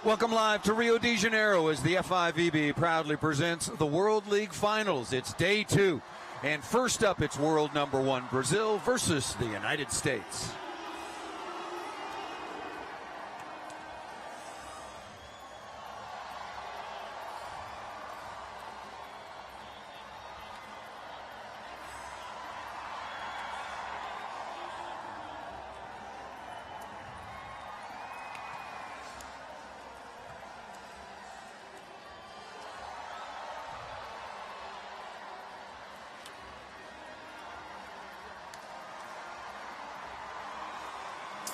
Welcome live to Rio de Janeiro as the FIVB proudly presents the World League Finals. It's day 2. And first up, it's world number 1 Brazil versus the United States.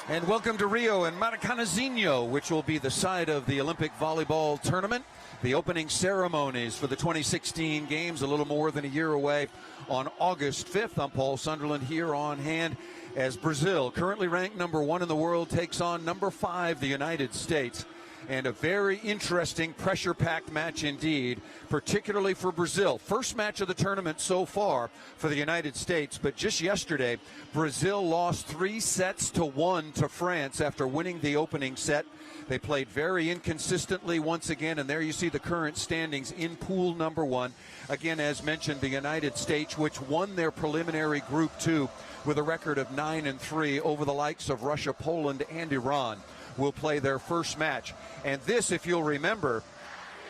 And welcome to Rio and Maracanazinho, which will be the site of the Olympic volleyball tournament. The opening ceremonies for the 2016 games, a little more than a year away, on August 5th. I'm Paul Sunderland here on hand as Brazil, currently ranked number 1 in the world, takes on number 5, the United States. And a very interesting, pressure-packed match indeed, particularly for Brazil. First match of the tournament so far for the United States, but just yesterday, Brazil lost 3-1 to France after winning the opening set. They played very inconsistently once again, and there you see the current standings in pool number 1. Again, as mentioned, the United States, which won their preliminary Group 2 with a record of 9-3 over the likes of Russia, Poland, and Iran, will play their first match. And this, if you'll remember,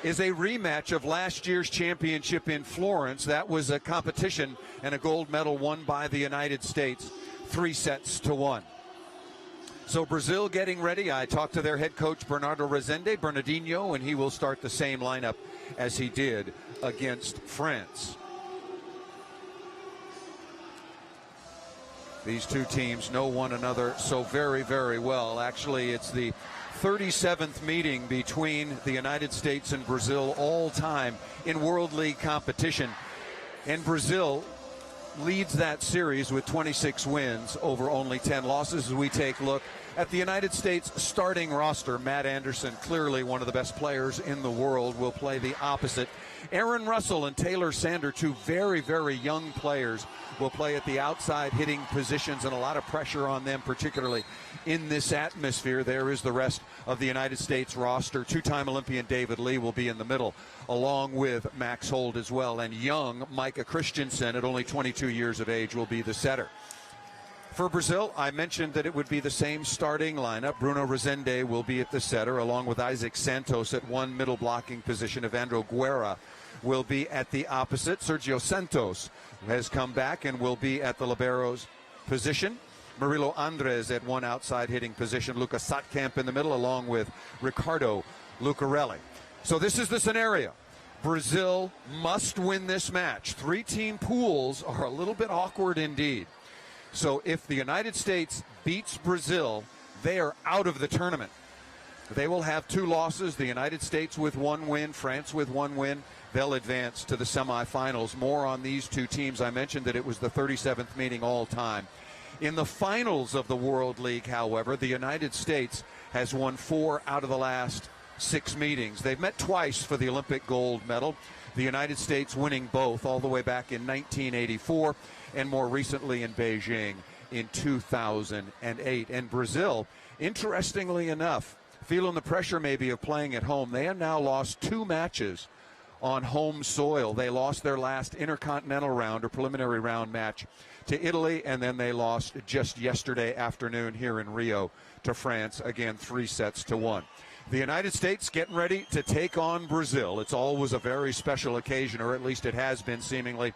is a rematch of last year's championship in Florence. That was a competition and a gold medal won by the United States, 3-1. So Brazil getting ready. I talked to their head coach, Bernardinho, and he will start the same lineup as he did against France. These two teams know one another so very, very well. Actually, it's the 37th meeting between the United States and Brazil all time in World League competition. And Brazil leads that series with 26 wins over only 10 losses. As we take a look at the United States starting roster, Matt Anderson, clearly one of the best players in the world, will play the opposite. Aaron Russell and Taylor Sander, two very, very young players, will play at the outside hitting positions, and a lot of pressure on them, particularly in this atmosphere. There is the rest of the United States roster. Two-time Olympian David Lee will be in the middle, along with Max Holt as well. And young Micah Christensen, at only 22 years of age, will be the setter. For Brazil, I mentioned that it would be the same starting lineup. Bruno Rezende will be at the setter, along with Isaac Santos at one middle blocking position. Evandro Guerra will be at the opposite. Sergio Santos has come back and will be at the libero's position. Murilo Andres at one outside hitting position. Lucas Satkamp in the middle, along with Ricardo Lucarelli. So this is the scenario. Brazil must win this match. 3-team pools are a little bit awkward indeed. So if the United States beats Brazil, they are out of the tournament. They will have 2 losses, the United States with 1 win, France with 1 win. They'll advance to the semifinals. More on these two teams. I mentioned that it was the 37th meeting all time. In the finals of the World League, however, the United States has won 4 out of the last 6 meetings. They've met twice for the Olympic gold medal. The United States winning both all the way back in 1984 and more recently in Beijing in 2008. And Brazil, interestingly enough, feeling the pressure maybe of playing at home, they have now lost 2 matches on home soil. They lost their last intercontinental round or preliminary round match to Italy, and then they lost just yesterday afternoon here in Rio to France, again 3-1. The United States getting ready to take on Brazil. It's always a very special occasion, or at least it has been seemingly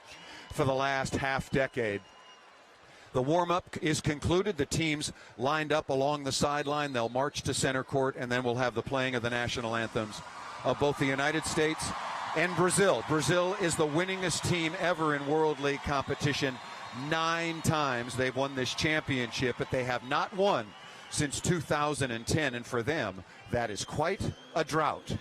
for the last half decade. The warm-up is concluded. The teams lined up along the sideline. They'll march to center court, and then we'll have the playing of the national anthems of both the United States and Brazil. Brazil is the winningest team ever in World League competition. 9 times they've won this championship, but they have not won since 2010, and for them, that is quite a drought.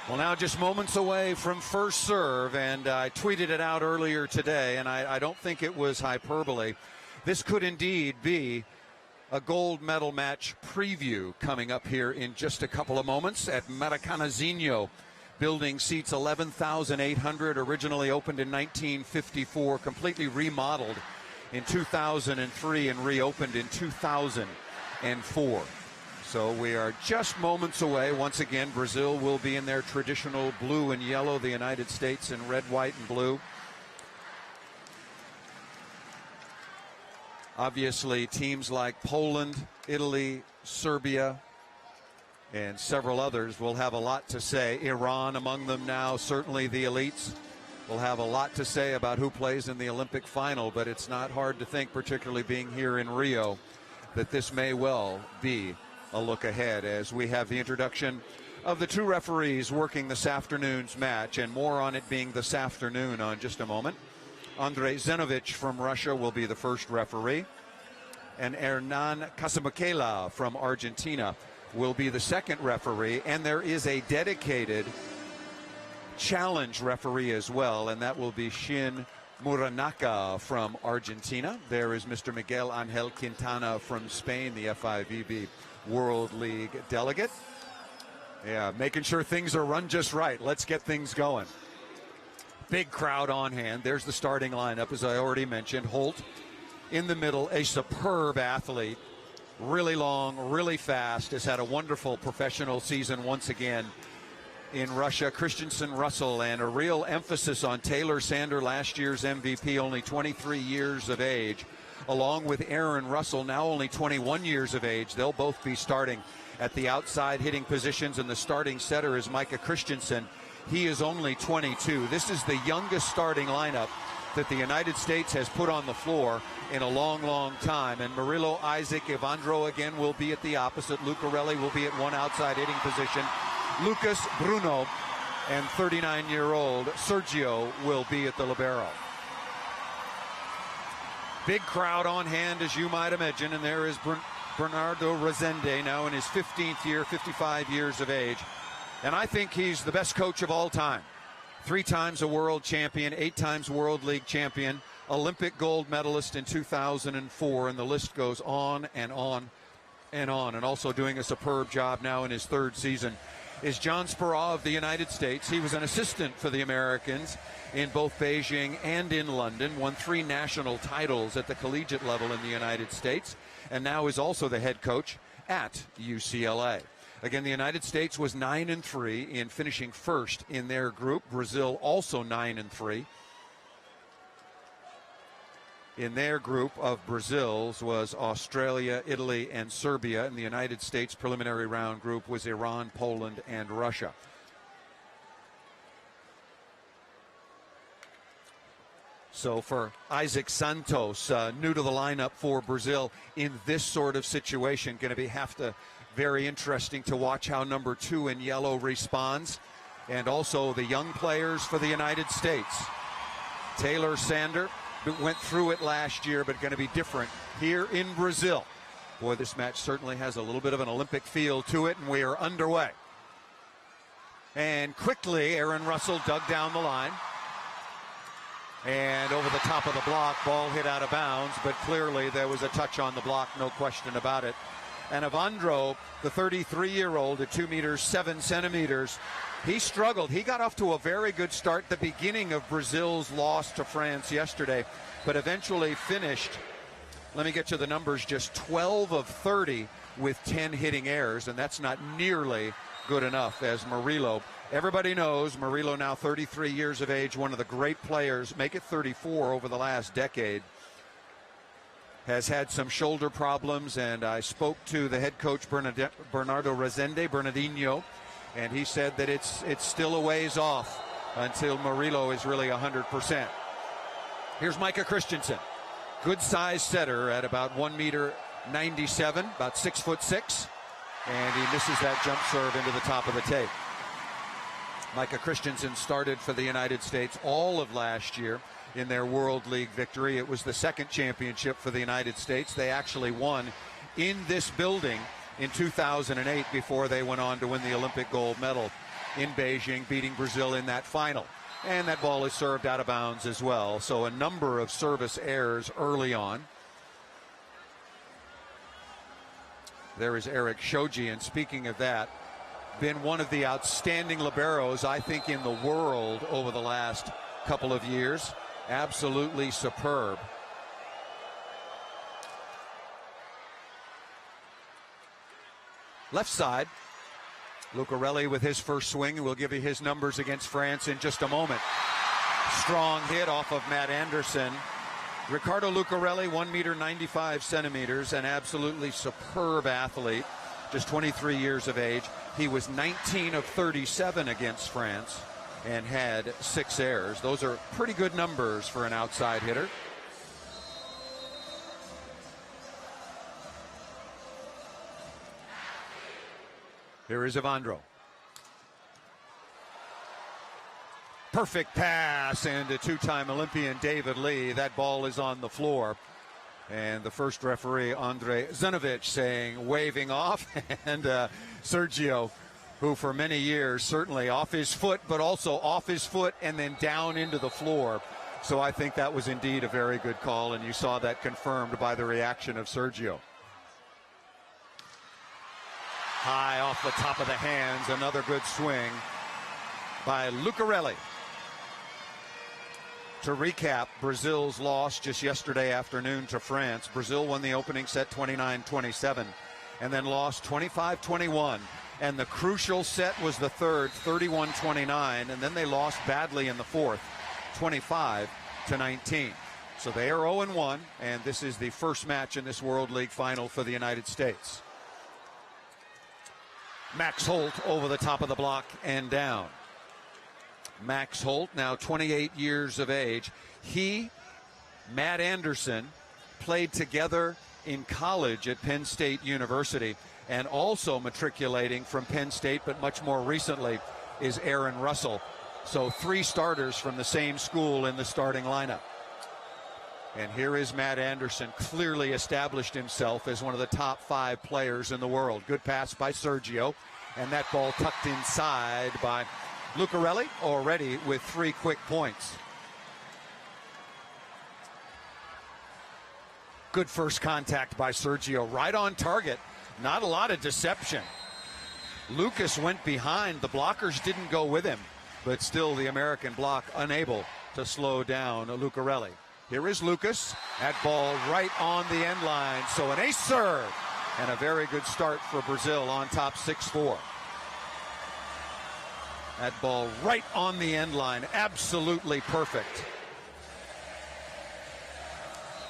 Well, now just moments away from first serve, and I tweeted it out earlier today, and I don't think it was hyperbole. This could indeed be a gold medal match preview coming up here in just a couple of moments at Maracanazinho. Building seats 11,800, originally opened in 1954, completely remodeled in 2003 and reopened in 2004. So we are just moments away. Once again, Brazil will be in their traditional blue and yellow, the United States in red, white, and blue. Obviously, teams like Poland, Italy, Serbia, and several others will have a lot to say. Iran among them now, certainly the elites will have a lot to say about who plays in the Olympic final, but it's not hard to think, particularly being here in Rio, that this may well be a look ahead as we have the introduction of the two referees working this afternoon's match, and more on it being this afternoon on just a moment. Andrei Zenovic from Russia will be the first referee, and Hernan Casamakela from Argentina will be the second referee, and there is a dedicated challenge referee as well, and that will be Shin Muranaka from Argentina. There is Mr. Miguel Angel Quintana from Spain, the FIVB World League delegate. Yeah, making sure things are run just right. Let's get things going. Big crowd on hand. There's the starting lineup, as I already mentioned. Holt in the middle, a superb athlete. Really long, really fast, has had a wonderful professional season once again in Russia. Christensen Russell, and a real emphasis on Taylor Sander, last year's MVP, only 23 years of age, along with Aaron Russell, now only 21 years of age. They'll both be starting at the outside hitting positions, and the starting setter is Micah Christensen. He is only 22. This is the youngest starting lineup that the United States has put on the floor in a long, long time. And Murilo, Isaac, Evandro again will be at the opposite. Lucarelli will be at one outside hitting position. Lucas, Bruno, and 39-year-old Sergio will be at the libero. Big crowd on hand, as you might imagine, and there is Bernardo Rezende, now in his 15th year, 55 years of age. And I think he's the best coach of all time. 3 times a world champion, 8 times World League champion, Olympic gold medalist in 2004, and the list goes on and on and on. And also doing a superb job now in his 3rd season is John Speraw of the United States. He was an assistant for the Americans in both Beijing and in London, won 3 national titles at the collegiate level in the United States, and now is also the head coach at UCLA. Again, the United States was 9-3 in finishing first in their group. Brazil also 9-3. In their group of Brazil's was Australia, Italy, and Serbia. And the United States preliminary round group was Iran, Poland, and Russia. So for Isaac Santos, new to the lineup for Brazil in this sort of situation, going to very interesting to watch how number 2 in yellow responds. And also the young players for the United States. Taylor Sander went through it last year, but going to be different here in Brazil. Boy, this match certainly has a little bit of an Olympic feel to it, and we are underway. And quickly, Aaron Russell dug down the line. And over the top of the block, ball hit out of bounds, but clearly there was a touch on the block, no question about it. And Evandro, the 33-year-old at 2 meters 7 centimeters, he struggled. He got off to a very good start the beginning of Brazil's loss to France yesterday, but eventually finished, let me get you the numbers, just 12 of 30 with 10 hitting errors, and that's not nearly good enough as Murilo. Everybody knows Murilo, now 33 years of age, one of the great players, make it 34 over the last decade, has had some shoulder problems, and I spoke to the head coach Bernardo Rezende, Bernardinho, and he said that it's still a ways off until Murilo is really 100%. Here's Micah Christensen, good size setter at about 1 meter 97, about 6'6", and he misses that jump serve into the top of the tape. Micah Christensen started for the United States all of last year in their World League victory. It was the 2nd championship for the United States. They actually won in this building in 2008 before they went on to win the Olympic gold medal in Beijing, beating Brazil in that final. And that ball is served out of bounds as well. So a number of service errors early on. There is Eric Shoji, and speaking of that, been one of the outstanding liberos, I think, in the world over the last couple of years. Absolutely superb. Left side, Lucarelli with his first swing. We'll give you his numbers against France in just a moment. Strong hit off of Matt Anderson. Ricardo Lucarelli, 1 meter 95 centimeters, an absolutely superb athlete, just 23 years of age. He was 19 of 37 against France and had 6 errors. Those are pretty good numbers for an outside hitter. Here is Evandro. Perfect pass, and a two-time Olympian David Lee. That ball is on the floor. And the first referee, Andrei Zinovic, waving off. And Sergio, who for many years, certainly off his foot, but also off his foot and then down into the floor. So I think that was indeed a very good call, and you saw that confirmed by the reaction of Sergio. High off the top of the hands, another good swing by Lucarelli. To recap Brazil's loss just yesterday afternoon to France, Brazil won the opening set 29-27 and then lost 25-21. And the crucial set was the third, 31-29, and then they lost badly in the fourth, 25-19. So they are 0-1, and this is the first match in this World League final for the United States. Max Holt over the top of the block and down. Max Holt, now 28 years of age. He, Matt Anderson, played together in college at Penn State University, and also matriculating from Penn State, but much more recently, is Aaron Russell. So 3 starters from the same school in the starting lineup. And here is Matt Anderson, clearly established himself as one of the top 5 players in the world. Good pass by Sergio, and that ball tucked inside by Lucarelli, already with 3 quick points. Good first contact by Sergio, right on target. Not a lot of deception. Lucas went behind. The blockers didn't go with him, but still the American block unable to slow down Lucarelli. Here is Lucas. That ball right on the end line. So an ace serve and a very good start for Brazil on top 6-4. That ball right on the end line, absolutely perfect.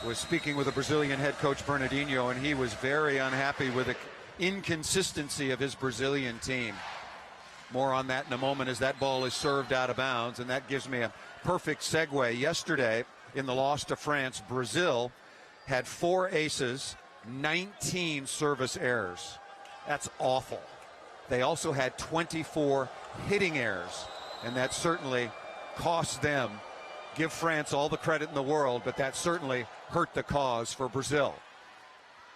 Was speaking with the Brazilian head coach Bernardinho, and he was very unhappy with the inconsistency of his Brazilian team. More on that in a moment as that ball is served out of bounds, and that gives me a perfect segue. Yesterday, in the loss to France, Brazil had 4 aces, 19 service errors. That's awful. They also had 24 hitting errors, and that certainly cost them. Give France all the credit in the world, but that certainly hurt the cause for Brazil.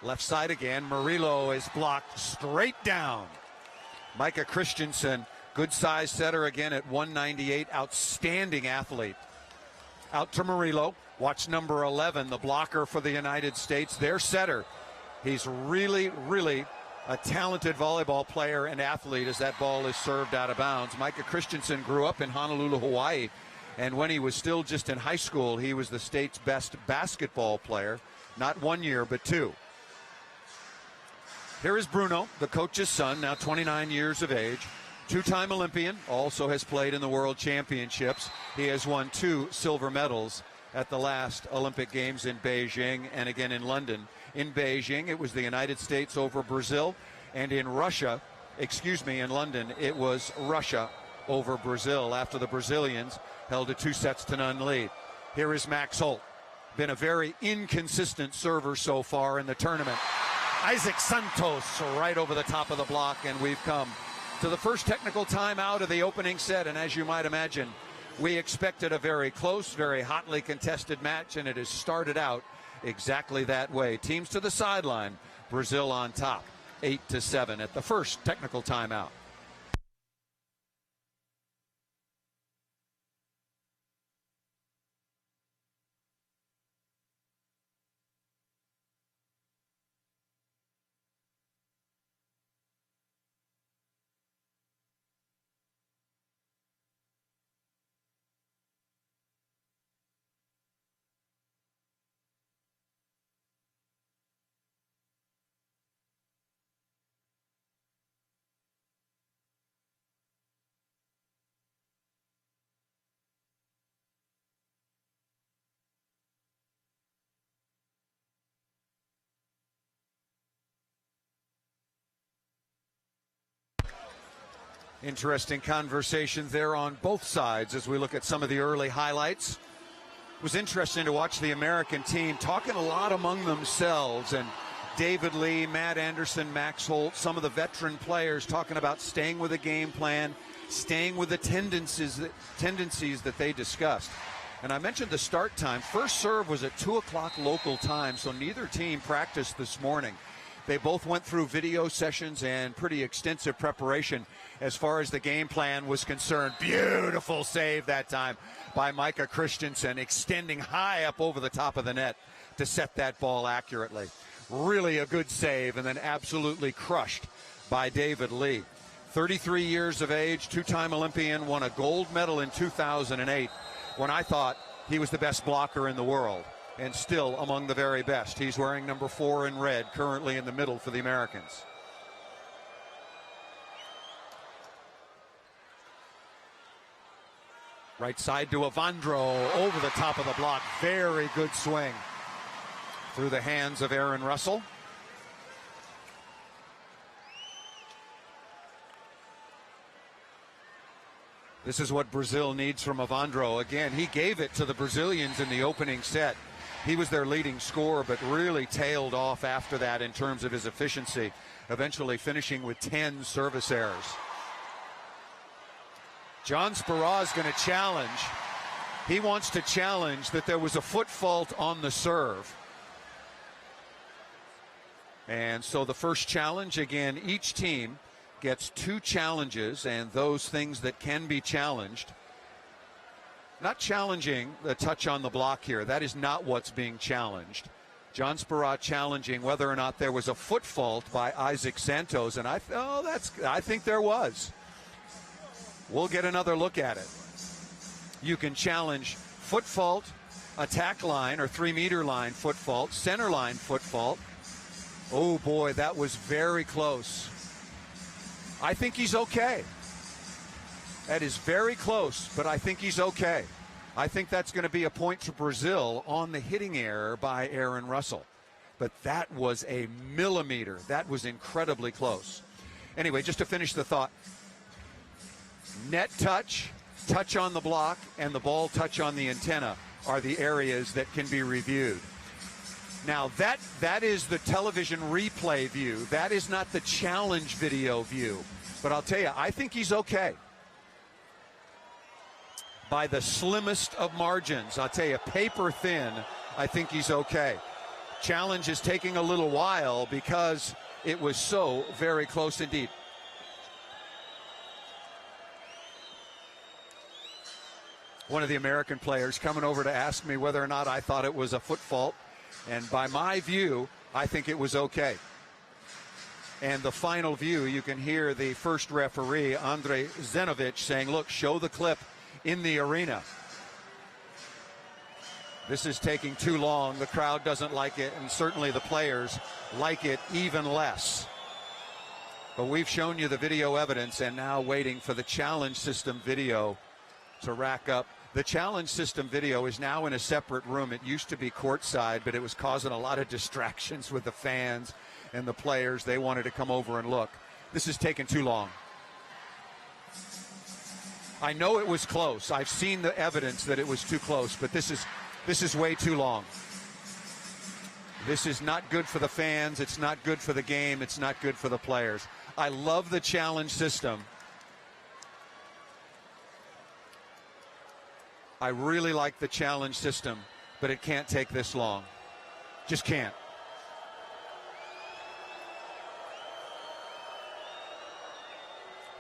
Left side again, Murillo is blocked straight down. Micah Christensen, good size setter again at 198, outstanding athlete. Out to Murillo, watch number 11, the blocker for the United States, their setter. He's really, really a talented volleyball player and athlete as that ball is served out of bounds. Micah Christensen grew up in Honolulu, Hawaii, and when he was still just in high school, he was the state's best basketball player. Not 1 year, but 2. Here is Bruno, the coach's son, now 29 years of age. 2-time Olympian, also has played in the World Championships. He has won 2 silver medals at the last Olympic Games in Beijing and again in London. In Beijing, it was the United States over Brazil, and in London, it was Russia over Brazil after the Brazilians held a 2-0 lead. Here is Max Holt. Been a very inconsistent server so far in the tournament. Isaac Santos right over the top of the block, and we've come to the first technical timeout of the opening set, and as you might imagine, we expected a very close, very hotly contested match, and it has started out exactly that way. Teams to the sideline, Brazil on top. 8-7 at the first technical timeout. Interesting conversation there on both sides as we look at some of the early highlights. It was interesting to watch the American team talking a lot among themselves, and David Lee, Matt Anderson, Max Holt, some of the veteran players talking about staying with a game plan, staying with the tendencies that they discussed. And I mentioned the start time. First serve was at 2 o'clock local time, so neither team practiced this morning. They both went through video sessions and pretty extensive preparation as far as the game plan was concerned. Beautiful save that time by Micah Christensen, extending high up over the top of the net to set that ball accurately. Really a good save, and then absolutely crushed by David Lee. 33 years of age, two-time Olympian, won a gold medal in 2008 when I thought he was the best blocker in the world, and still among the very best. He's wearing number 4 in red, currently in the middle for the Americans. Right side to Evandro, over the top of the block. Very good swing through the hands of Aaron Russell. This is what Brazil needs from Evandro. Again, he gave it to the Brazilians in the opening set. He was their leading scorer, but really tailed off after that in terms of his efficiency, eventually finishing with 10 service errors. John Speraw going to challenge. He wants to challenge that there was a foot fault on the serve. And so the first challenge, again, each team gets 2 challenges, and those things that can be challenged. Not challenging the touch on the block here. That is not what's being challenged. John Speraw challenging whether or not there was a foot fault by Isaac Santos, and I think there was. We'll get another look at it. You can challenge foot fault, attack line or 3-meter line foot fault, center line foot fault. Oh boy, that was very close. I think he's okay. That is very close, but I think he's okay. I think that's going to be a point to Brazil on the hitting error by Aaron Russell. But that was a millimeter. That was incredibly close. Anyway, just to finish the thought, net touch, touch on the block, and the ball touch on the antenna are the areas that can be reviewed. Now, that is the television replay view. That is not the challenge video view. But I'll tell you, I think he's okay. By the slimmest of margins, I'll tell you, paper thin, I think he's okay. Challenge is taking a little while because it was so very close indeed. One of the American players coming over to ask me whether or not I thought it was a foot fault. And by my view, I think it was okay. And the final view, you can hear the first referee, Andrej Zenovic, saying, look, show the clip in the arena. This is taking too long. The crowd doesn't like it, and certainly the players like it even less. But we've shown you the video evidence, and now waiting for the challenge system video to rack up. The challenge system video is now in a separate room. It used to be courtside, but it was causing a lot of distractions with the fans and the players. They wanted to come over and look. This is taking too long. I know it was close. I've seen the evidence that it was too close, but this is way too long. This is not good for the fans. It's not good for the game. It's not good for the players. I love the challenge system. I really like the challenge system, but it can't take this long. Just can't.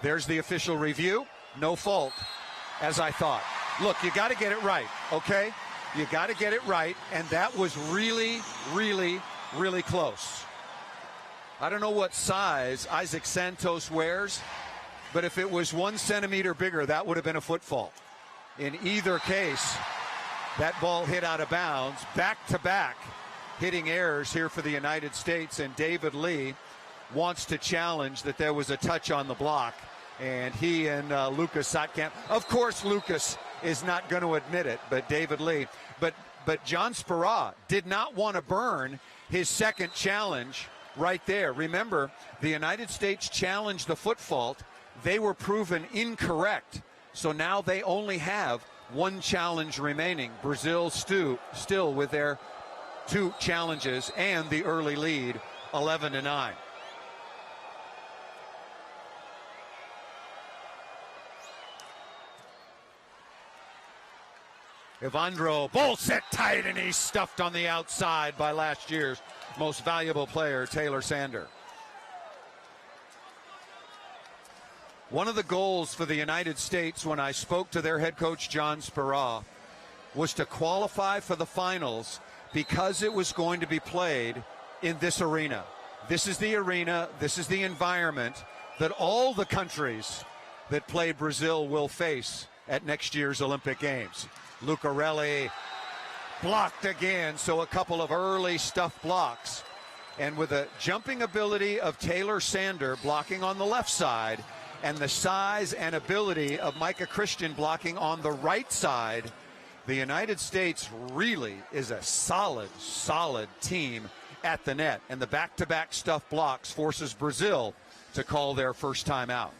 There's the official review. No fault, as I thought. Look, you got to get it right, okay? You got to get it right, and that was really, really, really close. I don't know what size Isaac Santos wears, but if it was 1 centimeter bigger, that would have been a foot fault. In either case, that ball hit out of bounds, back-to-back hitting errors here for the United States, and David Lee wants to challenge that there was a touch on the block, and he and Lucas Sotkamp, of course Lucas is not going to admit it, but David Lee, but John Spera did not want to burn his second challenge right there. Remember, the United States challenged the foot fault. They were proven incorrect, so now they only have 1 challenge remaining. Brazil still with their 2 challenges and the early lead, 11-9. Evandro, ball set tight, and he's stuffed on the outside by last year's most valuable player, Taylor Sander. One of the goals for the United States when I spoke to their head coach, John Spera, was to qualify for the finals because it was going to be played in this arena. This is the arena, this is the environment that all the countries that play Brazil will face at next year's Olympic Games. Lucarelli blocked again, so a couple of early stuff blocks. And with the jumping ability of Taylor Sander blocking on the left side and the size and ability of Micah Christian blocking on the right side, the United States really is a solid team at the net. And the back-to-back stuff blocks forces Brazil to call their first time out.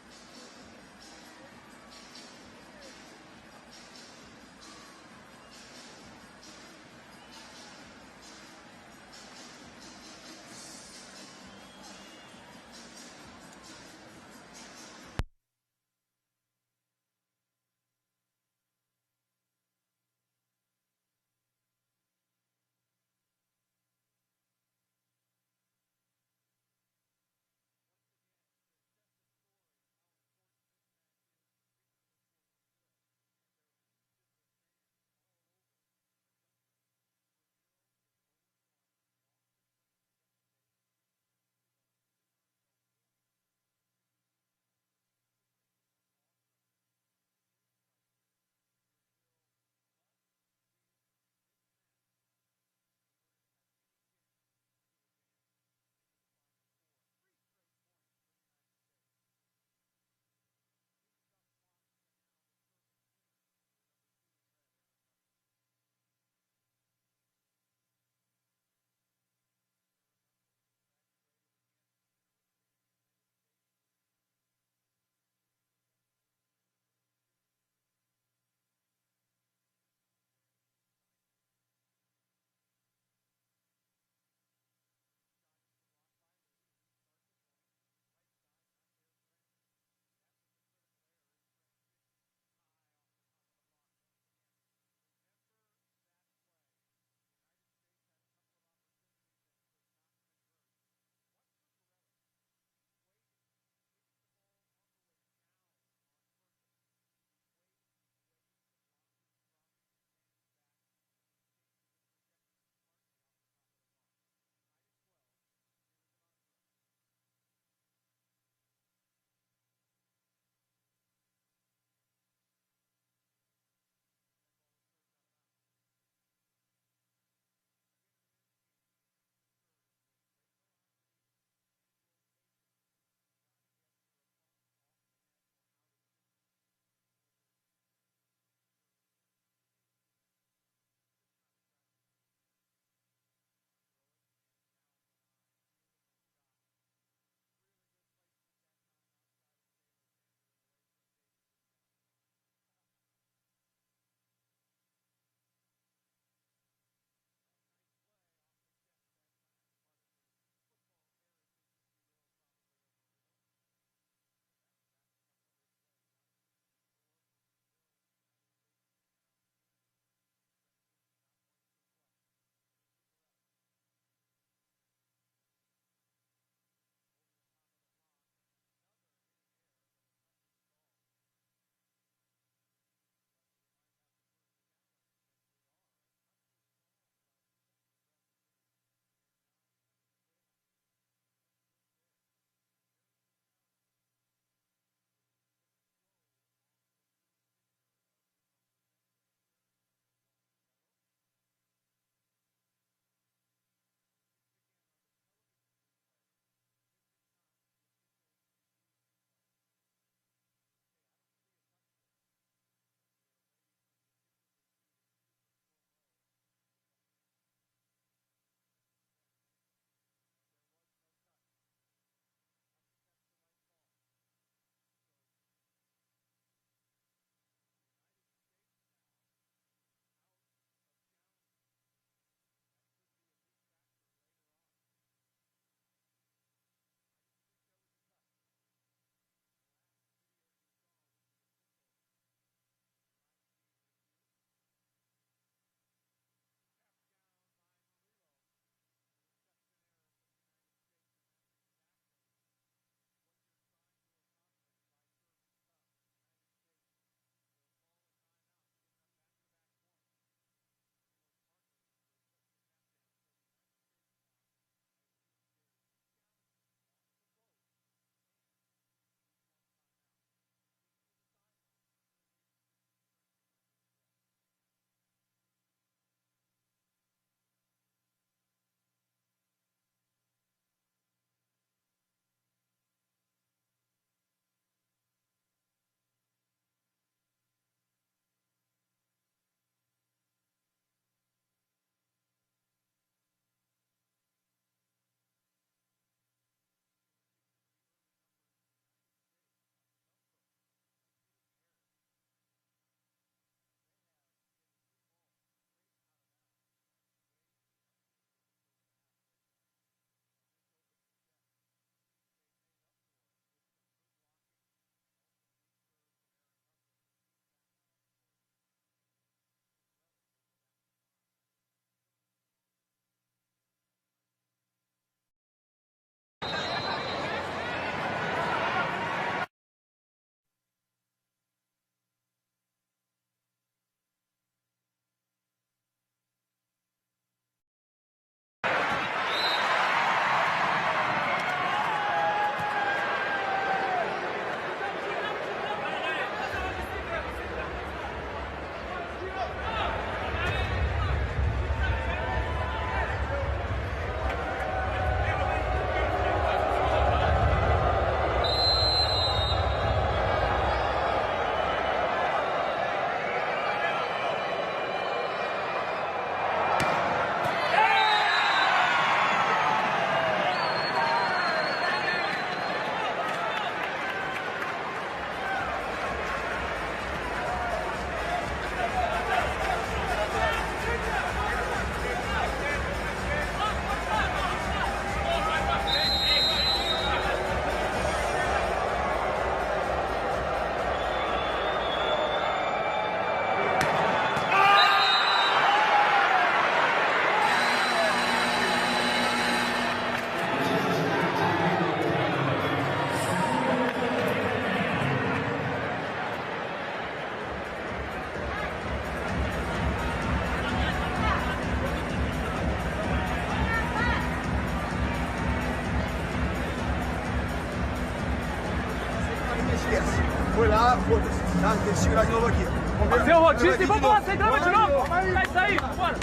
lá, foda-se. Tá? Tem que segurar de novo aqui. Fazer o rodízio e vamos sem drama de novo. Vai sair, bora.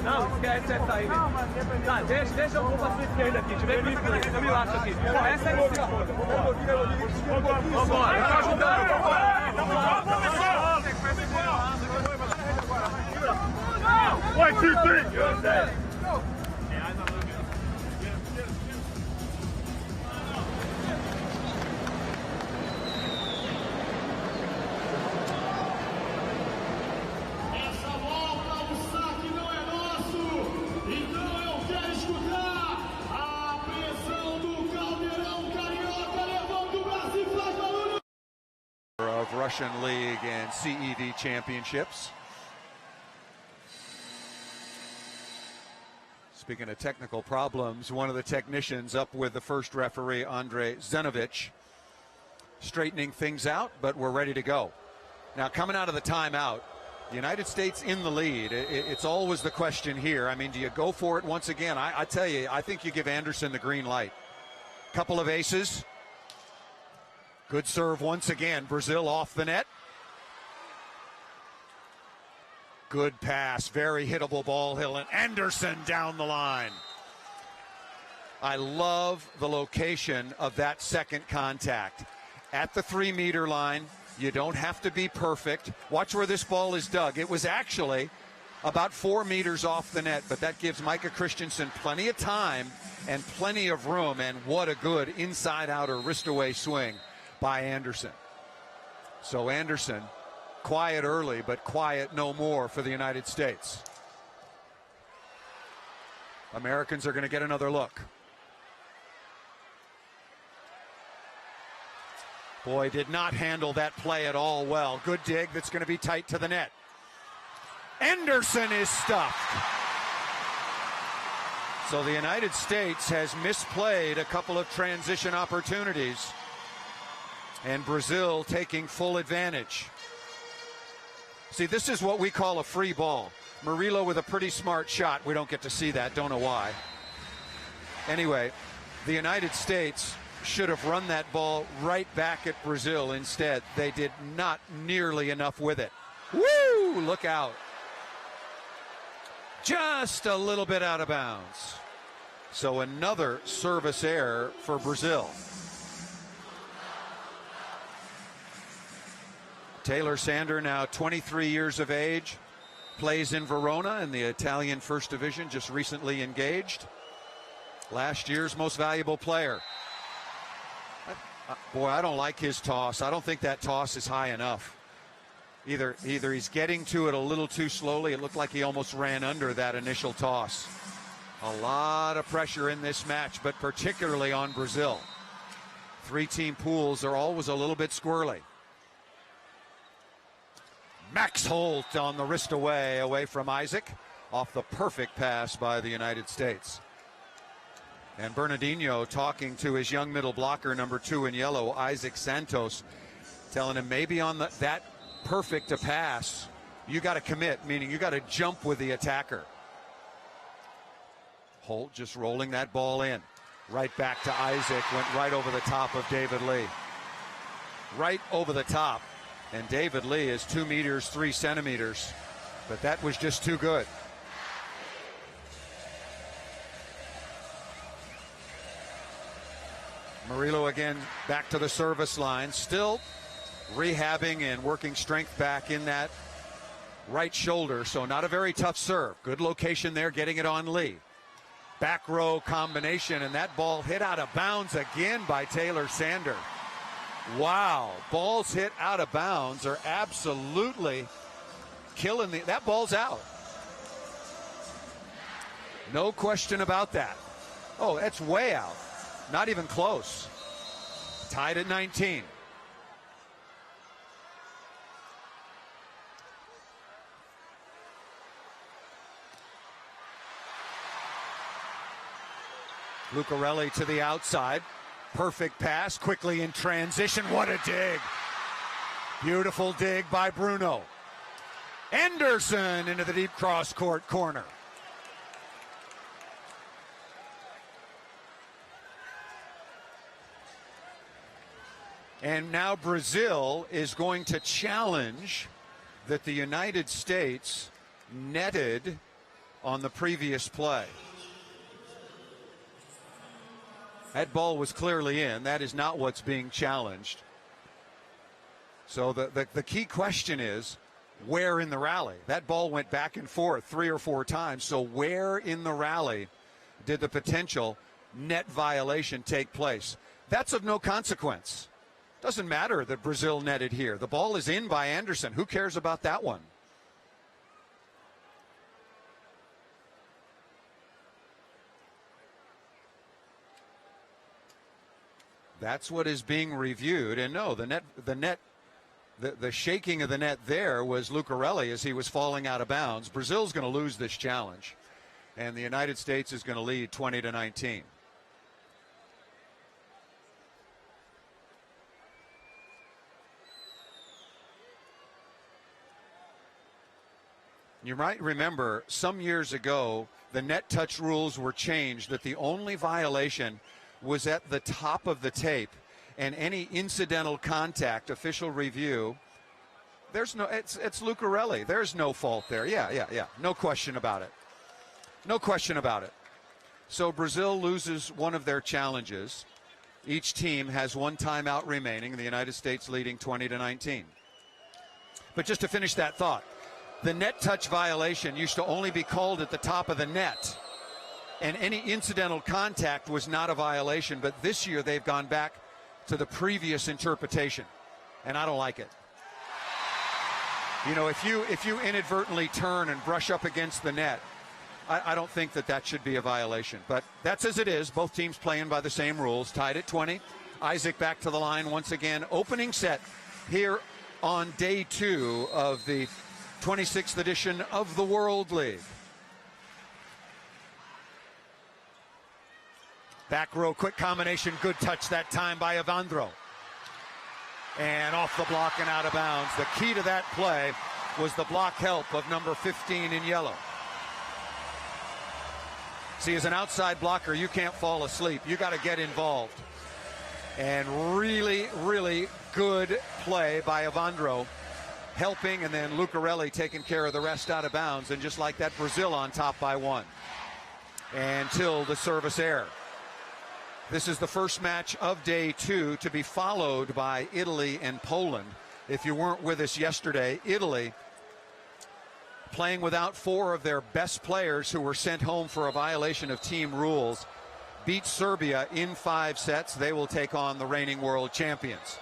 Não, esquece essa aí. Tá, deixa eu vou pra sua esquerda aqui. Tiver que sacanagem, eu me laço aqui. Essa aí se foda. Vambora, eu tô ajudando. One, two, three. Of Russian League and CEV championships. Speaking of technical problems, one of the technicians up with the first referee, Andrei Zenovich, straightening things out, but we're ready to go. Now, coming out of the timeout, the United States in the lead. It's always the question here. I mean, do you go for it once again? I tell you, I think you give Anderson the green light. Couple of aces. Good serve once again. Brazil off the net. Good pass. Very hittable ball, Hill, and Anderson down the line. I love the location of that second contact. At the 3-meter line, you don't have to be perfect. Watch where this ball is dug. It was actually about 4 meters off the net, but that gives Micah Christensen plenty of time and plenty of room, and what a good inside-out or wrist-away swing by Anderson. So Anderson, quiet early, but quiet no more for the United States. Americans are going to get another look. Boy, did not handle that play at all well. Good dig that's going to be tight to the net. Anderson is stuffed. So the United States has misplayed a couple of transition opportunities, and Brazil taking full advantage. See, this is what we call a free ball. Murillo with a pretty smart shot. We don't get to see that, don't know why. Anyway, the United States should have run that ball right back at Brazil. Instead, they did not nearly enough with it. Woo! Look out. Just a little bit out of bounds. So another service error for Brazil. Taylor Sander, now 23 years of age, plays in Verona in the Italian First Division, just recently engaged. Last year's most valuable player. Boy, I don't like his toss. I don't think that toss is high enough. Either he's getting to it a little too slowly. It looked like he almost ran under that initial toss. A lot of pressure in this match, but particularly on Brazil. 3-team pools are always a little bit squirrely. Max Holt on the wrist away from Isaac, off the perfect pass by the United States. And Bernardinho talking to his young middle blocker, number 2 in yellow, Isaac Santos, telling him maybe on that perfect a pass, you got to commit, meaning you got to jump with the attacker. Holt just rolling that ball in. Right back to Isaac, went right over the top of David Lee. Right over the top. And David Lee is 2 meters, 3 centimeters. But that was just too good. Murillo again back to the service line. Still rehabbing and working strength back in that right shoulder. So not a very tough serve. Good location there, getting it on Lee. Back row combination, and that ball hit out of bounds again by Taylor Sander. Wow, balls hit out of bounds are absolutely killing that ball's out. No question about that. Oh, that's way out. Not even close. Tied at 19. Lucarelli to the outside. Perfect pass, quickly in transition. What a dig. Beautiful dig by Bruno. Anderson into the deep cross court corner. And now Brazil is going to challenge that the United States netted on the previous play. That ball was clearly in. That is not what's being challenged. So the key question is, where in the rally? That ball went back and forth 3 or 4 times. So where in the rally did the potential net violation take place? That's of no consequence. Doesn't matter that Brazil netted here. The ball is in by Anderson. Who cares about that one? That's what is being reviewed. And no, the shaking of the net there was Lucarelli as he was falling out of bounds. Brazil's going to lose this challenge, and the United States is going to lead 20-19. You might remember some years ago, the net touch rules were changed, that the only violation was at the top of the tape, and any incidental contact, official review, there's no, it's Lucarelli. There's no fault there. Yeah. No question about it. No question about it. So Brazil loses one of their challenges. Each team has 1 timeout remaining, the United States leading 20-19. But just to finish that thought, the net touch violation used to only be called at the top of the net, and any incidental contact was not a violation. But this year they've gone back to the previous interpretation, and I don't like it. You know, if you inadvertently turn and brush up against the net, I don't think that should be a violation. But that's as it is. Both teams playing by the same rules. Tied at 20. Isaac back to the line once again. Opening set here on day 2 of the 26th edition of the World League. Back row, quick combination, good touch that time by Evandro. And off the block and out of bounds. The key to that play was the block help of number 15 in yellow. See, as an outside blocker, you can't fall asleep. You got to get involved. And really, really good play by Evandro, helping, and then Lucarelli taking care of the rest out of bounds. And just like that, Brazil on top by 1 until the service error. This is the first match of day 2 to be followed by Italy and Poland. If you weren't with us yesterday, Italy playing without 4 of their best players who were sent home for a violation of team rules, beat Serbia in 5 sets. They will take on the reigning world champions.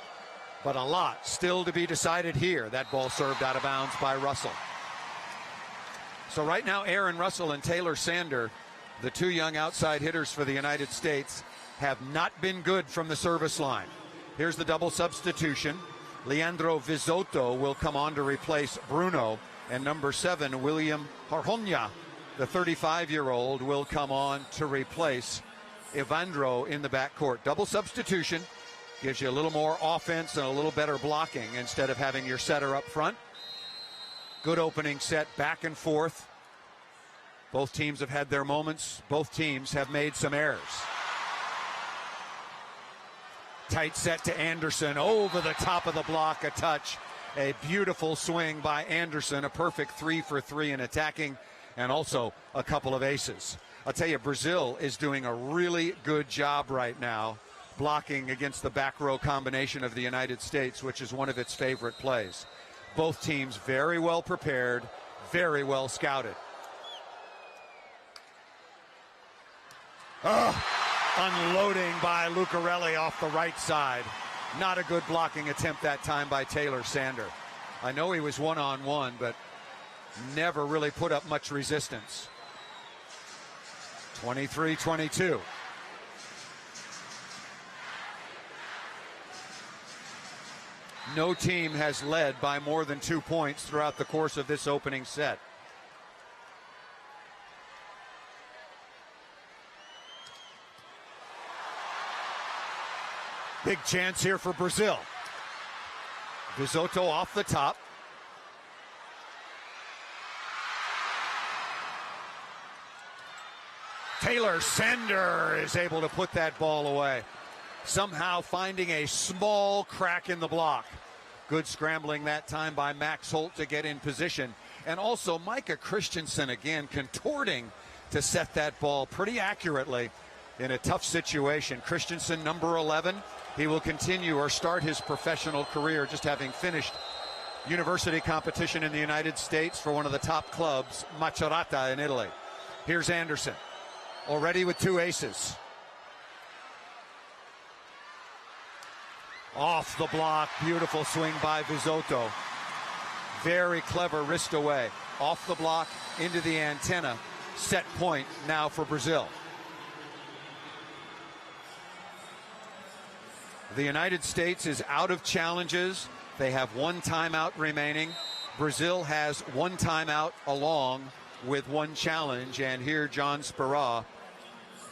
But a lot still to be decided here. That ball served out of bounds by Russell. So right now, Aaron Russell and Taylor Sander, the 2 young outside hitters for the United States, have not been good from the service line. Here's the double substitution. Leandro Vizotto will come on to replace Bruno, and number 7, William Harhonia, the 35-year-old, will come on to replace Evandro in the backcourt. Double substitution gives you a little more offense and a little better blocking instead of having your setter up front. Good opening set, back and forth. Both teams have had their moments. Both teams have made some errors. Tight set to Anderson, over the top of the block, a touch. A beautiful swing by Anderson, a perfect 3 for 3 in attacking, and also a couple of aces. I'll tell you, Brazil is doing a really good job right now blocking against the back row combination of the United States, which is one of its favorite plays. Both teams very well prepared, very well scouted. Unloading by Lucarelli off the right side. Not a good blocking attempt that time by Taylor Sander. I know he was one-on-one, but never really put up much resistance. 23-22. No team has led by more than 2 points throughout the course of this opening set. Big chance here for Brazil. Vizotto off the top. Taylor Sander is able to put that ball away. somehow finding a small crack in the block. Good scrambling that time by Max Holt to get in position. And also Micah Christensen again contorting to set that ball pretty accurately in a tough situation. Christensen, number 11, he will continue or start his professional career just having finished university competition in the United States for one of the top clubs, Macerata in Italy. Here's Anderson, already with 2 aces. Off the block, beautiful swing by Vizotto. Very clever wrist away. Off the block, into the antenna. Set point now for Brazil. The United States is out of challenges. They have 1 timeout remaining. Brazil has 1 timeout along with 1 challenge. And here John Speraw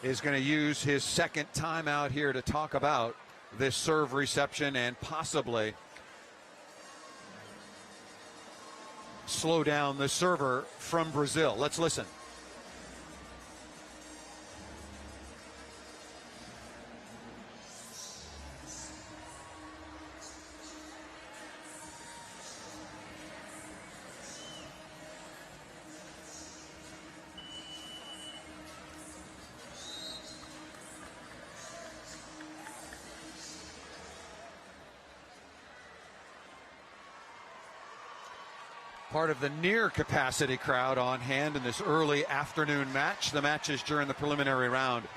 is going to use his 2nd timeout here to talk about this serve reception and possibly slow down the server from Brazil. Let's listen. Part of the near capacity crowd on hand in this early afternoon match. The matches during the preliminary round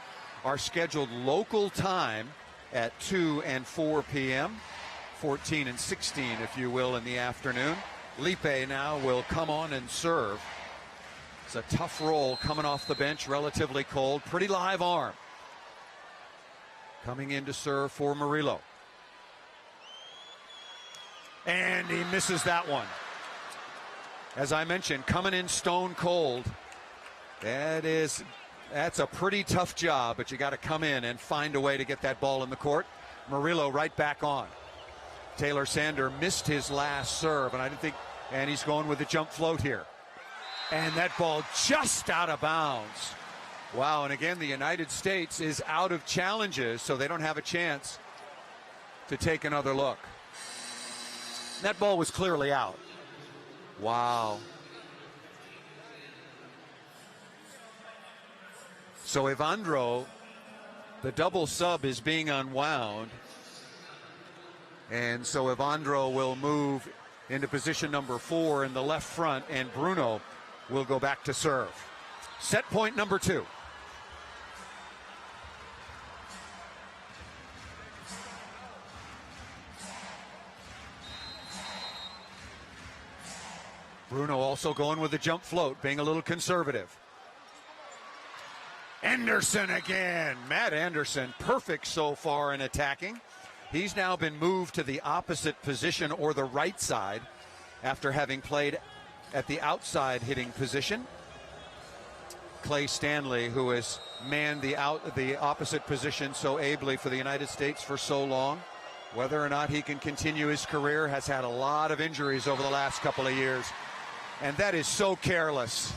are scheduled local time at 2 and 4 p.m. 14 and 16, if you will, in the afternoon. Lipe now will come on and serve. It's a tough roll coming off the bench, relatively cold, pretty live arm. Coming in to serve for Murillo. And he misses that one. As I mentioned, coming in stone cold. That's a pretty tough job, but you got to come in and find a way to get that ball in the court. Murillo right back on. Taylor Sander missed his last serve, and he's going with a jump float here. And that ball just out of bounds. Wow, and again, the United States is out of challenges, so they don't have a chance to take another look. That ball was clearly out. Wow. So Evandro, the double sub is being unwound. And so Evandro will move into position number 4 in the left front, and Bruno will go back to serve. Set point number 2. Bruno also going with the jump float, being a little conservative. Anderson again. Matt Anderson, perfect so far in attacking. He's now been moved to the opposite position, or the right side, after having played at the outside hitting position. Clay Stanley, who has manned the opposite position so ably for the United States for so long, whether or not he can continue his career, has had a lot of injuries over the last couple of years. And that is so careless.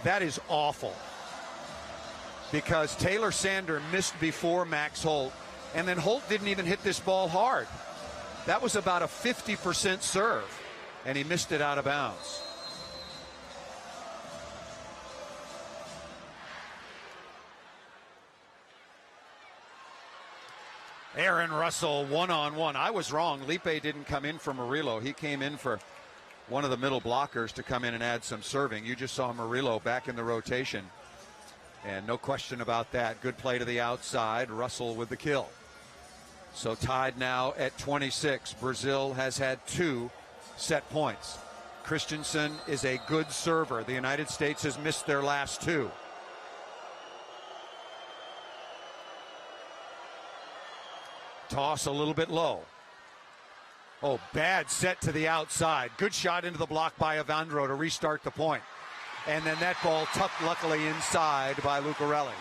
That is awful. Because Taylor Sander missed before Max Holt, and then Holt didn't even hit this ball hard. That was about a 50% serve, and he missed it out of bounds. Aaron Russell one-on-one. I was wrong. Lipe didn't come in for Murillo. He came in for one of the middle blockers to come in and add some serving. You just saw Murillo back in the rotation. And no question about that. Good play to the outside. Russell with the kill. So tied now at 26. Brazil has had 2 set points. Christensen is a good server. The United States has missed their last 2. Toss a little bit low. Oh, bad set to the outside. Good shot into the block by Evandro to restart the point. And then that ball tucked luckily inside by Lucarelli.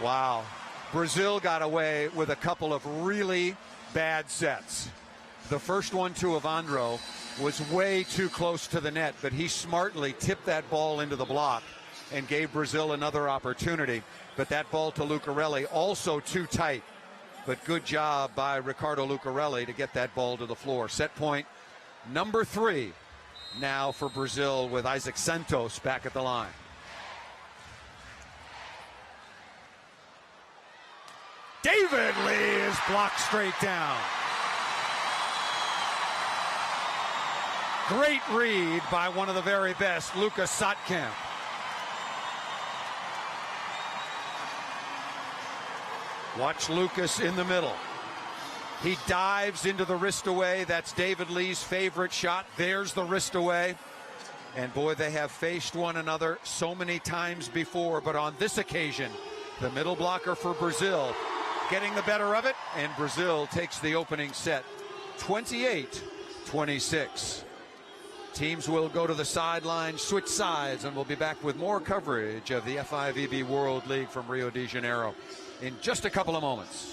Wow. Brazil got away with a couple of really bad sets. The first one to Evandro was way too close to the net, but he smartly tipped that ball into the block and gave Brazil another opportunity. But that ball to Lucarelli also too tight. But good job by Ricardo Lucarelli to get that ball to the floor. Set point number 3 now for Brazil, with Isaac Santos back at the line. David Lee is blocked straight down. Great read by one of the very best, Lucas Sotkamp. Watch Lucas in the middle. He dives into the wrist away. That's David Lee's favorite shot. There's the wrist away. And boy, they have faced one another so many times before, but on this occasion, the middle blocker for Brazil getting the better of it, and Brazil takes the opening set 28-26. Teams will go to the sideline, switch sides, and we'll be back with more coverage of the FIVB World League from Rio de Janeiro in just a couple of moments.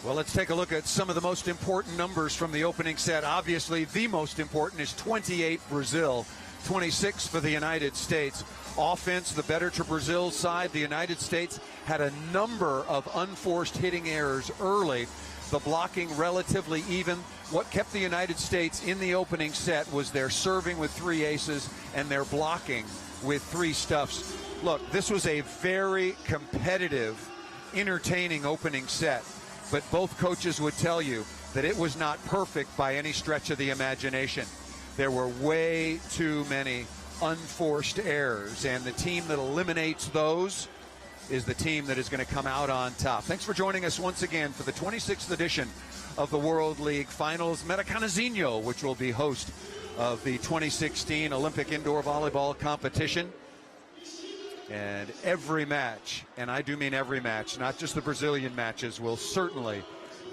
Well, let's take a look at some of the most important numbers from the opening set. Obviously, the most important is 28 Brazil, 26 for the United States. Offense, the better to Brazil's side. The United States had a number of unforced hitting errors early. The blocking relatively even. What kept the United States in the opening set was their serving with 3 aces and their blocking with 3 stuffs. Look, this was a very competitive, entertaining opening set. But both coaches would tell you that it was not perfect by any stretch of the imagination. There were way too many unforced errors, and the team that eliminates those is the team that is going to come out on top. Thanks for joining us once again for the 26th edition of the World League Finals. Maracanazinho, which will be host of the 2016 Olympic Indoor Volleyball Competition. And every match, and I do mean every match, not just the Brazilian matches, will certainly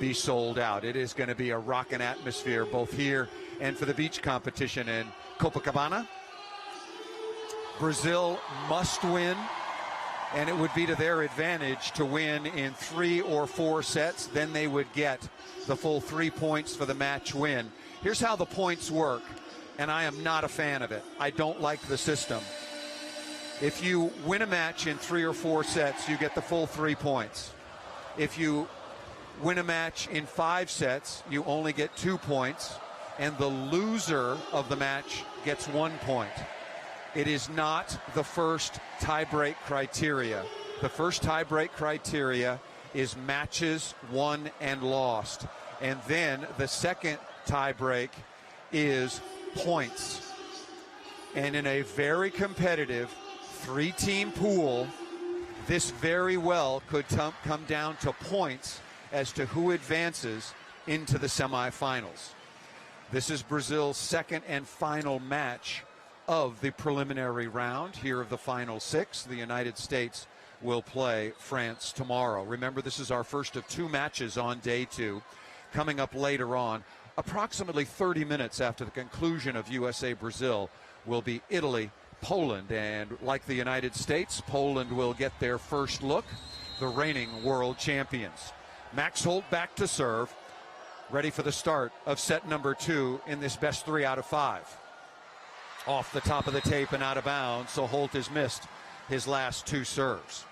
be sold out. It is going to be a rockin' atmosphere both here and for the beach competition in Copacabana. Brazil must win, and it would be to their advantage to win in 3 or 4 sets. Then they would get the full 3 points for the match win. Here's how the points work, and I am not a fan of it. I don't like the system. If you win a match in 3 or 4 sets, you get the full 3 points. If you win a match in 5 sets, you only get 2 points, and the loser of the match gets 1 point. It is not the first tiebreak criteria. The first tiebreak criteria is matches won and lost. And then the second tiebreak is points. And in a very competitive 3-team pool, this very well could come down to points as to who advances into the semifinals. This is Brazil's second and final match of the preliminary round here of the final 6. The United States will play France tomorrow. Remember, this is our first of 2 matches on day 2. Coming up later on, approximately 30 minutes after the conclusion of USA-Brazil, will be Italy-Poland. And like the United States, Poland will get their first look, the reigning world champions. Max Holt back to serve, ready for the start of set number 2 in this best 3 out of 5. Off the top of the tape and out of bounds, so Holt has missed his last 2 serves.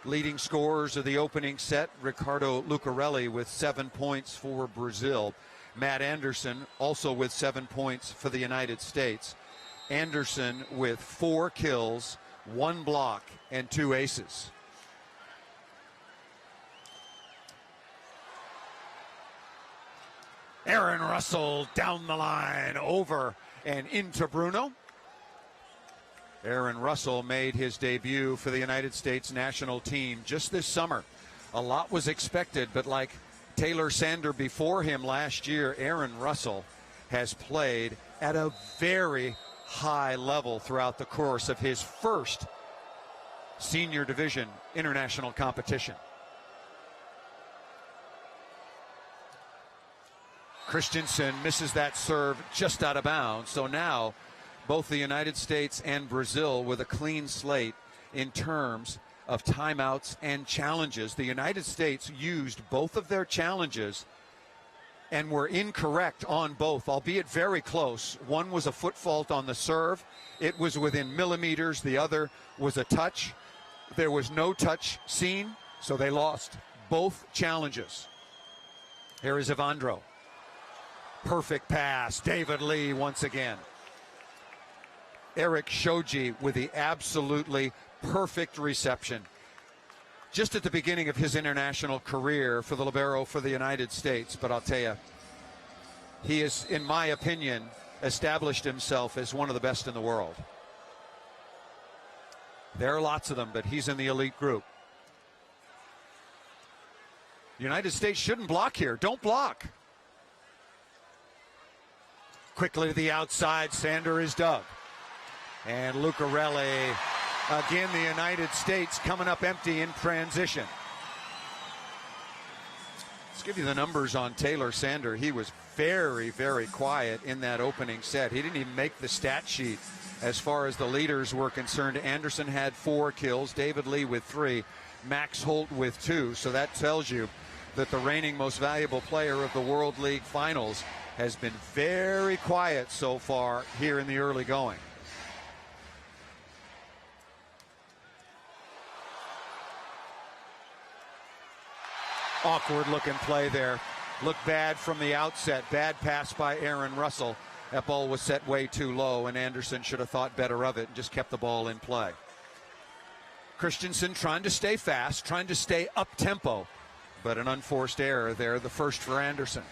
Leading scorers of the opening set, Ricardo Lucarelli with 7 points for Brazil. Matt Anderson also with 7 points for the United States. Anderson with 4 kills, 1 block, and 2 aces. Aaron Russell down the line, over and into Bruno. Aaron Russell made his debut for the United States national team just this summer. A lot was expected, but like Taylor Sander before him last year, Aaron Russell has played at a very high level throughout the course of his first senior division international competition. Christensen misses that serve just out of bounds. So now both the United States and Brazil with a clean slate in terms of timeouts and challenges. The United States used both of their challenges and were incorrect on both, albeit very close. One was a foot fault on the serve. It was within millimeters. The other was a touch. There was no touch seen, so they lost both challenges. Here is Evandro. Perfect pass. David Lee once again. Eric Shoji with the absolutely perfect reception. Just at the beginning of his international career for the libero for the United States. But I'll tell you, he is, in my opinion, established himself as one of the best in the world. There are lots of them, but he's in the elite group. The United States shouldn't block here. Don't block. Quickly to the outside. Sander is dug. And Lucarelli, again, the United States coming up empty in transition. Let's give you the numbers on Taylor Sander. He was very, very quiet in that opening set. He didn't even make the stat sheet as far as the leaders were concerned. Anderson had 4 kills, David Lee with 3, Max Holt with 2. So that tells you that the reigning most valuable player of the World League Finals has been very quiet so far here in the early going. Awkward looking play there. Looked bad from the outset. Bad pass by Aaron Russell. That ball was set way too low, and Anderson should have thought better of it and just kept the ball in play. Christensen trying to stay fast, trying to stay up-tempo, but an unforced error there, the first for Anderson.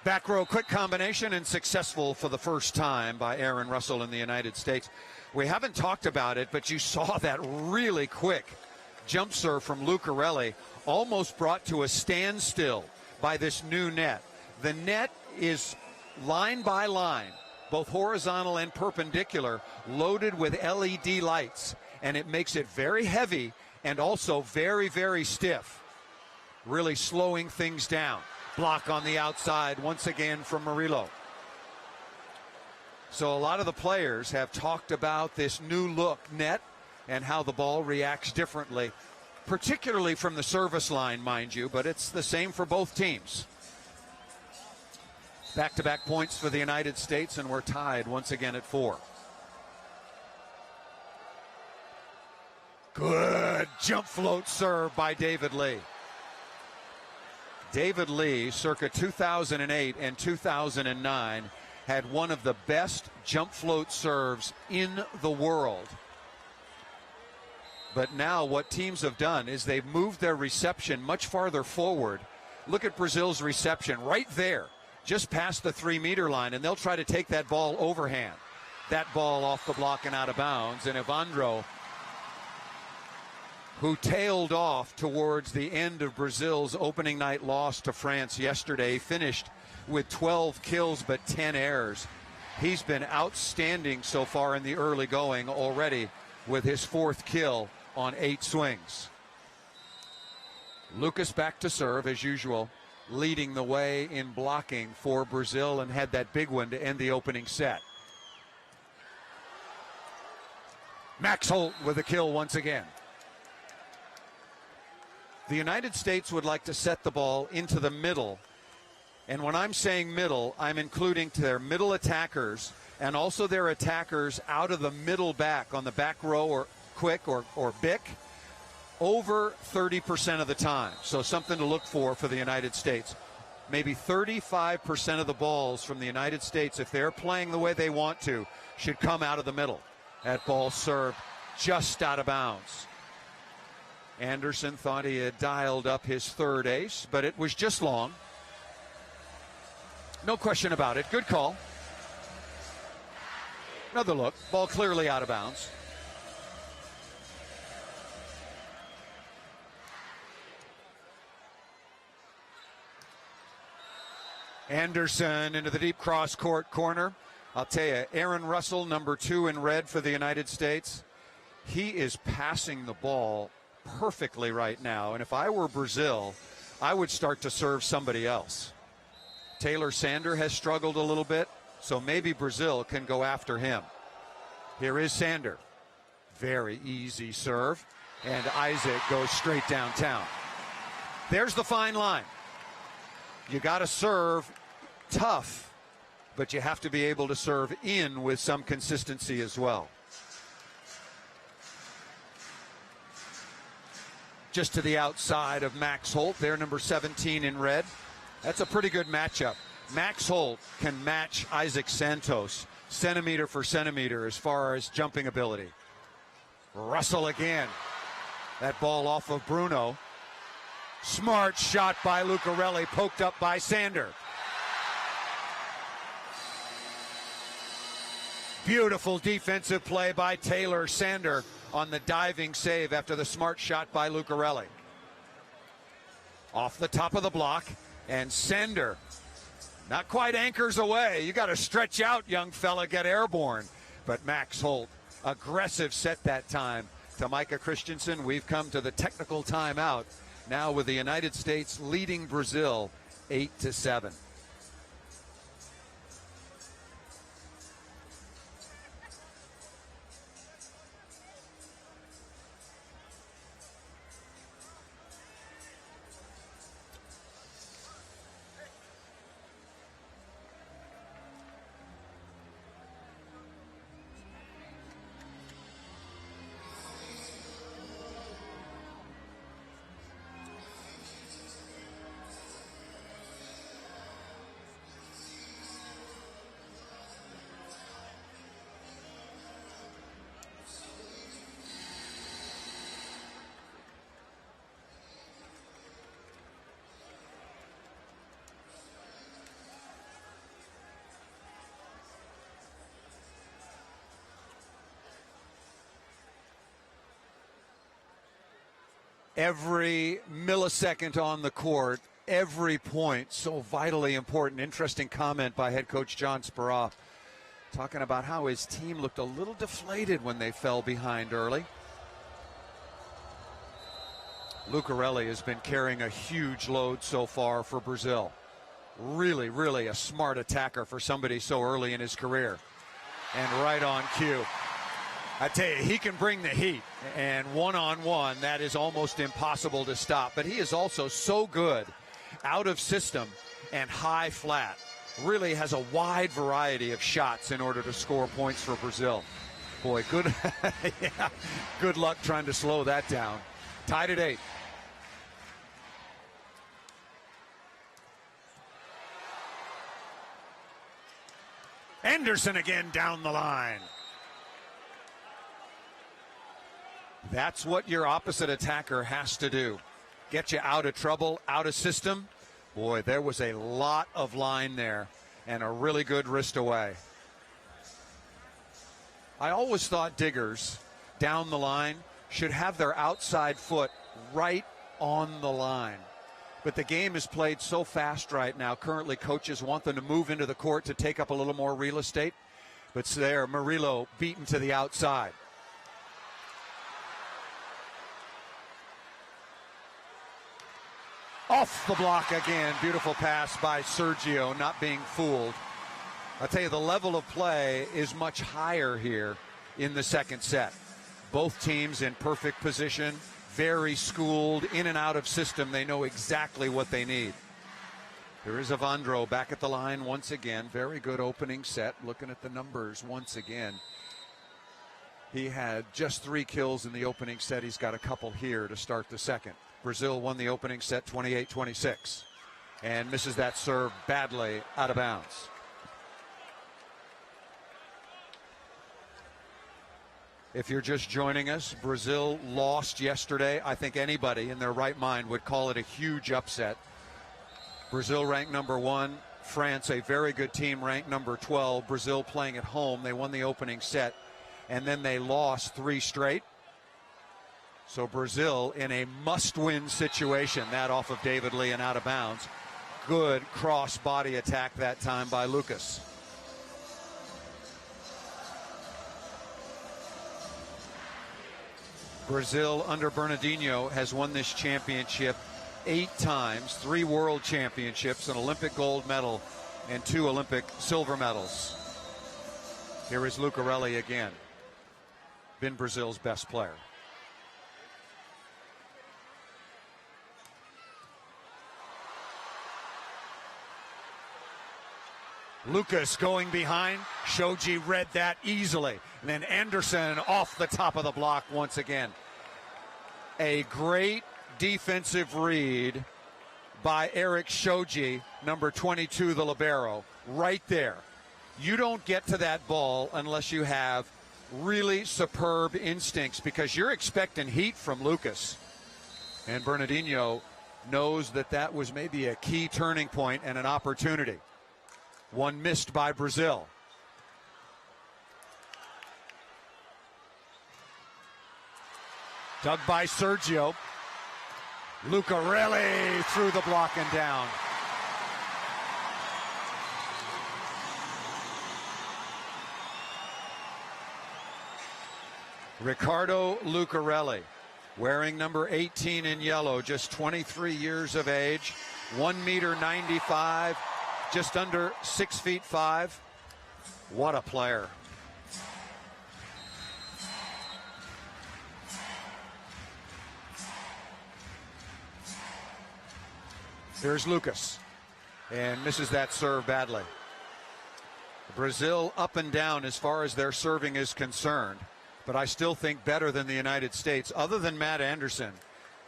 Back row quick combination and successful for the first time by Aaron Russell in the United States. We haven't talked about it, but you saw that really quick jump serve from Lucarelli, almost brought to a standstill by this new net. The net is line by line, both horizontal and perpendicular, loaded with LED lights, and it makes it very heavy and also very, very stiff, really slowing things down. Block on the outside once again from Murillo. So a lot of the players have talked about this new look net and how the ball reacts differently, particularly from the service line, mind you, but it's the same for both teams. Back-to-back points for the United States, and we're tied once again at 4. Good jump float serve by David Lee. David Lee, circa 2008 and 2009, had one of the best jump float serves in the world. But now what teams have done is they've moved their reception much farther forward. Look at Brazil's reception right there, just past the 3-meter line, and they'll try to take that ball overhand. That ball off the block and out of bounds, and Evandro, who tailed off towards the end of Brazil's opening night loss to France yesterday, finished with 12 kills but 10 errors. He's been outstanding so far in the early going already with his 4th kill on 8 swings. Lucas back to serve as usual, leading the way in blocking for Brazil, and had that big one to end the opening set. Max Holt with a kill once again. The United States would like to set the ball into the middle. And when I'm saying middle, I'm including their middle attackers and also their attackers out of the middle back on the back row or quick or Bick over 30% of the time. So something to look for the United States. maybe 35% of the balls from the United States, if they're playing the way they want to, should come out of the middle. That ball served just out of bounds. Anderson thought he had dialed up his third ace, but it was just long. No question about it. Good call. Another look. Ball clearly out of bounds. Anderson into the deep cross court corner. I'll tell you, Aaron Russell, number 2 in red for the United States. He is passing the ball perfectly right now. And if I were Brazil, I would start to serve somebody else. Taylor Sander has struggled a little bit, so maybe Brazil can go after him. Here is Sander. Very easy serve. And Isaac goes straight downtown. There's the fine line. You got to serve tough, but you have to be able to serve in with some consistency as well. Just to the outside of Max Holt, there, number 17 in red. That's a pretty good matchup. Max Holt can match Isaac Santos centimeter for centimeter as far as jumping ability. Russell again. That ball off of Bruno. Smart shot by Lucarelli, poked up by Sander. Beautiful defensive play by Taylor Sander on the diving save after the smart shot by Lucarelli. Off the top of the block, and Sander not quite anchors away. You got to stretch out, young fella, get airborne. But Max Holt, aggressive set that time to Micah Christensen. We've come to the technical timeout now with the United States leading Brazil 8-7. Every millisecond on the court, every point, so vitally important. Interesting comment by head coach John Speraw, talking about how his team looked a little deflated when they fell behind early. Lucarelli has been carrying a huge load so far for Brazil. Really, really a smart attacker for somebody so early in his career. And right on cue. I tell you, he can bring the heat, and one-on-one, that is almost impossible to stop. But he is also so good out of system and high flat. Really has a wide variety of shots in order to score points for Brazil. Boy, good, yeah, good luck trying to slow that down. Tied at 8. Anderson again down the line. That's what your opposite attacker has to do. Get you out of trouble, out of system. Boy, there was a lot of line there and a really good wrist away. I always thought diggers down the line should have their outside foot right on the line. But the game is played so fast right now. Currently, coaches want them to move into the court to take up a little more real estate. But there, Murillo beaten to the outside. Off the block again. Beautiful pass by Sergio, not being fooled. I'll tell you, the level of play is much higher here in the second set. Both teams in perfect position, very schooled, in and out of system. They know exactly what they need. There is Evandro back at the line once again. Very good opening set. Looking at the numbers once again. He had just 3 kills in the opening set. He's got a couple here to start the second. Brazil won the opening set 28-26. and misses that serve badly out of bounds. If you're just joining us, Brazil lost yesterday. I think anybody in their right mind would call it a huge upset. Brazil ranked number 1, France, a very good team, ranked number 12. Brazil playing at home. They won the opening set, and then they lost 3 straight. So Brazil in a must-win situation. That off of David Lee and out of bounds. Good cross-body attack that time by Lucas. Brazil under Bernardinho has won this championship 8 times, 3 world championships, an Olympic gold medal, and 2 Olympic silver medals. Here is Lucarelli again. Been Brazil's best player. Lucas going behind. Shoji read that easily. And then Anderson off the top of the block once again. A great defensive read by Eric Shoji, number 22, the libero, right there. You don't get to that ball unless you have really superb instincts, because you're expecting heat from Lucas. And Bernardinho knows that that was maybe a key turning point and an opportunity. One missed by Brazil. Dug by Sergio. Lucarelli through the block and down. Ricardo Lucarelli, wearing number 18 in yellow, just 23 years of age, 1.95 meters, just under 6'5". What a player. Here's Lucas, and misses that serve badly. Brazil up and down as far as their serving is concerned, but I still think better than the United States. Other than Matt Anderson,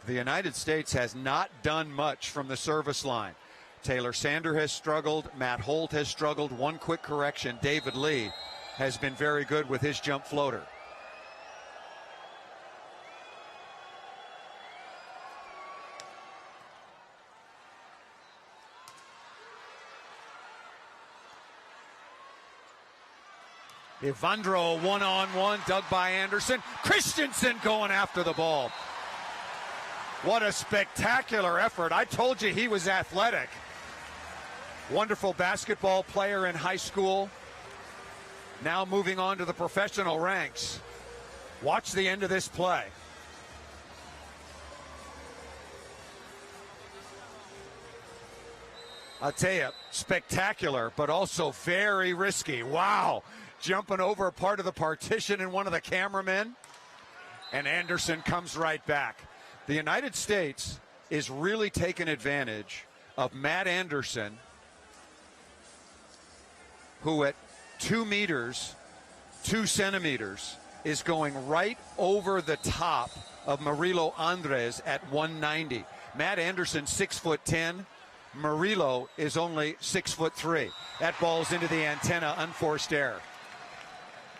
the United States has not done much from the service line. Taylor Sander has struggled. Matt Holt has struggled. One quick correction, David Lee has been very good with his jump floater. Evandro one-on-one, dug by Anderson. Christensen going after the ball. What a spectacular effort. I told you he was athletic. Wonderful basketball player in high school. Now moving on to the professional ranks. Watch the end of this play. I'll tell you, spectacular, but also very risky. Wow. Jumping over part of the partition and one of the cameramen. And Anderson comes right back. The United States is really taking advantage of Matt Anderson, who at 2 meters, 2 centimeters, is going right over the top of Murilo Andres at 190. Matt Anderson, 6'10". Murilo is only 6'3". That ball's into the antenna, unforced error.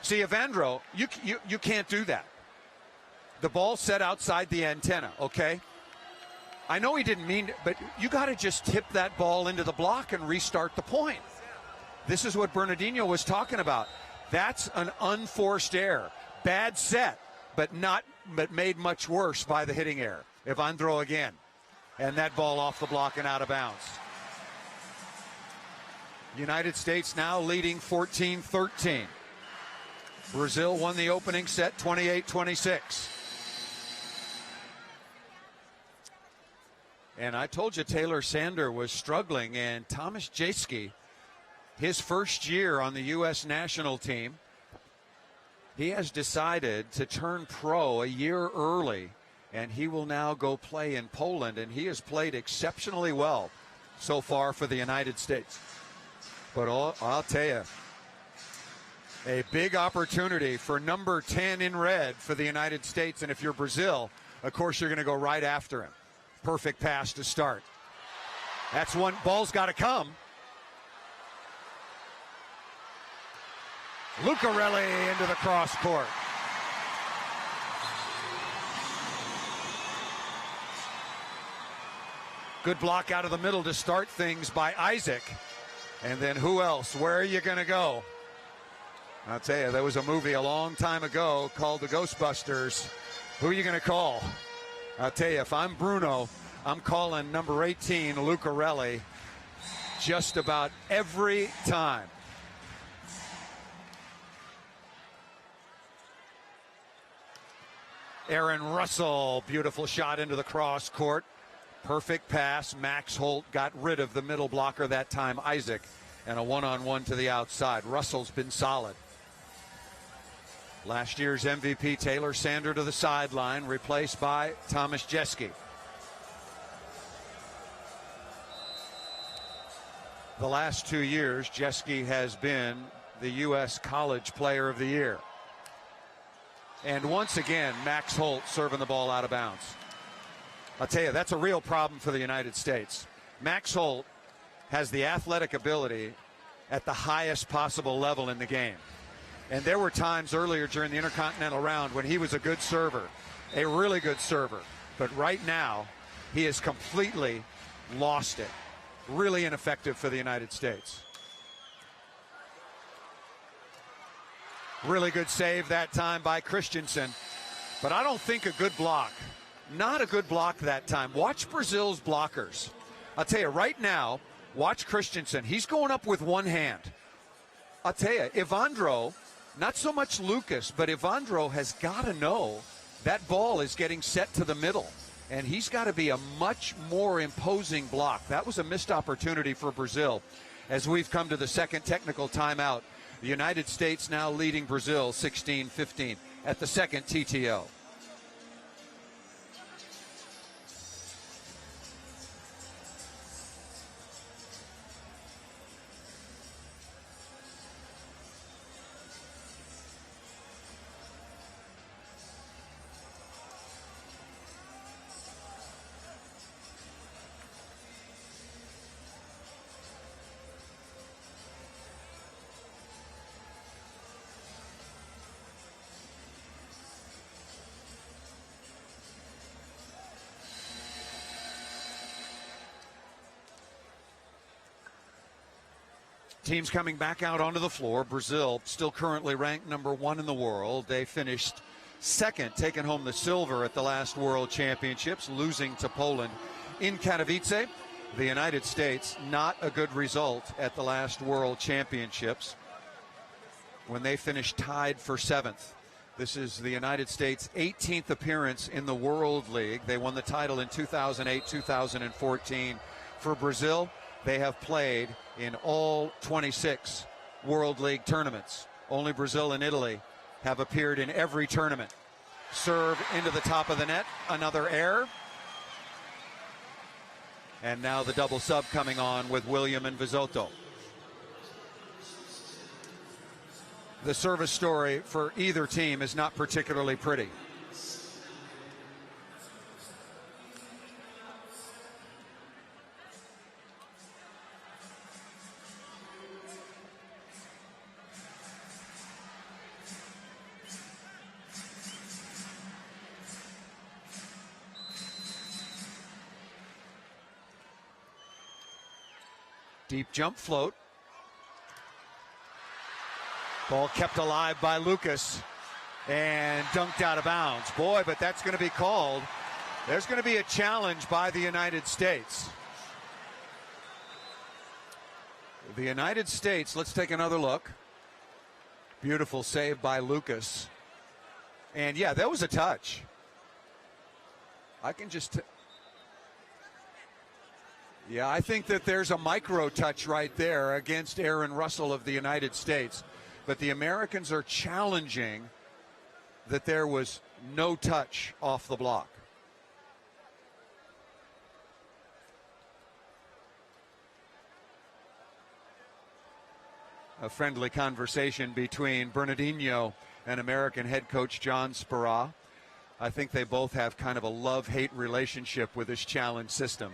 See, Evandro, you can't do that. The ball set outside the antenna, okay? I know he didn't mean it, but you got to just tip that ball into the block and restart the point. This is what Bernardinho was talking about. That's an unforced error. Bad set, but made much worse by the hitting error. Evandro again. And that ball off the block and out of bounds. United States now leading 14-13. Brazil won the opening set 28-26. And I told you Taylor Sander was struggling, and Thomas Jaski, his first year on the U.S. national team, he has decided to turn pro a year early, and he will now go play in Poland, and he has played exceptionally well so far for the United States. But I'll tell you, a big opportunity for number 10 in red for the United States. And if you're Brazil, of course, you're going to go right after him. Perfect pass to start. That's one. Ball's got to come. Lucarelli into the cross court. Good block out of the middle to start things by Isaac. And then who else? Where are you going to go? I'll tell you, there was a movie a long time ago called The Ghostbusters. Who are you going to call? I'll tell you, if I'm Bruno, I'm calling number 18, Lucarelli, just about every time. Aaron Russell, beautiful shot into the cross court. Perfect pass. Max Holt got rid of the middle blocker that time, Isaac, and a one-on-one to the outside. Russell's been solid. Last year's MVP Taylor Sander to the sideline, replaced by Thomas Jeske. The last 2 years, Jeske has been the U.S. College Player of the Year. And once again, Max Holt serving the ball out of bounds. I'll tell you, that's a real problem for the United States. Max Holt has the athletic ability at the highest possible level in the game. And there were times earlier during the Intercontinental round when he was a good server, a really good server. But right now, he has completely lost it. Really ineffective for the United States. Really good save that time by Christensen. But I don't think a good block. Not a good block that time. Watch Brazil's blockers. I'll tell you right now, watch Christensen. He's going up with one hand. I'll tell you, Evandro, not so much Lucas, but Evandro has got to know that ball is getting set to the middle. And he's got to be a much more imposing block. That was a missed opportunity for Brazil as we've come to the second technical timeout. The United States now leading Brazil 16-15 at the second TTO. Teams coming back out onto the floor. Brazil still currently ranked number 1 in the world. They finished second, taking home the silver at the last World Championships, losing to Poland in Katowice. The United States, not a good result at the last World Championships when they finished tied for 7th. This is the United States' 18th appearance in the World League. They won the title in 2008, 2014. For Brazil, they have played in all 26 World League tournaments. Only Brazil and Italy have appeared in every tournament. Serve into the top of the net, another error. And now the double sub coming on with William and Vizotto. The service story for either team is not particularly pretty. Deep jump float. Ball kept alive by Lucas and dunked out of bounds. Boy, but that's going to be called. There's going to be a challenge by the United States. The United States, let's take another look. Beautiful save by Lucas. And yeah, that was a touch. I can just... Yeah, I think that there's a micro touch right there against Aaron Russell of the United States. But the Americans are challenging that there was no touch off the block. A friendly conversation between Bernardinho and American head coach John Spera. I think they both have kind of a love-hate relationship with this challenge system.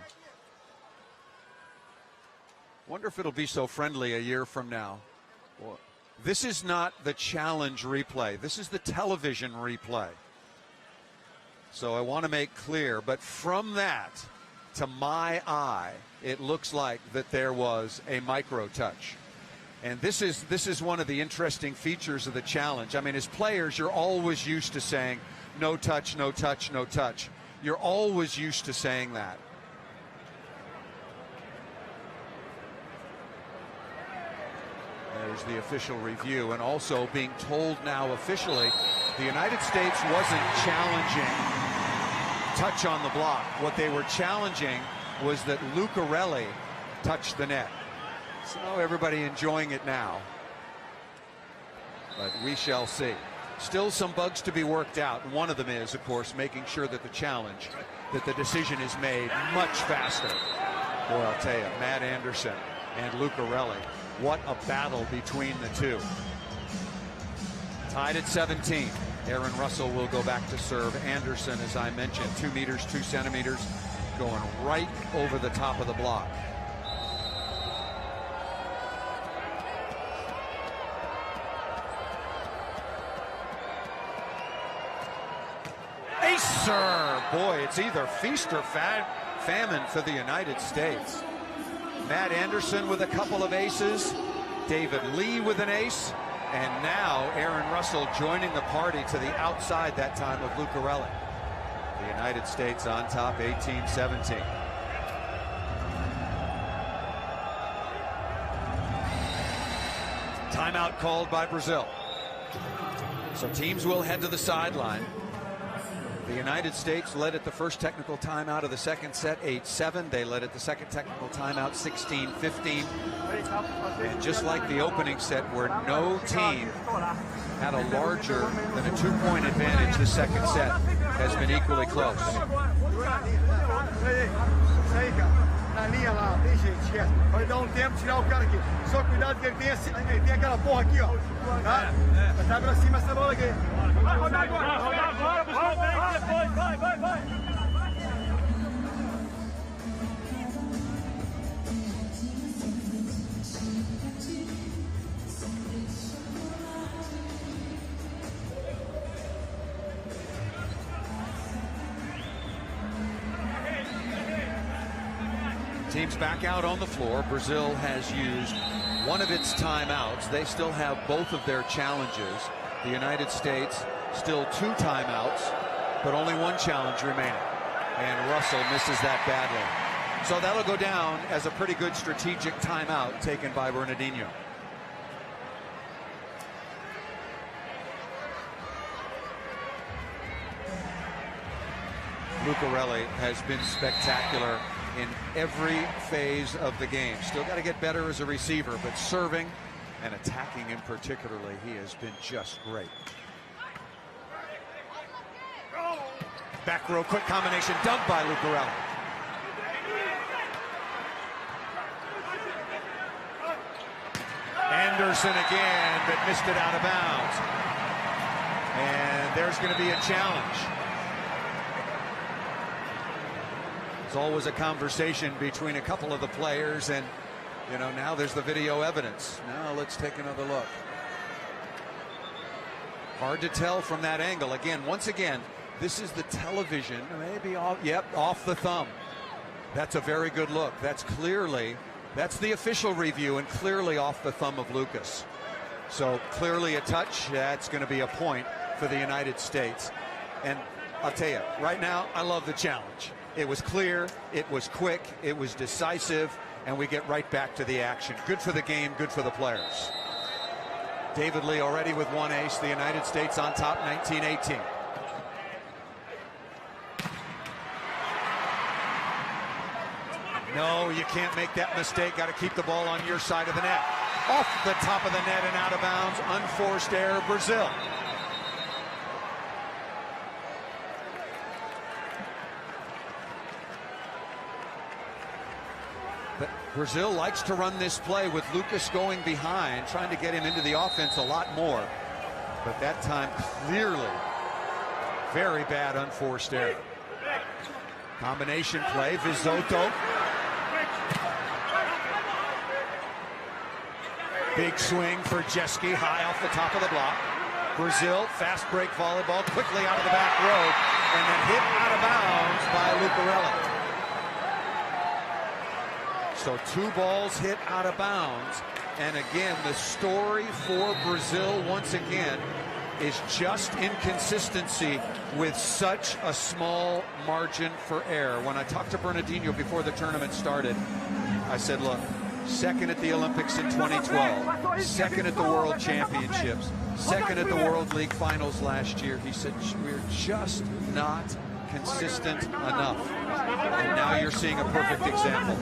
Wonder if it'll be so friendly a year from now. Well, this is not the challenge replay. This is the television replay. So I want to make clear, but from that, to my eye, it looks like that there was a micro touch. And this is one of the interesting features of the challenge. I mean, as players, you're always used to saying, no touch, no touch, no touch. You're always used to saying that. There's the official review, and also being told now officially the United States wasn't challenging touch on the block. What they were challenging was that Lucarelli touched the net. So everybody enjoying it now, but we shall see. Still some bugs to be worked out, and one of them is, of course, making sure that the challenge, that the decision is made much faster. Boy, I'll tell you, Matt Anderson and Lucarelli, what a battle between the two. Tied at 17. Aaron Russell will go back to serve. Anderson, as I mentioned, 2 meters, 2 centimeters, going right over the top of the block. Ace serve. Boy, it's either feast or famine for the United States. Matt Anderson with a couple of aces, David Lee with an ace, and now Aaron Russell joining the party to the outside that time of Lucarelli. The United States on top, 18-17. Timeout called by Brazil. So teams will head to the sideline. The United States led at the first technical timeout of the second set, 8-7. They led at the second technical timeout, 16-15. And just like the opening set, where no team had a larger than a 2-point advantage, the second set has been equally close. Na linha lá, tem gente, esquece. Vai dar tempo, tirar o cara aqui. Só cuidado que ele tem aquela porra aqui, ó. Tá? Vai pra cima essa bola aqui. Vai rodar agora, buscar o back depois. Vai. Teams back out on the floor. Brazil has used one of its timeouts. They still have both of their challenges. The United States still 2 timeouts, but only 1 challenge remaining. And Russell misses that badly. So that'll go down as a pretty good strategic timeout taken by Bernardinho. Lucarelli has been spectacular in every phase of the game. Still got to get better as a receiver, but serving and attacking in particularly, he has been just great. Back row, quick combination, dunked by Lucarelli. Anderson again, but missed it out of bounds. And there's going to be a challenge. There's always a conversation between a couple of the players, and you know, now there's the video evidence. Now let's take another look. Hard to tell from that angle. Again, once again, this is the television, maybe off, yep, off the thumb. That's a very good look. That's the official review, and clearly off the thumb of Lucas. So clearly a touch. That's going to be a point for the United States. And I'll tell you, right now, I love the challenge. It was clear, it was quick, it was decisive, and we get right back to the action. Good for the game, good for the players. David Lee already with 1 ace, the United States on top, 19-18. No, you can't make that mistake. Got to keep the ball on your side of the net. Off the top of the net and out of bounds. Unforced error, Brazil. But Brazil likes to run this play with Lucas going behind, trying to get him into the offense a lot more. But that time, clearly, very bad unforced error. Combination play, Vizotto. Big swing for Jeski, high off the top of the block. Brazil, fast break volleyball, quickly out of the back row, and then hit out of bounds by Lucarelli. So 2 balls hit out of bounds. And again, the story for Brazil, once again, is just inconsistency with such a small margin for error. When I talked to Bernardino before the tournament started, I said, look, second at the Olympics in 2012, second at the World Championships, second at the World League Finals last year. He said, we're just not consistent enough. And now you're seeing a perfect example.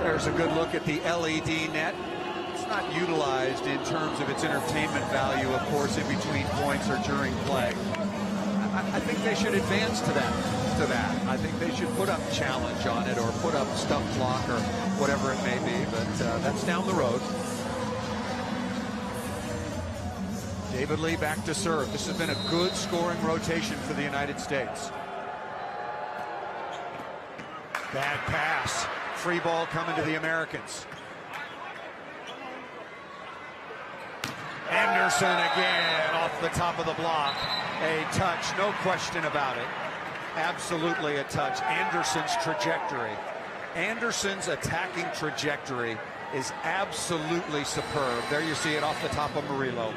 There's a good look at the LED net. It's not utilized in terms of its entertainment value, of course, in between points or during play. I think they should advance to that. I think they should put up challenge on it or put up stump block or whatever it may be, but that's down the road. David Lee back to serve. This has been a good scoring rotation for the United States. Bad pass. Free ball coming to the Americans. Anderson again off the top of the block. A touch, no question about it. Absolutely a touch. Anderson's trajectory. Anderson's attacking trajectory is absolutely superb. There you see it off the top of Murillo.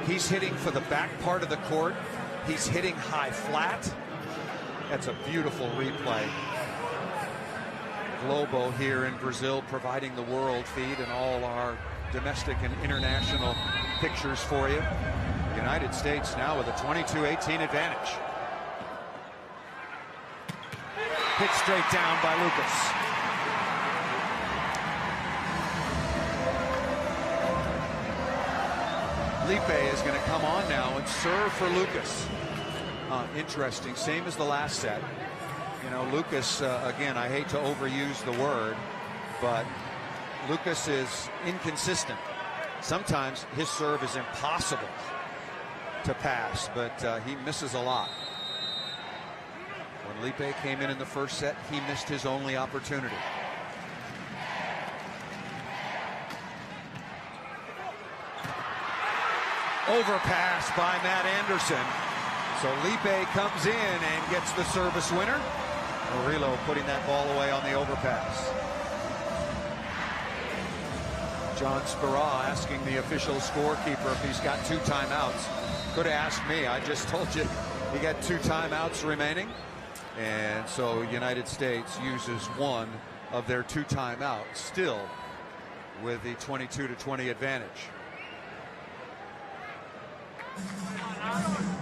He's hitting for the back part of the court. He's hitting high flat. That's a beautiful replay. Globo here in Brazil providing the world feed and all our domestic and international pictures for you. United States now with a 22-18 advantage. Hit straight down by Lucas. Lipe is going to come on now and serve for Lucas. Interesting, same as the last set. You know, Lucas, again, I hate to overuse the word, but Lucas is inconsistent. Sometimes his serve is impossible to pass, but he misses a lot. When Lipe came in the first set, he missed his only opportunity. Overpass by Matt Anderson. So Lipe comes in and gets the service winner. Murillo putting that ball away on the overpass. John Spira asking the official scorekeeper if he's got 2 timeouts. Could have asked me. I just told you he got 2 timeouts remaining. And so United States uses 1 of their 2 timeouts, still with the 22-20 advantage.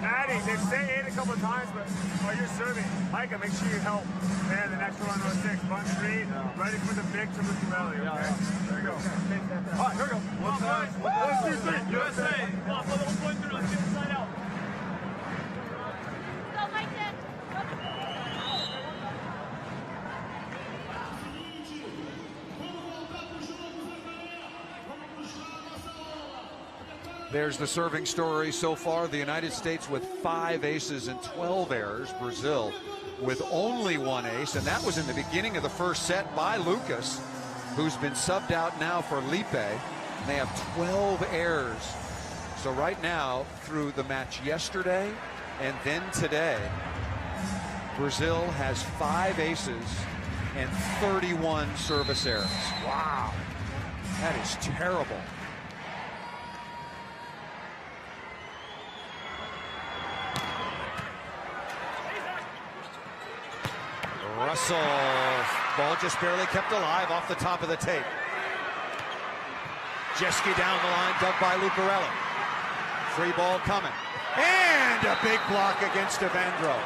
Maddie, they've stayed in a couple of times, but while you're serving, Micah, make sure you help. Man, the next one on 6, front 3, ready for the big to Lucarelli, okay? There you go. All right, here we go. 1 time. 1, 2, 3. USA. Come on, put the 1 point through. Let's get inside out. Go, Micah. There's the serving story so far. The United States with 5 aces and 12 errors. Brazil with only 1 ace, and that was in the beginning of the first set by Lucas, who's been subbed out now for Lipe. And they have 12 errors. So right now, through the match yesterday and then today, Brazil has 5 aces and 31 service errors. Wow, that is terrible. Russell, ball just barely kept alive off the top of the tape. Jeski down the line, dug by Lucarelli. Free ball coming. And a big block against Evandro.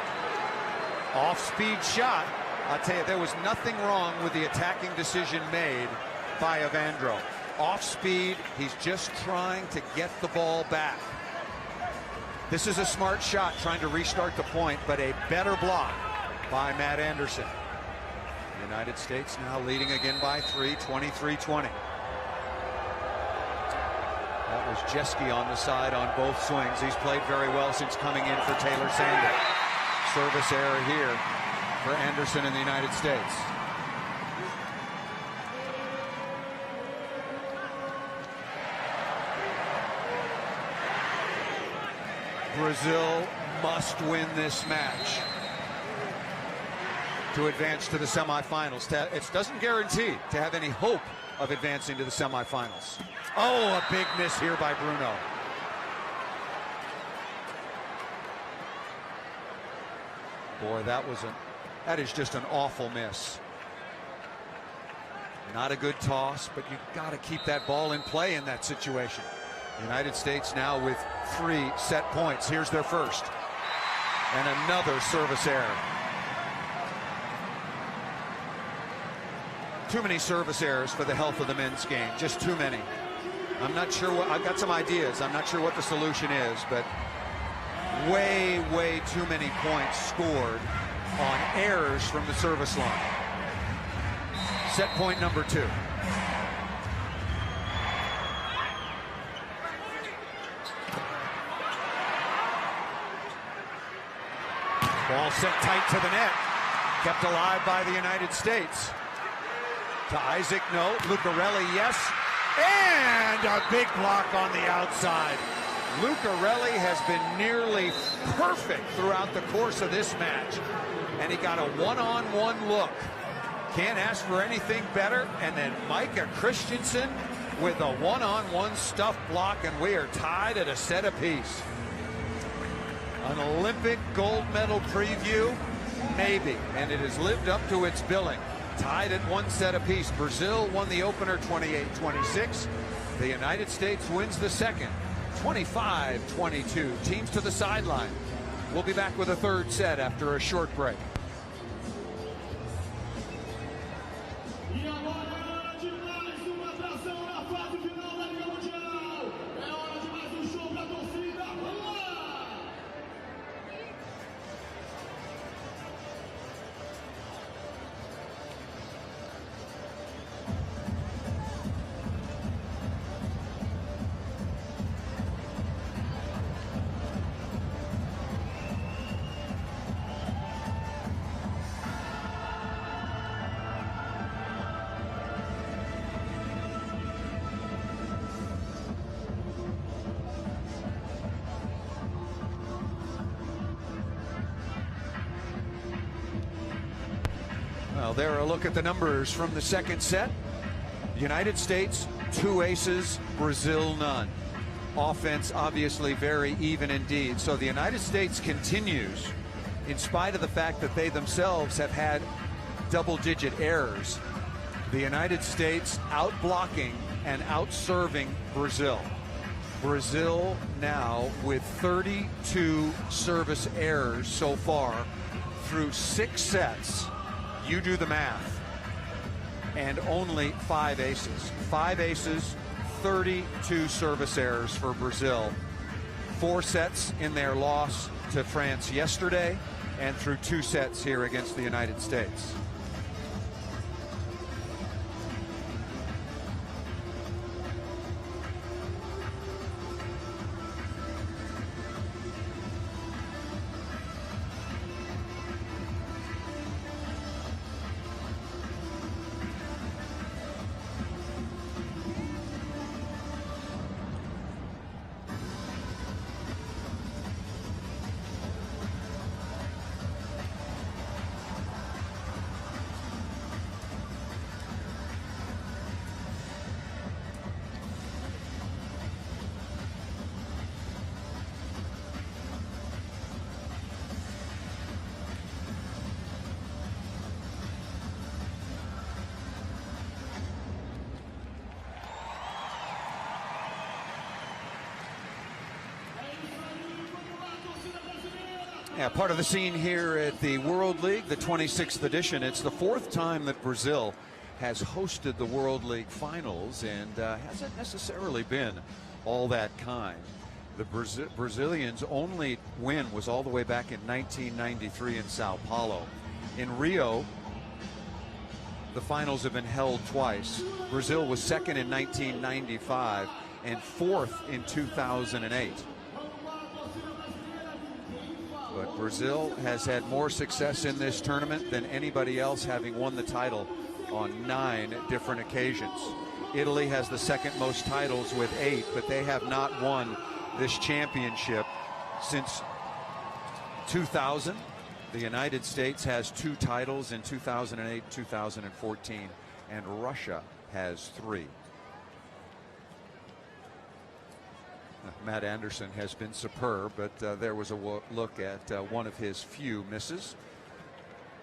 Off-speed shot. I'll tell you, there was nothing wrong with the attacking decision made by Evandro. Off-speed, he's just trying to get the ball back. This is a smart shot, trying to restart the point, but a better block by Matt Anderson. United States now leading again by 3, 23-20. That was Jeske on the side on both swings. He's played very well since coming in for Taylor Sander. Service error here for Anderson in the United States. Brazil must win this match to advance to the semifinals. It doesn't guarantee to have any hope of advancing to the semifinals. Oh, a big miss here by Bruno. Boy, that is just an awful miss. Not a good toss, but you've got to keep that ball in play in that situation. The United States now with 3 set points. Here's their first. And another service error. Too many service errors for the health of the men's game. Just too many. I'm not sure what, I've got some ideas. I'm not sure what the solution is, but way too many points scored on errors from the service line. Set point number 2. Ball set tight to the net. Kept alive by the United States. To Isaac, no. Lucarelli, yes. And a big block on the outside. Lucarelli has been nearly perfect throughout the course of this match. And he got a one-on-one look. Can't ask for anything better. And then Micah Christensen with a one-on-one stuff block, and we are tied at a set apiece. An Olympic gold medal preview? Maybe. And it has lived up to its billing. Tied at 1 set apiece. Brazil won the opener 28-26. The United States wins the second 25-22. Teams to the sideline. We'll be back with a third set after a short break. E agora de mais uma atração na fase final da Liga Mundial. É hora de mais show pra torcida. Vamos lá! Well, there, a look at the numbers from the second set. United States, 2 aces, Brazil, none. Offense, obviously, very even indeed. So the United States continues, in spite of the fact that they themselves have had double-digit errors. The United States out-blocking and out-serving Brazil. Brazil now with 32 service errors so far through 6 sets. You do the math. And only 5 aces. 5 aces, 32 service errors for Brazil. 4 sets in their loss to France yesterday, and through 2 sets here against the United States. Yeah, part of the scene here at the World League, the 26th edition. It's the 4th time that Brazil has hosted the World League finals, and hasn't necessarily been all that kind. The Brazilians' only win was all the way back in 1993 in Sao Paulo. In Rio, the finals have been held twice. Brazil was second in 1995 and fourth in 2008. But Brazil has had more success in this tournament than anybody else, having won the title on 9 different occasions. Italy has the second most titles with 8, but they have not won this championship since 2000. The United States has 2 titles in 2008, 2014, and Russia has 3. Matt Anderson has been superb, but there was a look at one of his few misses.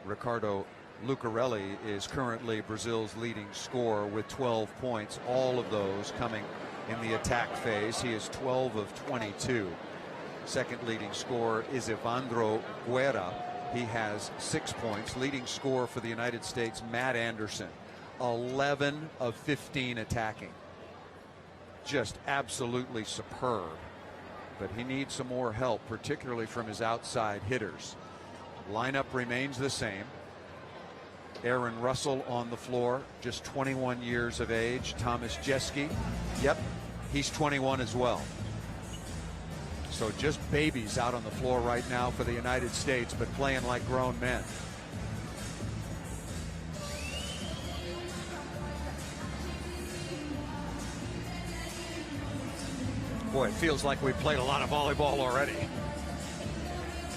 Ricardo Lucarelli is currently Brazil's leading scorer with 12 points, all of those coming in the attack phase. He is 12 of 22. Second leading scorer is Evandro Guerra. He has 6 points. Leading scorer for the United States, Matt Anderson, 11 of 15 attacking. Just absolutely superb. But he needs some more help, particularly from his outside hitters. Lineup remains the same. Aaron Russell on the floor, just 21 years of age. Thomas Jeske, yep, he's 21 as well. So just babies out on the floor right now for the United States, but playing like grown men. Boy, it feels like we've played a lot of volleyball already.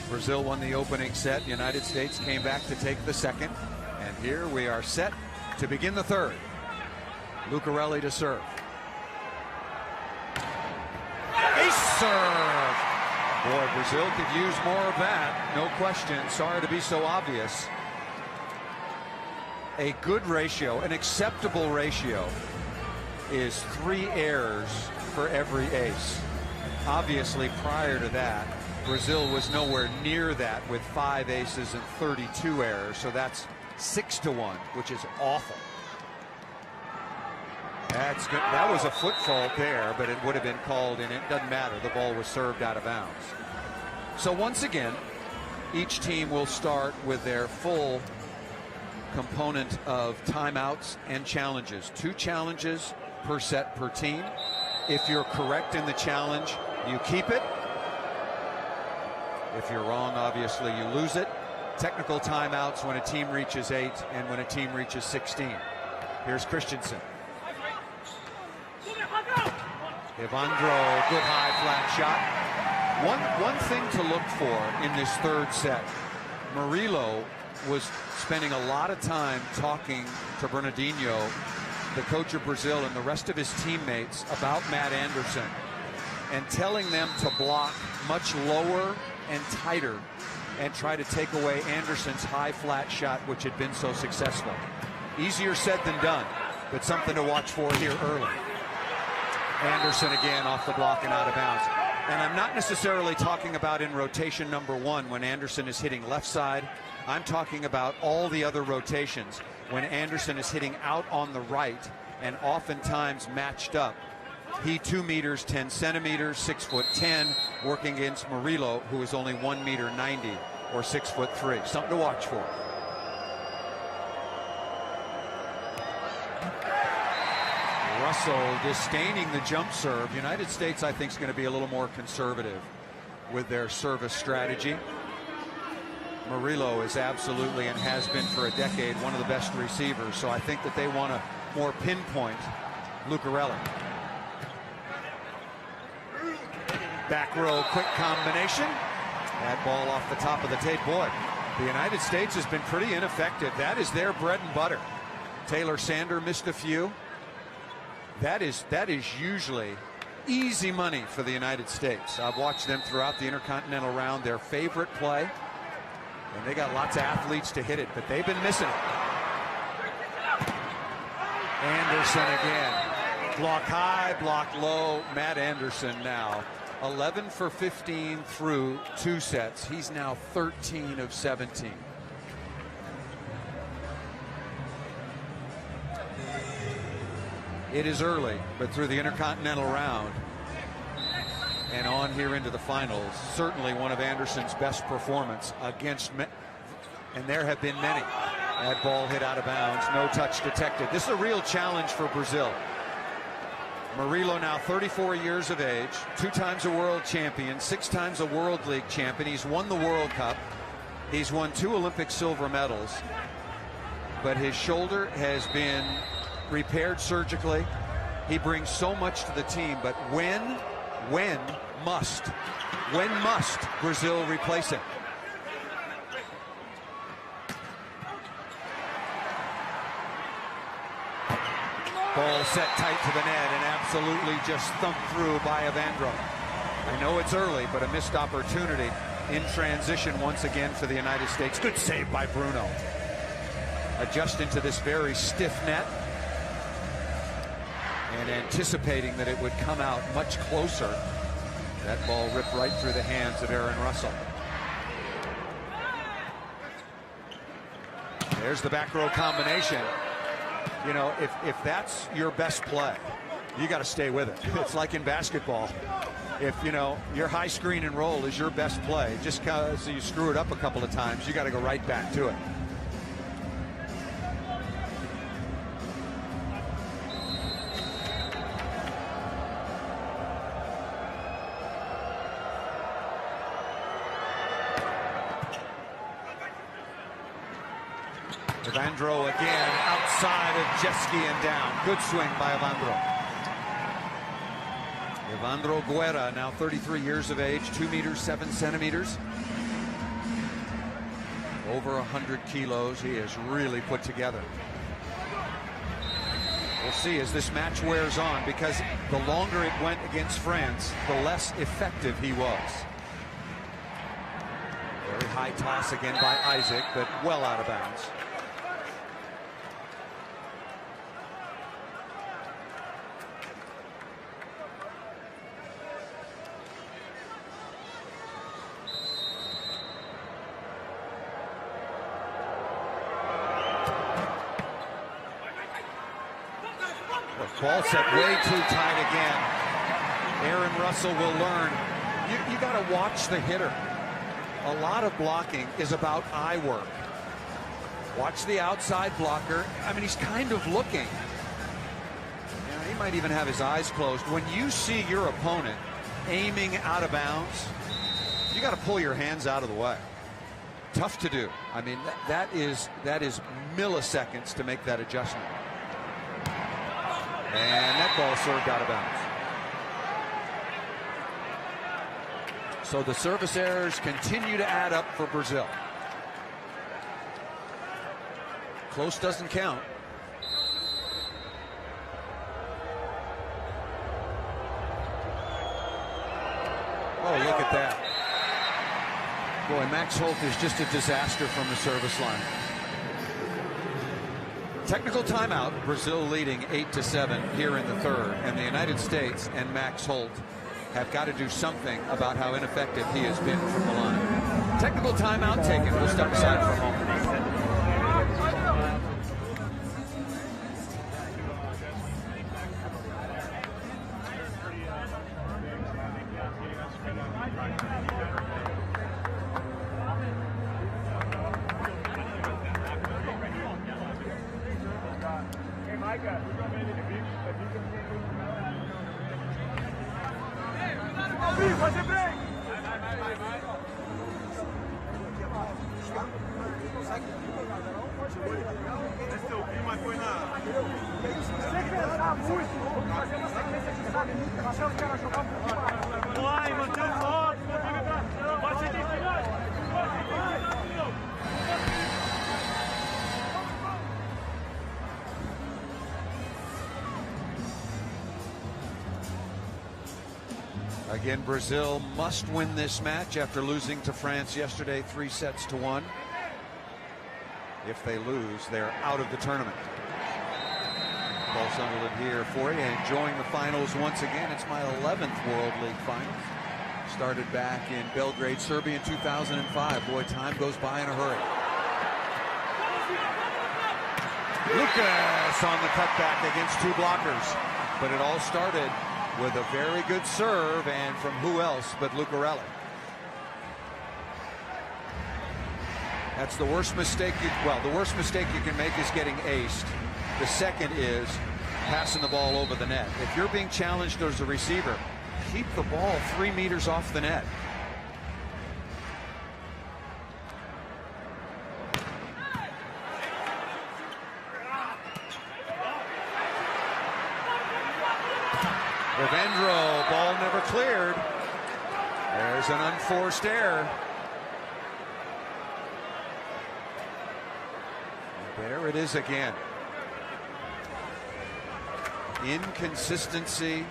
Brazil won the opening set. The United States came back to take the second. And here we are set to begin the third. Lucarelli to serve. Ace serve. Boy, Brazil could use more of that. No question. Sorry to be so obvious. A good ratio, an acceptable ratio, is 3 errors for every ace. Obviously, prior to that, Brazil was nowhere near that with 5 aces and 32 errors. So that's 6-1, which is awful. That's good. That was a foot fault there, but it would have been called, and it doesn't matter. The ball was served out of bounds. So once again, each team will start with their full component of timeouts and challenges. 2 challenges per set per team. If you're correct in the challenge, you keep it. If you're wrong, obviously you lose it. Technical timeouts when a team reaches 8 and when a team reaches 16. Here's Christensen. Evandro, good high flat shot. One thing to look for in this third set, Murillo was spending a lot of time talking to Bernardinho, the coach of Brazil, and the rest of his teammates about Matt Anderson, and telling them to block much lower and tighter and try to take away Anderson's high flat shot, which had been so successful. Easier said than done, but something to watch for here early. Anderson again off the block and out of bounds. And I'm not necessarily talking about in rotation number 1 when Anderson is hitting left side. I'm talking about all the other rotations when Anderson is hitting out on the right and oftentimes matched up. He 2 meters 10 centimeters, 6'10", working against Murillo, who is only 1 meter 90 or 6'3". Something to watch for. Russell disdaining the jump serve. United States, I think, is going to be a little more conservative with their service strategy. Murillo is absolutely, and has been for a decade, one of the best receivers. So I think that they want to more pinpoint Lucarelli. Back row, quick combination. That ball off the top of the tape. Boy, the United States has been pretty ineffective. That is their bread and butter. Taylor Sander missed a few. That is usually easy money for the United States. I've watched them throughout the Intercontinental round. Their favorite play. And they got lots of athletes to hit it, but they've been missing it. Anderson again. Block high, block low. Matt Anderson now 11 for 15 through 2 sets. He's now 13 of 17. It is early, but through the Intercontinental round and on here into the finals, certainly one of Anderson's best performance against, and there have been many, That ball hit out of bounds. No touch detected. This is a real challenge for Brazil. Murilo, now 34 years of age, 2 times a world champion, 6 times a World League champion. He's won the World Cup. He's won 2 Olympic silver medals. But his shoulder has been repaired surgically. He brings so much to the team. But when must Brazil replace him? Ball set tight to the net and absolutely just thumped through by Evandro. I know it's early, but a missed opportunity in transition once again for the United States. Good save by Bruno. Adjusting to this very stiff net and anticipating that it would come out much closer. That ball ripped right through the hands of Aaron Russell. There's the back row combination. You know, if that's your best play, you got to stay with it. It's like in basketball. If, you know, your high screen and roll is your best play, just because you screw it up a couple of times, you got to go right back to it. Evandro again, outside of Jeski and down. Good swing by Evandro. Evandro Guerra, now 33 years of age, 2 meters 7 centimeters. Over 100 kilos. He is really put together. We'll see as this match wears on, because the longer it went against France, the less effective he was. Very high toss again by Isaac, but well out of bounds. Ball set way too tight again. Aaron Russell will learn. You got to watch the hitter. A lot of blocking is about eye work. Watch the outside blocker. I mean, he's kind of looking. You know, he might even have his eyes closed. When you see your opponent aiming out of bounds, you got to pull your hands out of the way. Tough to do. I mean, that is milliseconds to make that adjustment. And that ball served out of bounds. So the service errors continue to add up for Brazil. Close doesn't count. Oh, look at that. Boy, Max Holt is just a disaster from the service line. Technical timeout. Brazil leading 8-7 here in the third, and the United States and Max Holt have got to do something about how ineffective he has been from the line. Technical timeout taken. We'll step aside for a moment. Again, Brazil must win this match after losing to France yesterday 3-1. If they lose, they're out of the tournament. Paul Sunderland here for you, enjoying the finals once again. It's my 11th World League Finals. Started back in Belgrade, Serbia in 2005. Boy, time goes by in a hurry. Lucas on the cutback against 2 blockers. But it all started with a very good serve, and from who else but Lucarelli. That's the worst mistake the worst mistake you can make is getting aced. The second is passing the ball over the net. If you're being challenged as a receiver, keep the ball 3 meters off the net. Evandro, ball never cleared. There's an unforced error. There it is again. Inconsistency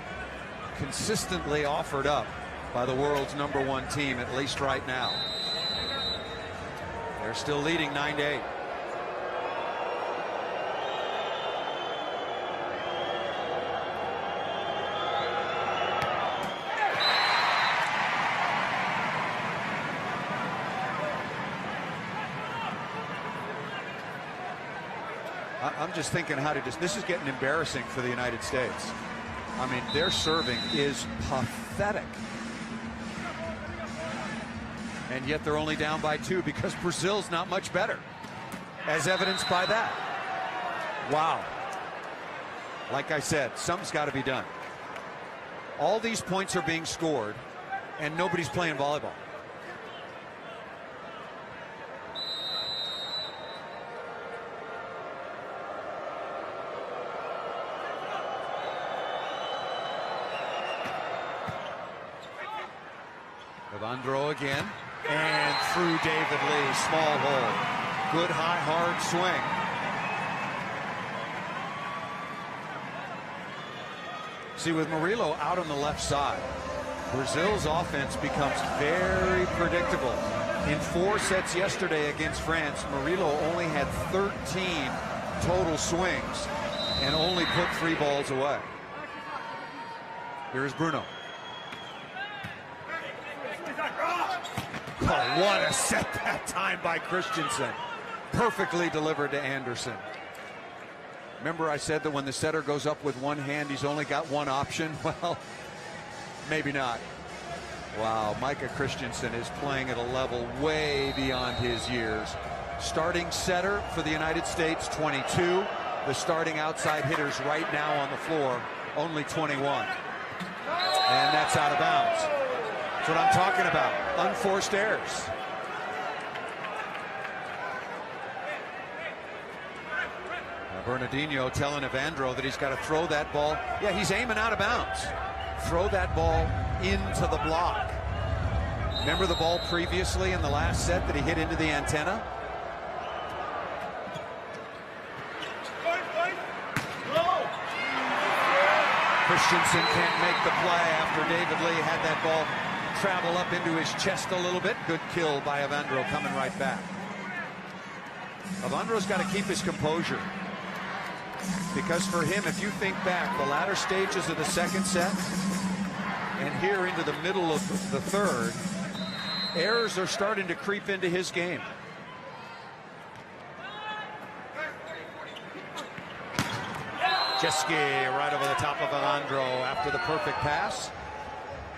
consistently offered up by the world's #1 team, at least right now. They're still leading 9-8. I'm just thinking how to this is getting embarrassing for the United States. I mean, their serving is pathetic. And yet they're only down by 2 because Brazil's not much better, as evidenced by that. Wow. Like I said, something's got to be done. All these points are being scored, and nobody's playing volleyball. Evandro again, and through David Lee, small hole. Good high, hard swing. See, with Murillo out on the left side, Brazil's offense becomes very predictable. In 4 sets yesterday against France, Murillo only had 13 total swings and only put 3 balls away. Here's Bruno. Oh, what a set that time by Christensen. Perfectly delivered to Anderson. Remember I said that when the setter goes up with one hand, he's only got one option? Well, maybe not. Wow, Micah Christensen is playing at a level way beyond his years. Starting setter for the United States, 22. The starting outside hitters right now on the floor, only 21. And that's out of bounds. That's what I'm talking about. Unforced errors. Now Bernardino telling Evandro that he's got to throw that ball. Yeah, he's aiming out of bounds. Throw that ball into the block. Remember the ball previously in the last set that he hit into the antenna? Christensen can't make the play after David Lee had that ball travel up into his chest a little bit. Good kill by Evandro, coming right back. Evandro's got to keep his composure, because for him, if you think back, the latter stages of the second set and here into the middle of the third, errors are starting to creep into his game. Jeski right over the top of Evandro after the perfect pass.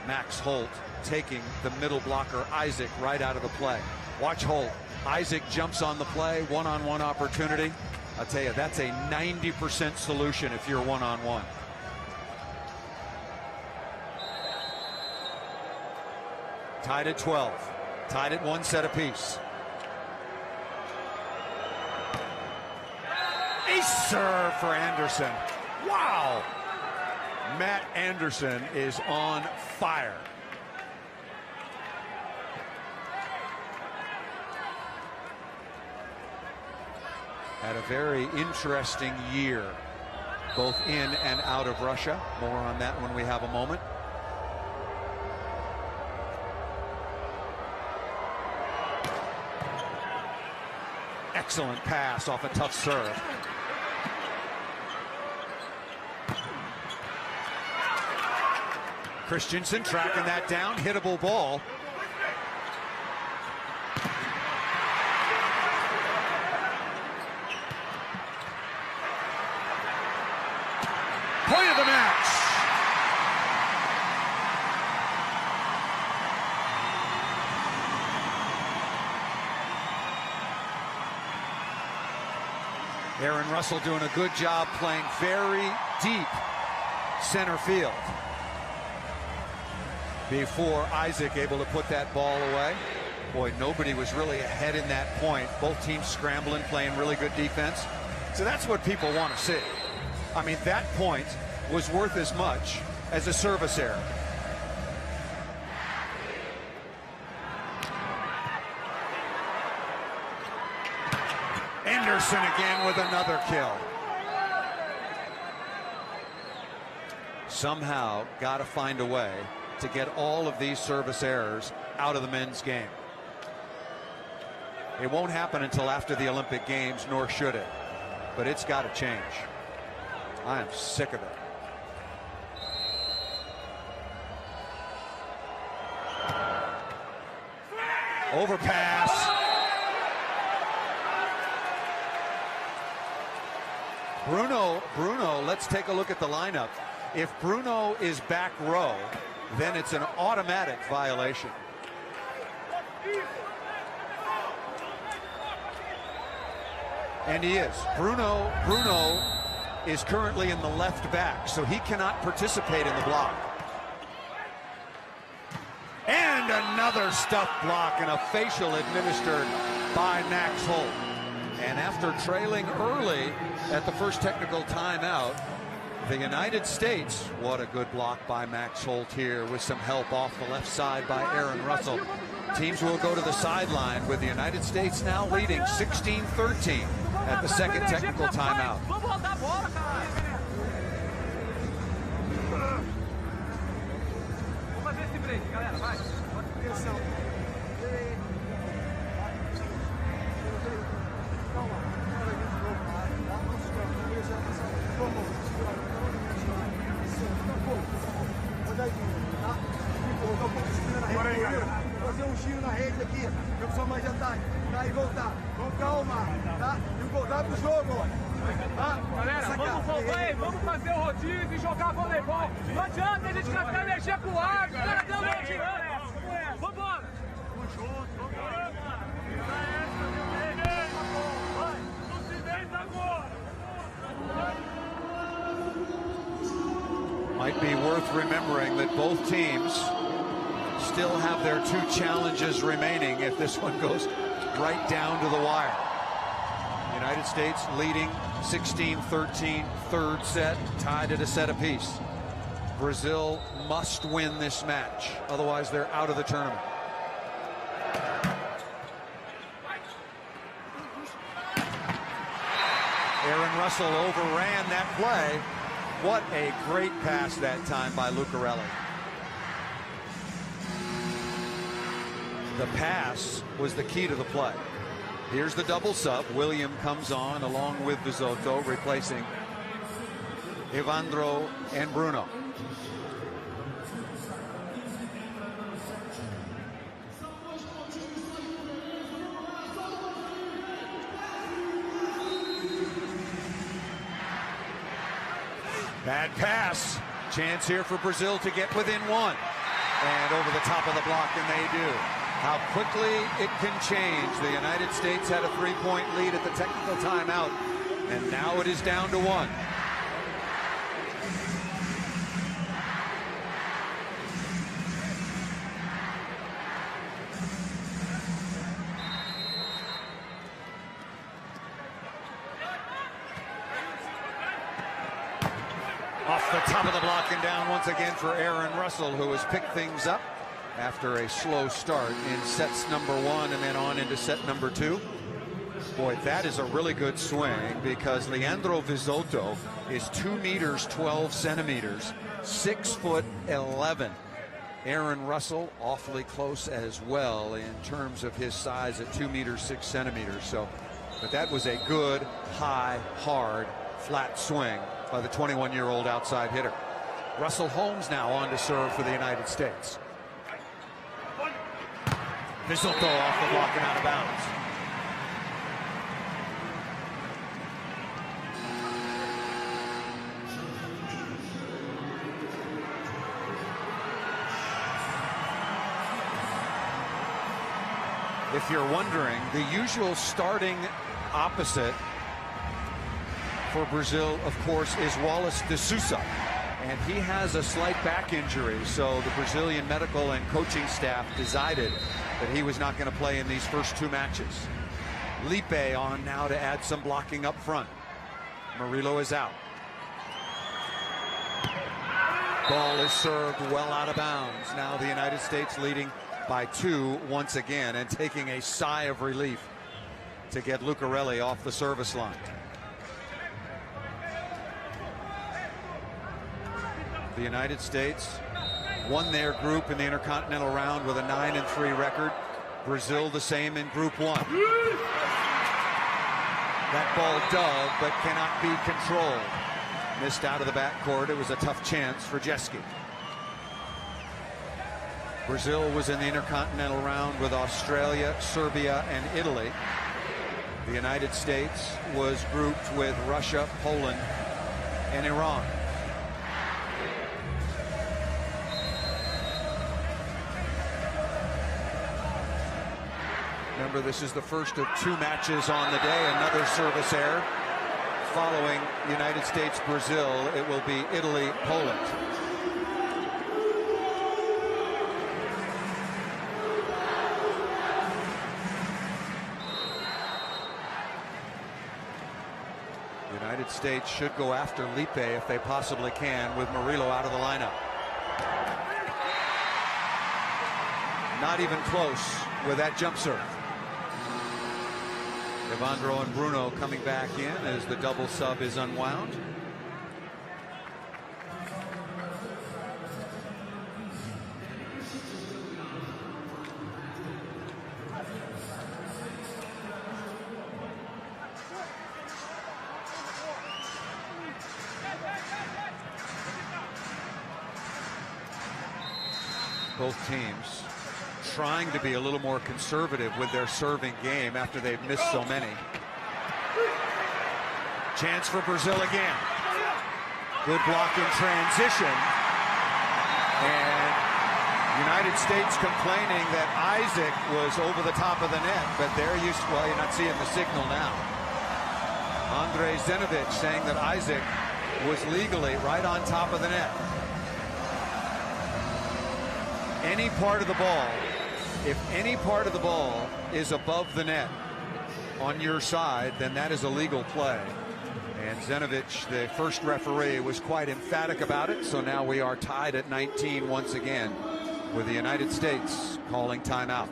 Max Holt taking the middle blocker Isaac right out of the play. Watch Holt. Isaac jumps on the play, one-on-one opportunity. I'll tell you, that's a 90% solution if you're one-on-one. Tied at 12. Tied at 1 set apiece. Ace serve for Anderson. Wow! Matt Anderson is on fire. Had a very interesting year, both in and out of Russia. More on that when we have a moment. Excellent pass off a tough serve. Christensen tracking that down, hittable ball. Point of the match. Aaron Russell doing a good job playing very deep center field before Isaac able to put that ball away. Boy, nobody was really ahead in that point. Both teams scrambling, playing really good defense. So that's what people want to see. I mean, that point was worth as much as a service error. Anderson again with another kill. Somehow got to find a way to get all of these service errors out of the men's game. It won't happen until after the Olympic Games, nor should it. But it's got to change. I am sick of it. Overpass. Bruno, let's take a look at the lineup. If Bruno is back row, then it's an automatic violation. And he is. Bruno is currently in the left back, so he cannot participate in the block. And another stuffed block and a facial administered by Max Holt. And after trailing early at the first technical timeout, the United States, what a good block by Max Holt here with some help off the left side by Aaron Russell. Teams will go to the sideline with the United States now leading 16-13 at the second technical timeout. Fazer giro na rede aqui, eu só mais adiantar, tá? E voltar, com calma, tá? E voltar pro jogo, tá? Galera, vamos fazer o rodízio e jogar voleibol. Não adianta a gente gastar energia com o ar, os caras estão tirando. Vambora! Might be worth remembering that both teams still have their two challenges remaining if this one goes right down to the wire. United States leading 16-13, third set, tied at a set apiece. Brazil must win this match, otherwise they're out of the tournament. Aaron Russell overran that play. What a great pass that time by Lucarelli. The pass was the key to the play. Here's the double sub. William comes on along with Vizotto, replacing Evandro and Bruno. Bad pass. Chance here for Brazil to get within one. And over the top of the block, and they do. How quickly it can change. The United States had a 3-point lead at the technical timeout, and now it is down to one. Off the top of the block and down once again for Aaron Russell, who has picked things up after a slow start in sets number one and then on into set number two. Boy, that is a really good swing because Leandro Vizotto is 2 meters 12 centimeters, 6'11". Aaron Russell awfully close as well in terms of his size at 2 meters 6 centimeters. So, but that was a good, high, hard, flat swing by the 21-year-old outside hitter. Russell Holmes now on to serve for the United States. Vizotto off the block and out of bounds. If you're wondering, the usual starting opposite for Brazil, of course, is Wallace de Sousa. And he has a slight back injury, so the Brazilian medical and coaching staff decided that he was not going to play in these first two matches. Lipe on now to add some blocking up front. Murillo is out. Ball is served well out of bounds. Now the United States leading by 2 once again and taking a sigh of relief to get Lucarelli off the service line. The United States won their group in the Intercontinental round with a 9-3 record. Brazil the same in Group 1. That ball dug, but cannot be controlled. Missed out of the backcourt. It was a tough chance for Jeski. Brazil was in the Intercontinental round with Australia, Serbia, and Italy. The United States was grouped with Russia, Poland, and Iran. Remember, this is the first of 2 matches on the day. Another service error. Following United States, Brazil, it will be Italy, Poland. The United States should go after Lipe if they possibly can, with Murillo out of the lineup. Not even close with that jump serve. Evandro and Bruno coming back in as the double sub is unwound. Both teams trying to be a little more conservative with their serving game after they've missed so many. Chance for Brazil again. Good block in transition. And United States complaining that Isaac was over the top of the net, but they're used to, well, you're not seeing the signal now. Andrej Zenovic saying that Isaac was legally right on top of the net. Any part of the ball, if any part of the ball is above the net on your side, then that is a legal play. And Zenovic, the first referee, was quite emphatic about it. So now we are tied at 19 once again, with the United States calling timeout.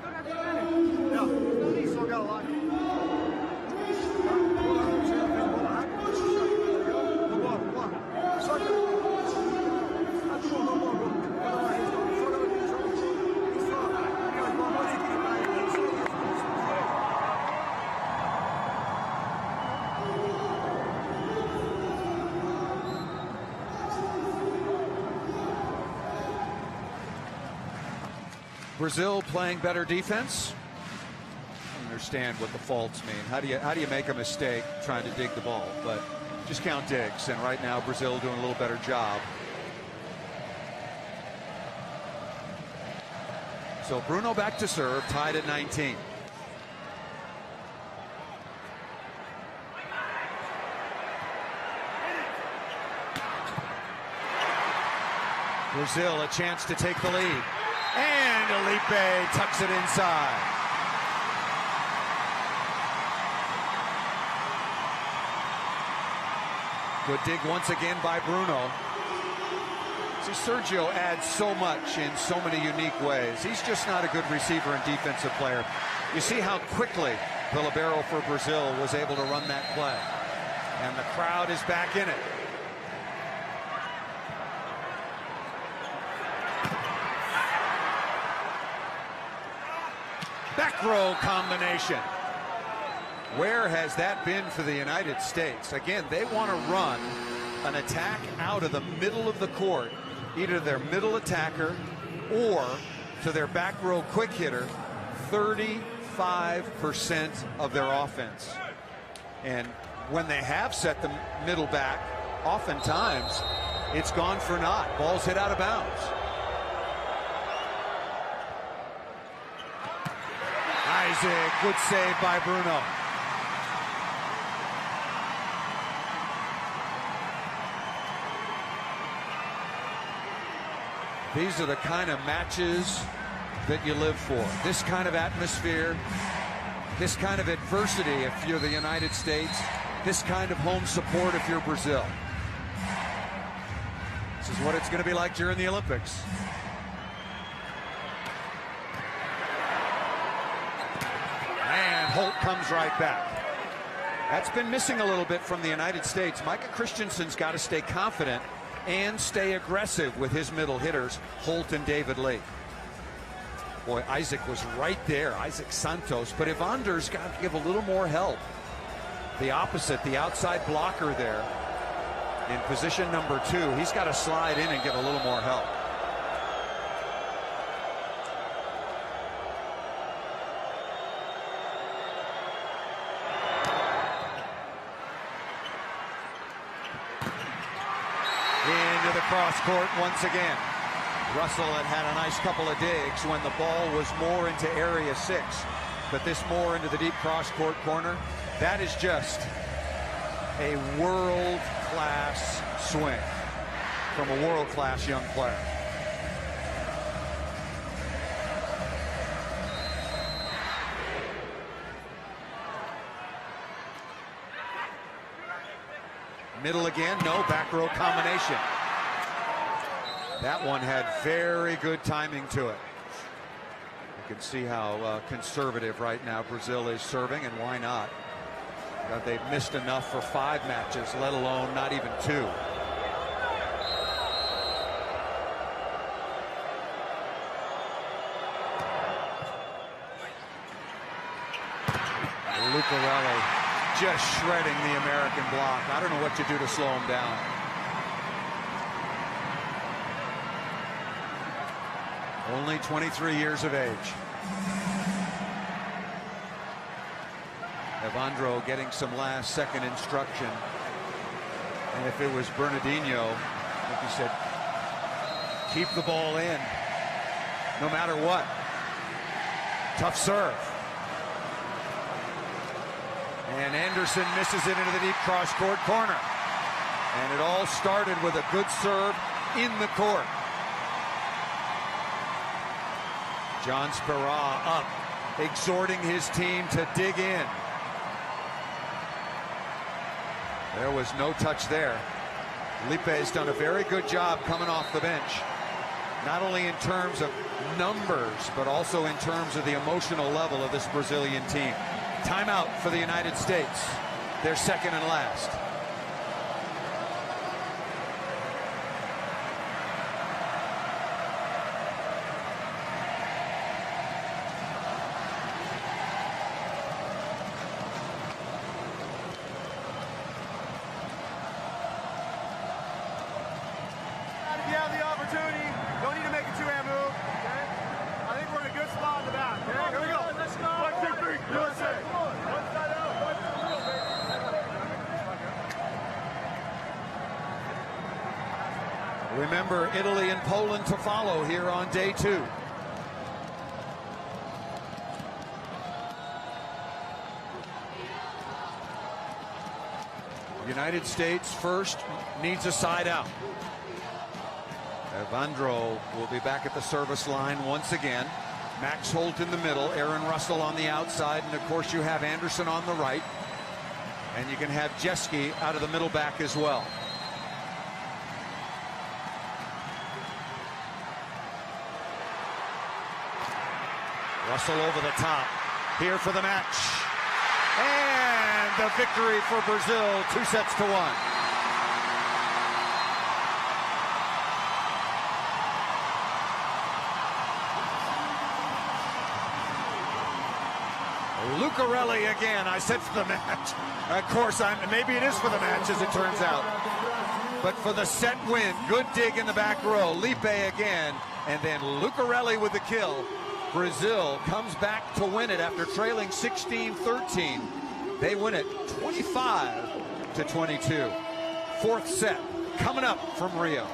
Brazil playing better defense. I understand what the faults mean. How do you make a mistake trying to dig the ball? But just count digs, and right now Brazil doing a little better job. So Bruno back to serve, tied at 19. Brazil a chance to take the lead. And Felipe tucks it inside. Good dig once again by Bruno. See, Sergio adds so much in so many unique ways. He's just not a good receiver and defensive player. You see how quickly the libero for Brazil was able to run that play. And the crowd is back in it. Back row combination. Where has that been for the United States? Again, they want to run an attack out of the middle of the court, either their middle attacker or to their back row quick hitter, 35% of their offense. And when they have set the middle back, oftentimes it's gone for naught. Ball's hit out of bounds. Isaac, good save by Bruno. These are the kind of matches that you live for. This kind of atmosphere, this kind of adversity if you're the United States, this kind of home support if you're Brazil. This is what it's going to be like during the Olympics. And Holt comes right back. That's been missing a little bit from the United States. Micah Christensen's got to stay confident and stay aggressive with his middle hitters, Holt and David Lee. Boy, Isaac was right there, Isaac Santos, but Evandro's got to give a little more help. The opposite, the outside blocker there in position number 2. He's got to slide in and give a little more help. Into the cross court once again. Russell had a nice couple of digs when the ball was more into area 6, but this more into the deep cross court corner. That is just a world-class swing from a world-class young player. Middle again, no, back row combination. That one had very good timing to it. You can see how conservative right now Brazil is serving, and why not? They've missed enough for 5 matches, let alone not even 2. Lucarelli just shredding the American block. I don't know what you do to slow him down. Only 23 years of age. Evandro getting some last-second instruction. And if it was Bernardinho, like he said, keep the ball in, no matter what. Tough serve. And Anderson misses it into the deep cross-court corner. And it all started with a good serve in the court. John Spera up, exhorting his team to dig in. There was no touch there. Lipe has done a very good job coming off the bench, not only in terms of numbers, but also in terms of the emotional level of this Brazilian team. Timeout for the United States, their second and last. If you have the opportunity, don't need to make a two-hand move. Okay? I think we're in a good spot in the back. Okay? Here we go. Let's go. 1, 2, 3. USA. One side out. One to the middle, baby. Remember, Italy and Poland to follow here on day 2. United States first needs a side out. Evandro will be back at the service line once again. Max Holt in the middle, Aaron Russell on the outside, and of course you have Anderson on the right. And you can have Jeske out of the middle back as well. Russell over the top, here for the match. And the victory for Brazil, 2-1. Lucarelli again. I said for the match. Of course, maybe it is for the match, as it turns out. But for the set win, good dig in the back row. Lipe again, and then Lucarelli with the kill. Brazil comes back to win it after trailing 16-13. They win it 25-22. Fourth set coming up from Rio.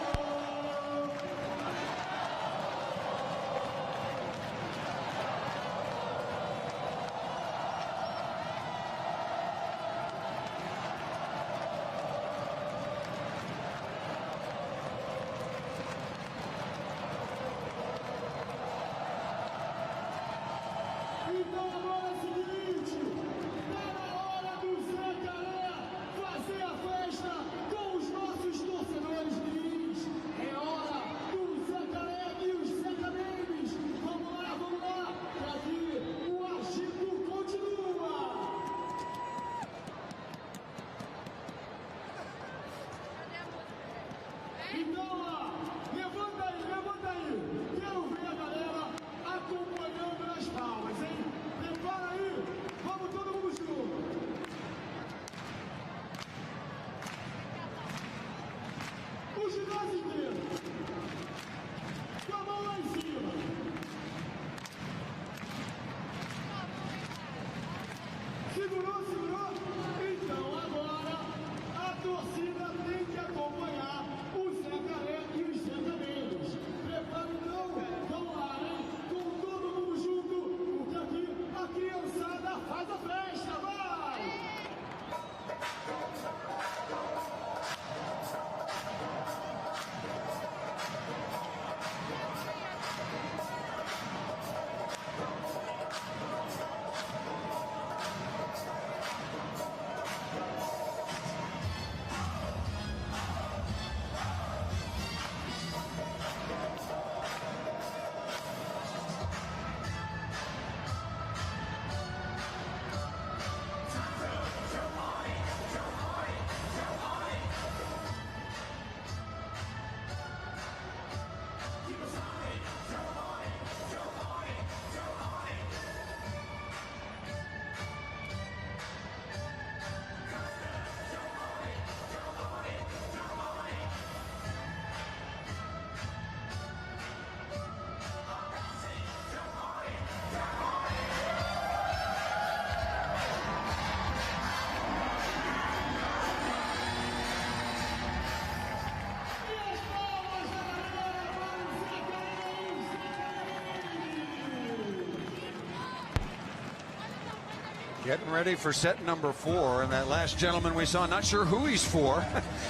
Getting ready for set number 4, and that last gentleman we saw, not sure who he's for.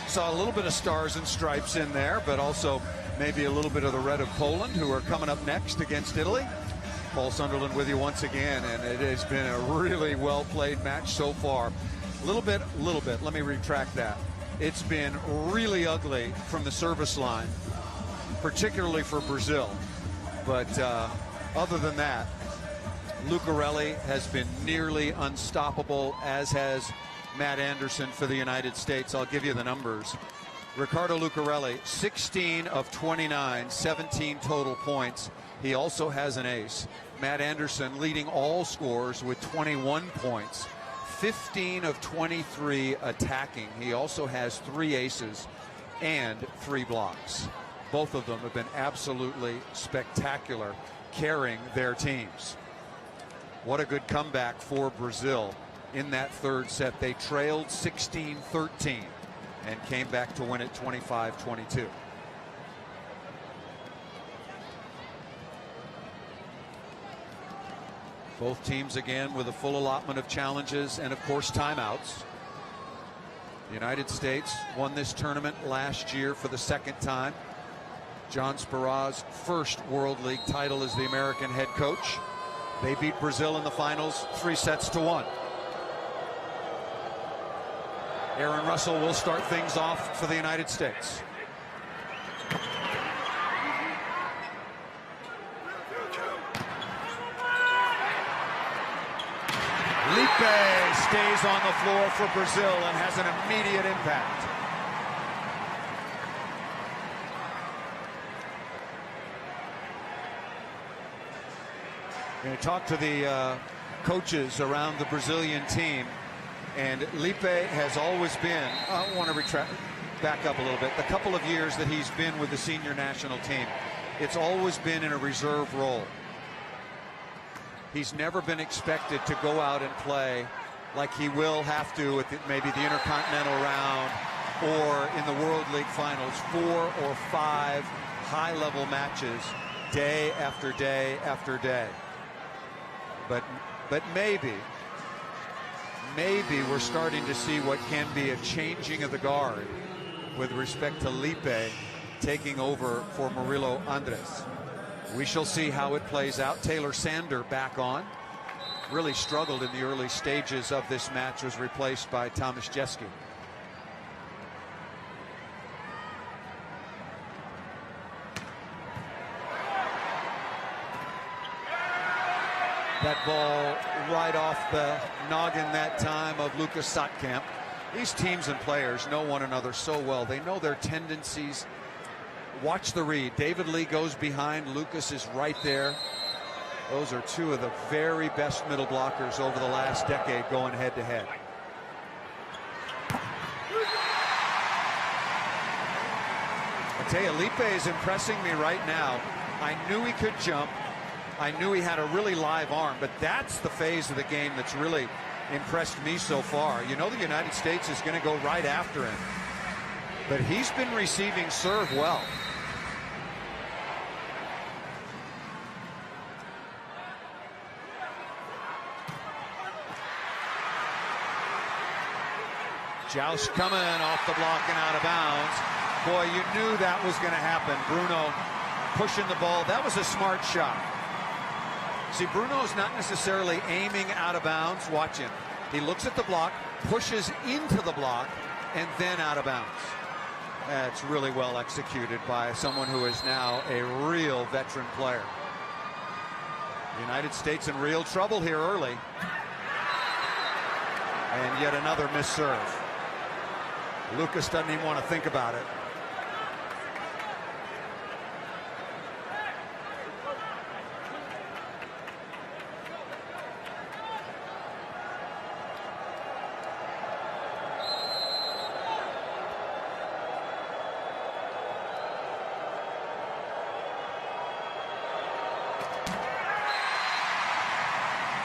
Saw a little bit of stars and stripes in there, but also maybe a little bit of the red of Poland, who are coming up next against Italy. Paul Sunderland with you once again, and it has been a really well-played match so far. A little bit, let me retract that. It's been really ugly from the service line, particularly for Brazil. But other than that, Lucarelli has been nearly unstoppable, as has Matt Anderson for the United States. I'll give you the numbers. Ricardo Lucarelli, 16 of 29, 17 total points. He also has an ace. Matt Anderson leading all scores with 21 points, 15 of 23 attacking. He also has 3 aces and 3 blocks. Both of them have been absolutely spectacular, carrying their teams. What a good comeback for Brazil in that third set. They trailed 16-13 and came back to win it 25-22. Both teams again with a full allotment of challenges and of course timeouts. The United States won this tournament last year for the 2nd time. John Spera's first World League title as the American head coach. They beat Brazil in the finals 3-1. Aaron Russell will start things off for the United States. Lipe stays on the floor for Brazil and has an immediate impact. Going to talk to the coaches around the Brazilian team, and Lipe has always been, I want to back up a little bit, the couple of years that he's been with the senior national team, it's always been in a reserve role. He's never been expected to go out and play like he will have to at maybe the Intercontinental round or in the World League Finals, 4 or 5 high-level matches day after day after day. But maybe we're starting to see what can be a changing of the guard with respect to Lipe taking over for Murilo Andres. We shall see how it plays out. Taylor Sander back on. Really struggled in the early stages of this match, was replaced by Thomas Jeske. That ball right off the noggin that time of Lucas Satkamp. These teams and players know one another so well. They know their tendencies. Watch the read. David Lee goes behind. Lucas is right there. Those are 2 of the very best middle blockers over the last decade going head to head. I tell you, Lipe is impressing me right now. I knew he could jump. I knew he had a really live arm, but that's the phase of the game that's really impressed me so far. You know, the United States is going to go right after him, but he's been receiving serve well. Joust coming off the block and out of bounds. Boy, you knew that was going to happen. Bruno pushing the ball. That was a smart shot. See, Bruno's not necessarily aiming out of bounds. Watch him. He looks at the block, pushes into the block, and then out of bounds. That's really well executed by someone who is now a real veteran player. The United States in real trouble here early. And yet another missed serve. Lucas doesn't even want to think about it.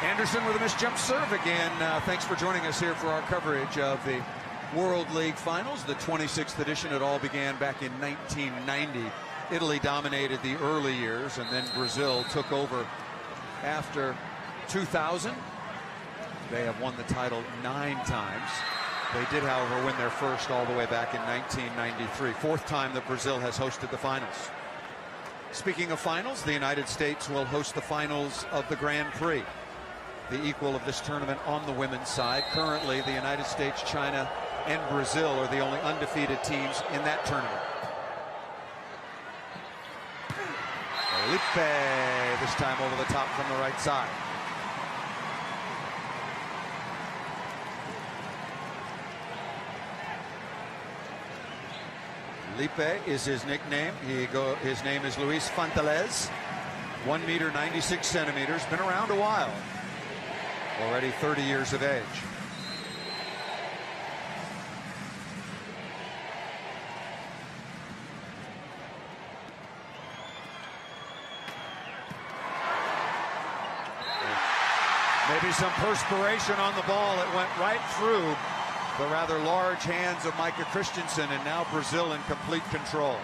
Anderson with a missed jump serve again. Thanks for joining us here for our coverage of the World League Finals, the 26th edition. It all began back in 1990. Italy dominated the early years, and then Brazil took over after 2000. They have won the title 9 times. They did, however, win their first all the way back in 1993. 4th time that Brazil has hosted the finals. Speaking of finals, the United States will host the finals of the Grand Prix, the equal of this tournament on the women's side. Currently, the United States, China, and Brazil are the only undefeated teams in that tournament. Felipe, this time over the top from the right side. Felipe is his nickname. His name is Luis Fonteles. 1 meter 96 centimeters. Been around a while. Already 30 years of age. Maybe some perspiration on the ball. It went right through the rather large hands of Micah Christensen, and now Brazil in complete control.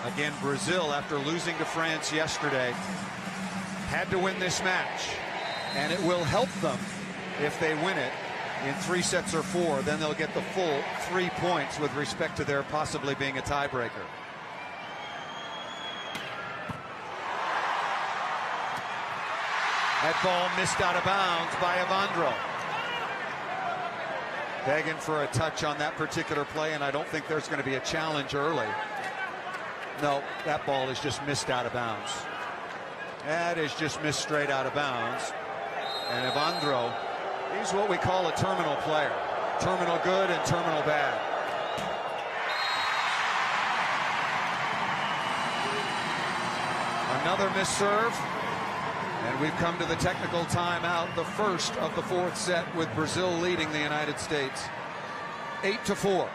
Again, Brazil, after losing to France yesterday, had to win this match, and it will help them if they win it in 3 sets or 4. Then they'll get the full 3 points with respect to there possibly being a tiebreaker. That ball missed out of bounds by Evandro. Begging for a touch on that particular play, and I don't think there's going to be a challenge early. No, that ball is just missed out of bounds. That is just missed straight out of bounds. And Evandro, he's what we call a terminal player. Terminal good and terminal bad. Another missed serve. And we've come to the technical timeout, the first of the 4th set, with Brazil leading the United States 8-4.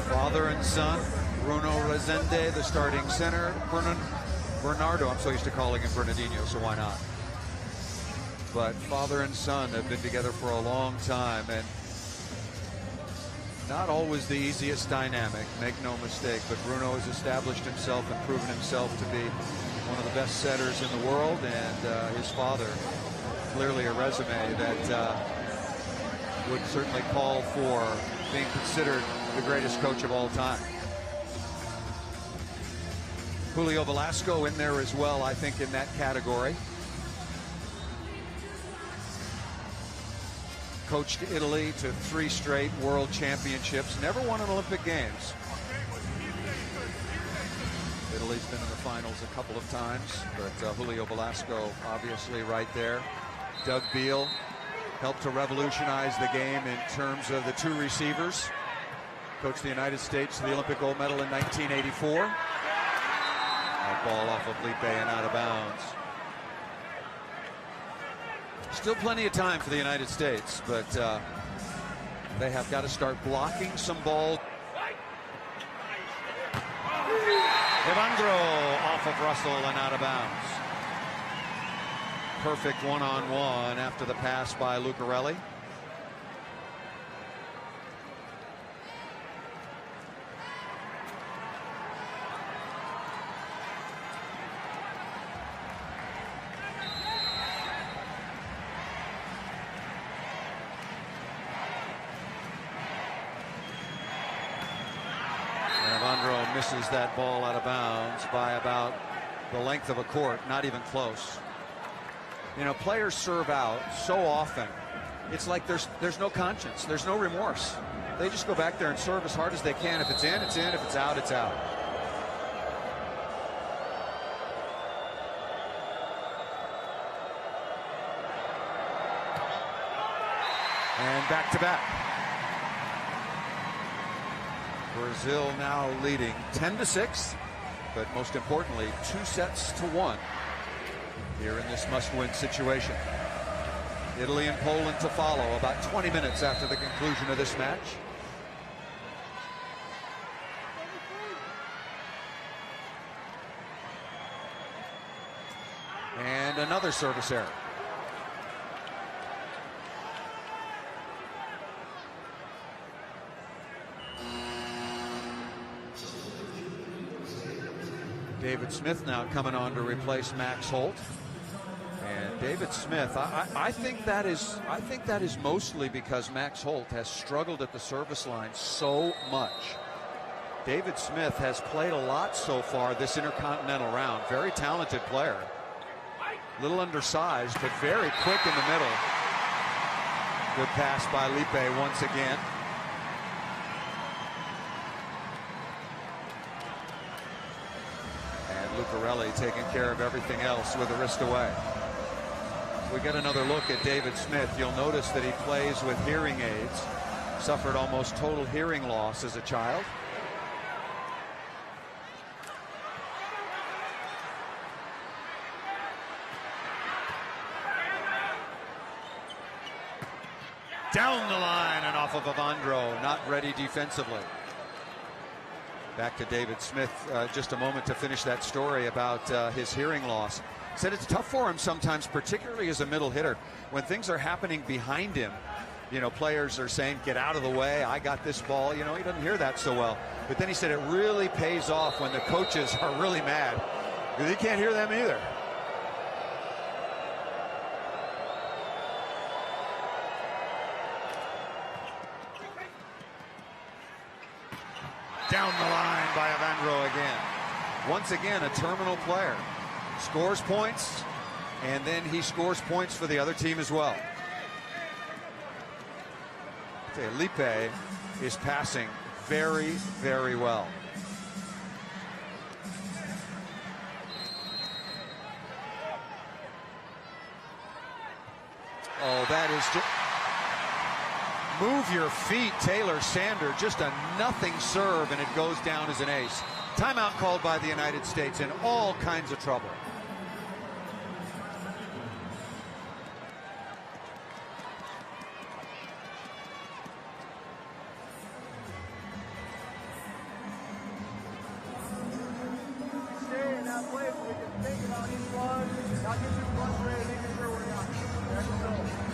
Father and son, Bruno Rezende, the starting center. Bernardo, I'm so used to calling him Bernardinho, so why not? But father and son have been together for a long time, and not always the easiest dynamic, make no mistake, but Bruno has established himself and proven himself to be one of the best setters in the world, and his father, clearly a resume that would certainly call for being considered the greatest coach of all time. Julio Velasco in there as well, I think, in that category. Coached Italy to 3 straight world championships, never won an Olympic Games. Italy's been in the finals a couple of times, but Julio Velasco obviously right there. Doug Beal helped to revolutionize the game in terms of the 2 receivers. Coached the United States to the Olympic gold medal in 1984. That ball off of Felipe and out of bounds. Still plenty of time for the United States, but they have got to start blocking some ball. Evandro off of Russell and out of bounds. Perfect one-on-one after the pass by Lucarelli. Misses that ball out of bounds by about the length of a court, not even close. You know, players serve out so often, it's like there's no conscience, there's no remorse. They just go back there and serve as hard as they can. If it's in, it's in. If it's out, it's out. And back to back. Brazil now leading 10-6, but most importantly 2 sets to 1 here in this must-win situation. Italy and Poland to follow about 20 minutes after the conclusion of this match. And another service error. David Smith now coming on to replace Max Holt. And David Smith, I think that is mostly because Max Holt has struggled at the service line so much. David Smith has played a lot so far this intercontinental round. Very talented player. Little undersized, but very quick in the middle. Good pass by Lipe once again. And Lucarelli taking care of everything else with a wrist away. We get another look at David Smith. You'll notice that he plays with hearing aids. Suffered almost total hearing loss as a child. Down the line and off of Evandro, not ready defensively. Back to David Smith just a moment to finish that story about his hearing loss. Said it's tough for him sometimes, particularly as a middle hitter. When things are happening behind him, you know, players are saying, get out of the way, I got this ball. You know, he doesn't hear that so well. But then he said it really pays off when the coaches are really mad, because he can't hear them either. Down the line by Evandro again. Once again, a terminal player. Scores points, and then he scores points for the other team as well. Lipe is passing very, very well. Oh, that is just... Move your feet, Taylor Sander. Just a nothing serve, and it goes down as an ace. Timeout called by the United States, in all kinds of trouble. Stay in that place where we can think about each one, not get too frustrated, making sure we're not.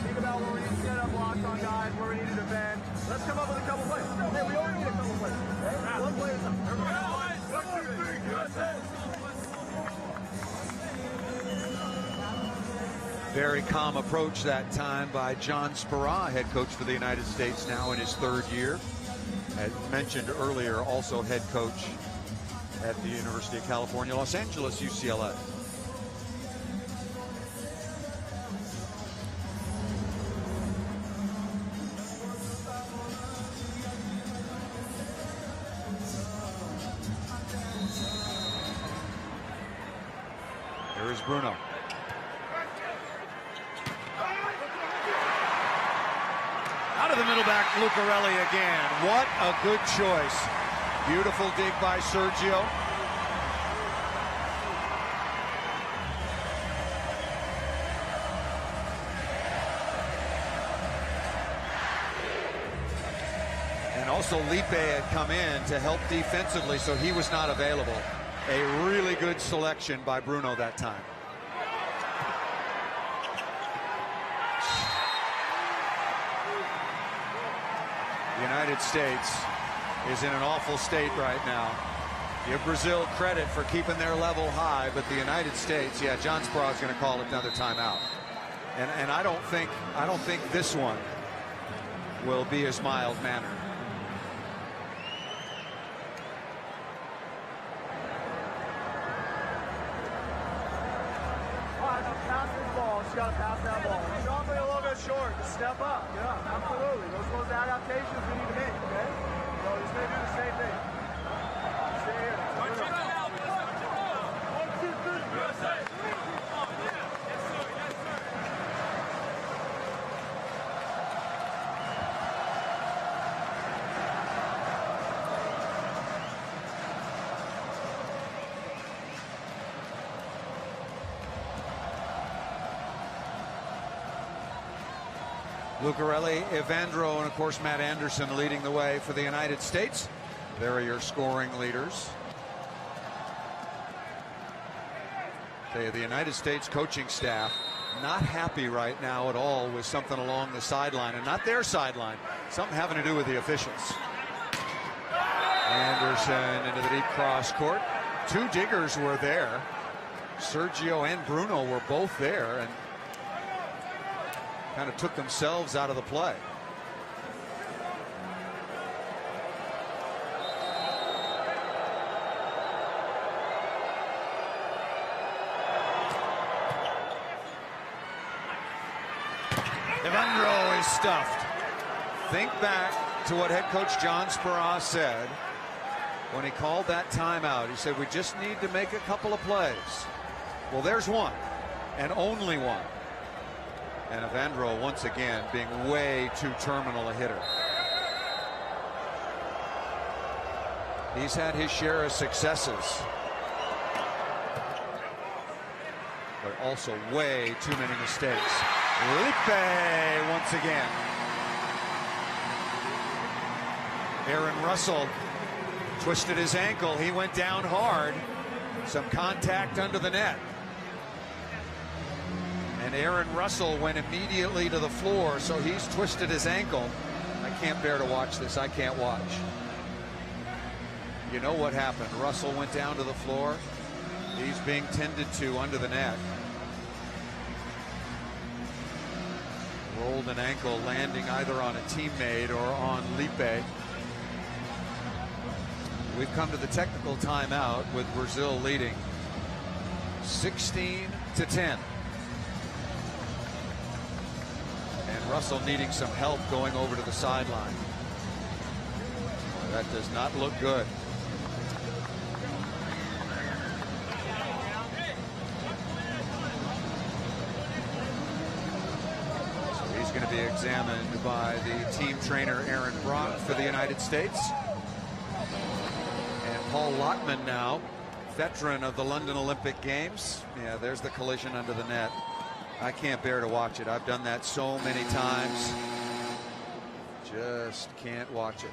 Think about where we need to set up blocks on guys, where we need to defend. Let's come up with a couple plays. Hey, we only need a couple plays. Okay? One play at a time. Very calm approach that time by John Spera, head coach for the United States, now in his third year. As mentioned earlier, also head coach at the University of California, Los Angeles, UCLA. Here is Bruno. Out of the middle back, Lucarelli again. What a good choice. Beautiful dig by Sergio. And also Lipe had come in to help defensively, so he was not available. A really good selection by Bruno that time. The United States is in an awful state right now. Give Brazil credit for keeping their level high, but the United States, yeah, John Spera is going to call another timeout. And I don't think this one will be as mild-mannered. You got to pass that ball. It's probably a little bit short. Just step up. Yeah, absolutely. Those are the adaptations we need to make, okay? So just going to do the same thing. Stay here. Lucarelli, Evandro, and of course Matt Anderson leading the way for the United States. There are your scoring leaders. The United States coaching staff not happy right now at all with something along the sideline, and not their sideline, something having to do with the officials. Anderson into the deep cross court. Two diggers were there. Sergio and Bruno were both there and kind of took themselves out of the play. Evandro is stuffed. Think back to what head coach John Speraw said when he called that timeout. He said, we just need to make a couple of plays. Well, there's one, and only one. And Evandro once again being way too terminal a hitter. He's had his share of successes, but also way too many mistakes. Lipe once again. Aaron Russell twisted his ankle. He went down hard. Some contact under the net. And Aaron Russell went immediately to the floor, so he's twisted his ankle. I can't bear to watch this. I can't watch. You know what happened? Russell went down to the floor. He's being tended to under the net. Rolled an ankle, landing either on a teammate or on Lipe. We've come to the technical timeout with Brazil leading 16-10. And Russell needing some help going over to the sideline. That does not look good. So he's going to be examined by the team trainer Aaron Brock for the United States. Paul Lottman now, veteran of the London Olympic Games. Yeah, there's the collision under the net. I can't bear to watch it. I've done that so many times. Just can't watch it.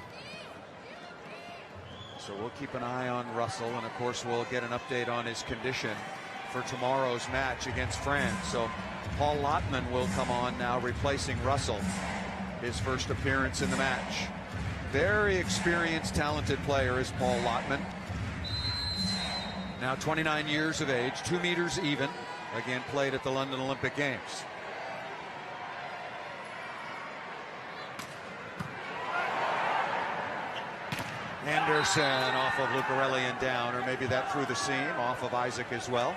So we'll keep an eye on Russell, and of course we'll get an update on his condition for tomorrow's match against France. So Paul Lottman will come on now, replacing Russell. His first appearance in the match. Very experienced, talented player is Paul Lottman. Now 29 years of age, 2 meters even. Again, played at the London Olympic Games. Anderson off of Lucarelli and down, or maybe that through the seam, off of Isaac as well.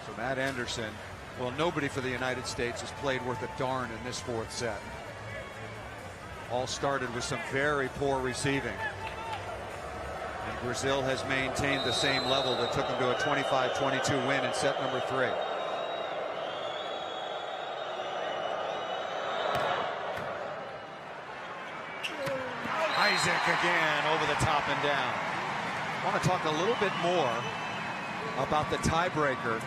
So Matt Anderson, well, nobody for the United States has played worth a darn in this fourth set. All started with some very poor receiving. And Brazil has maintained the same level that took them to a 25-22 win in set number 3. Isaac again over the top and down. I want to talk a little bit more about the tiebreaker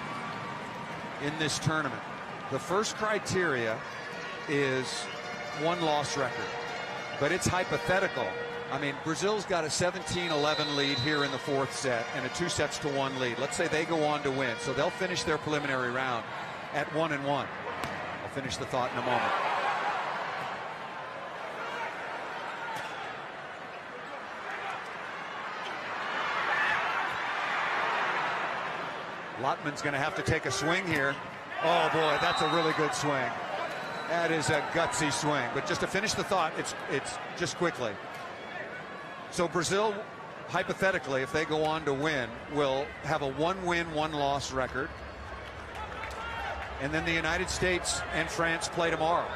in this tournament. The first criteria is one-loss record. But it's hypothetical. I mean, Brazil's got a 17-11 lead here in the fourth set and a 2-1 lead. Let's say they go on to win. So they'll finish their preliminary round at 1-1. I'll finish the thought in a moment. Lottman's going to have to take a swing here. Oh boy, that's a really good swing. That is a gutsy swing. But just to finish the thought, it's just quickly. So Brazil, hypothetically, if they go on to win, will have a 1-win, 1-loss record. And then the United States and France play tomorrow.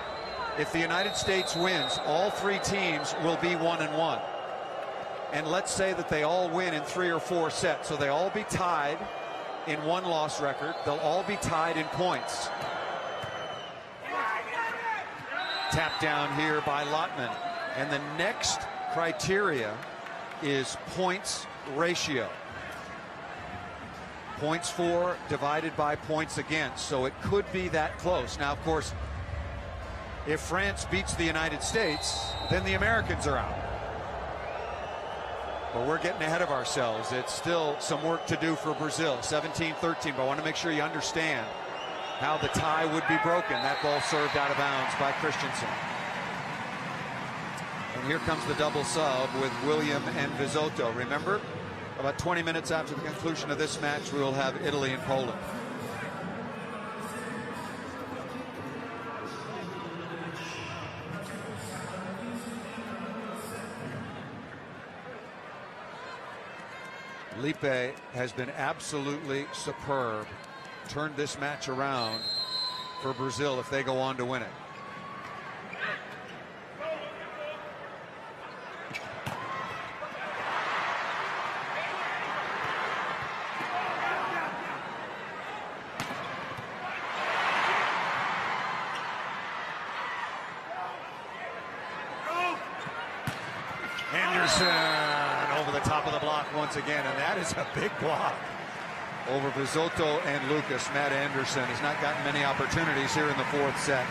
If the United States wins, all 3 teams will be 1-1. And let's say that they all win in 3 or 4 sets. So they all be tied in 1-loss record. They'll all be tied in points. Tap down here by Lottman. And the next criteria is points ratio. Points for divided by points against. So it could be that close. Now, of course, If France beats the United States, then the Americans are out. But we're getting ahead of ourselves. It's still some work to do for Brazil. 17-13, but I want to make sure you understand how the tie would be broken. That ball served out of bounds by Christensen. And here comes the double sub with William and Vizotto. Remember, about 20 minutes after the conclusion of this match, we will have Italy and Poland. Lipe has been absolutely superb. Turned this match around for Brazil if they go on to win it. Anderson over the top of the block once again, and that is a big block over Vizotto and Lucas. Matt Anderson has not gotten many opportunities here in the fourth set,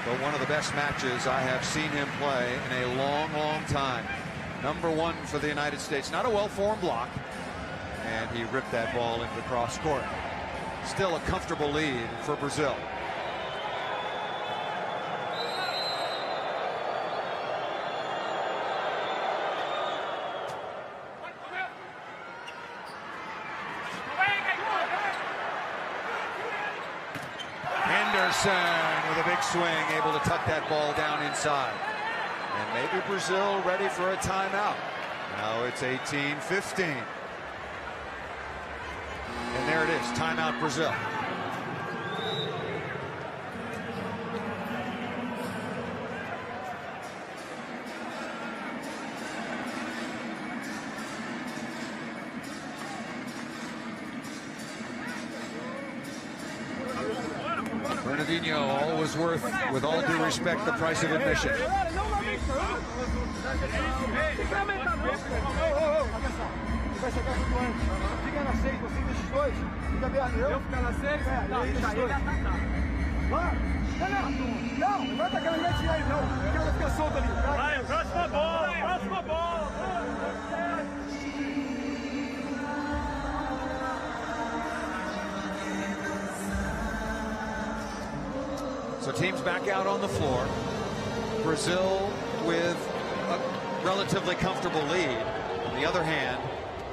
but one of the best matches I have seen him play in a long, long time. Number one for the United States. Not a well-formed block, and he ripped that ball into the cross court. Still a comfortable lead for Brazil. With a big swing, able to tuck that ball down inside. And maybe Brazil ready for a timeout. Now it's 18-15. And there it is, timeout Brazil. Bernardinho, always worth, with all due respect, the price of admission. So teams back out on the floor. Brazil with a relatively comfortable lead. On the other hand,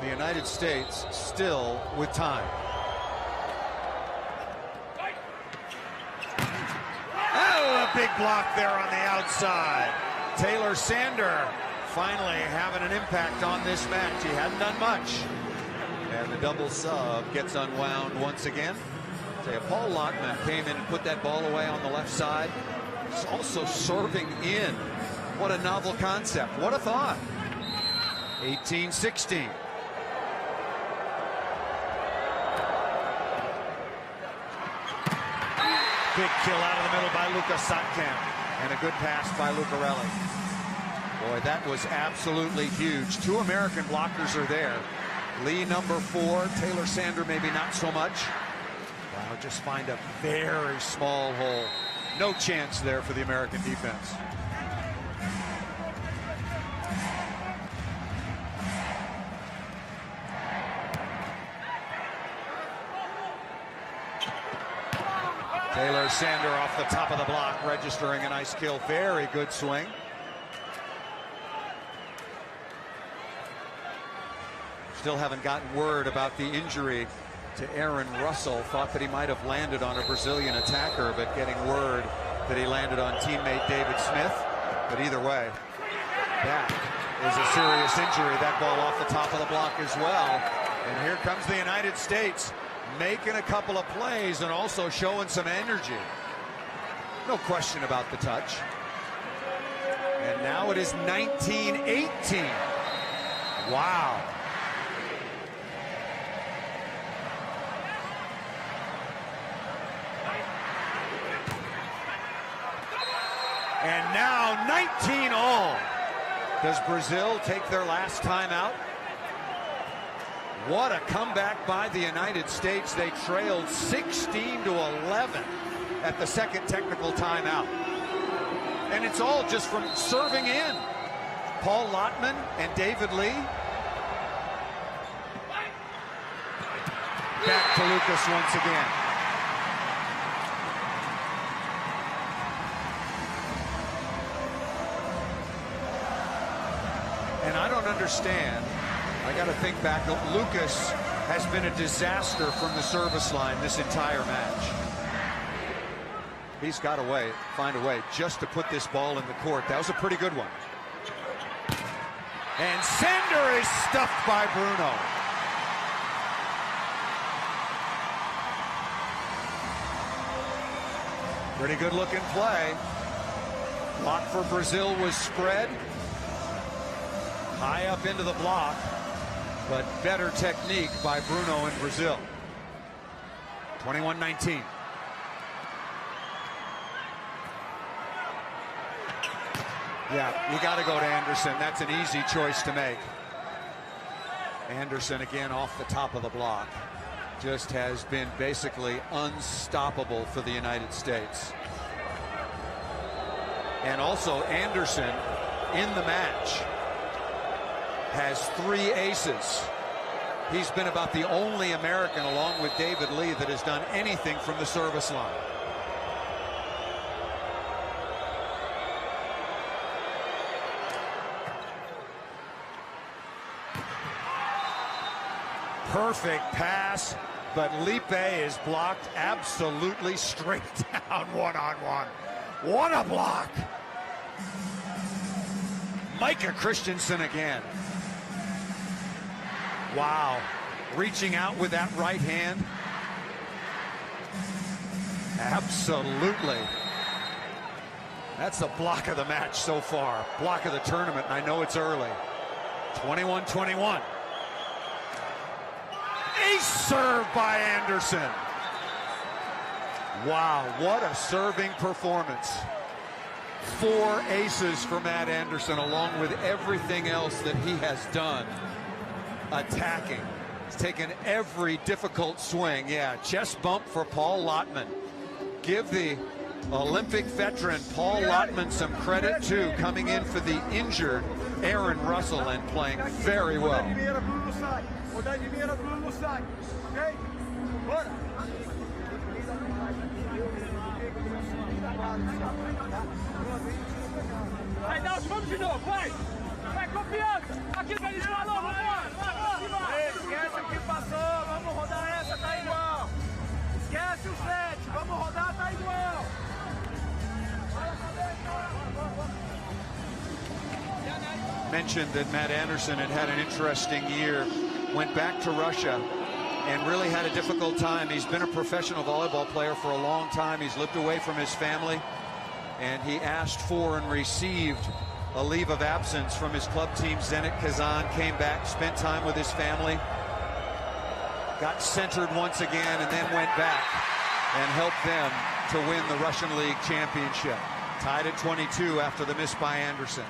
the United States still with time. Oh, a big block there on the outside. Taylor Sander finally having an impact on this match. He hadn't done much. And the double sub gets unwound once again. Paul Lockman came in and put that ball away on the left side. He's also serving in. What a novel concept. What a thought. 18-16. Big kill out of the middle by Luca Satkamp. And a good pass by Lucarelli. Boy, that was absolutely huge. Two American blockers are there. Lee, number 4. Taylor Sander, maybe not so much. Wow, just find a very small hole. No chance there for the American defense. Taylor Sander off the top of the block, registering a nice kill. Very good swing. Still haven't gotten word about the injury to Aaron Russell. Thought that he might have landed on a Brazilian attacker, but getting word that he landed on teammate David Smith. But either way, that is a serious injury. That ball off the top of the block as well. And here comes the United States making a couple of plays and also showing some energy. No question about the touch. And now it is 19-18. Wow. And now 19-all. Does Brazil take their last timeout? What a comeback by the United States. They trailed 16-11 at the second technical timeout. And it's all just from serving in. Paul Lottman and David Lee. Back to Lucas once again. And I don't understand. I got to think back. Lucas has been a disaster from the service line this entire match. He's got to find a way just to put this ball in the court. That was a pretty good one. And Sander is stuffed by Bruno. Pretty good looking play. Block for Brazil was spread. High up into the block, but better technique by Bruno in Brazil. 21-19. Yeah, you got to go to Anderson. That's an easy choice to make. Anderson again off the top of the block. Just has been basically unstoppable for the United States. And also Anderson in the match has 3 aces. He's been about the only American, along with David Lee, that has done anything from the service line. Perfect pass, but Lipe is blocked absolutely straight down one-on-one. What a block! Micah Christensen again. Wow, reaching out with that right hand. Absolutely. That's the block of the match so far. Block of the tournament, and I know it's early. 21-21. Ace serve by Anderson. Wow, what a serving performance. 4 aces for Matt Anderson, along with everything else that he has done attacking. He's taken every difficult swing. Yeah, chest bump for Paul Lottman. Give the Olympic veteran Paul Lottman some credit too, coming in for the injured Aaron Russell and playing very well. Vai, Dalton, vamos de novo, vai! Vai, confiança! Aquilo que a gente falou, vambora! Esquece o que passou, vamos rodar essa, tá igual! Esquece o set, vamos rodar, tá igual! Mentioned that Matt Anderson had an interesting year, went back to Russia and really had a difficult time. He's been a professional volleyball player for a long time. He's lived away from his family, and he asked for and received a leave of absence from his club team, Zenit Kazan. Came back, spent time with his family, got centered once again, and then went back and helped them to win the Russian League championship. Tied at 22 after the miss by Anderson.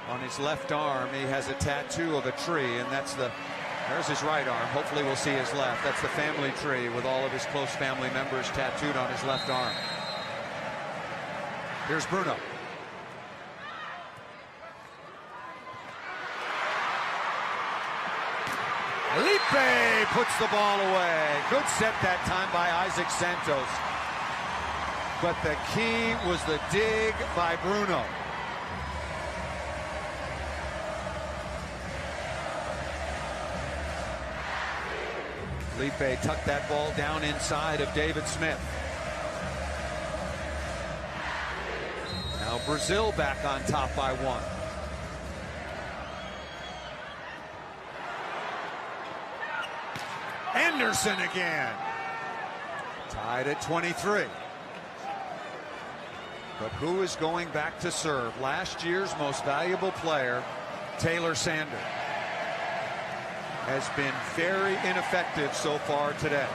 On his left arm, he has a tattoo of a tree, and there's his right arm. Hopefully we'll see his left. That's the family tree with all of his close family members tattooed on his left arm. Here's Bruno. Lipe puts the ball away. Good set that time by Isaac Santos. But the key was the dig by Bruno. Lipe tucked that ball down inside of David Smith. Now Brazil back on top by 1. Anderson again. Tied at 23. But who is going back to serve? Last year's most valuable player, Taylor Sander, has been very ineffective so far today.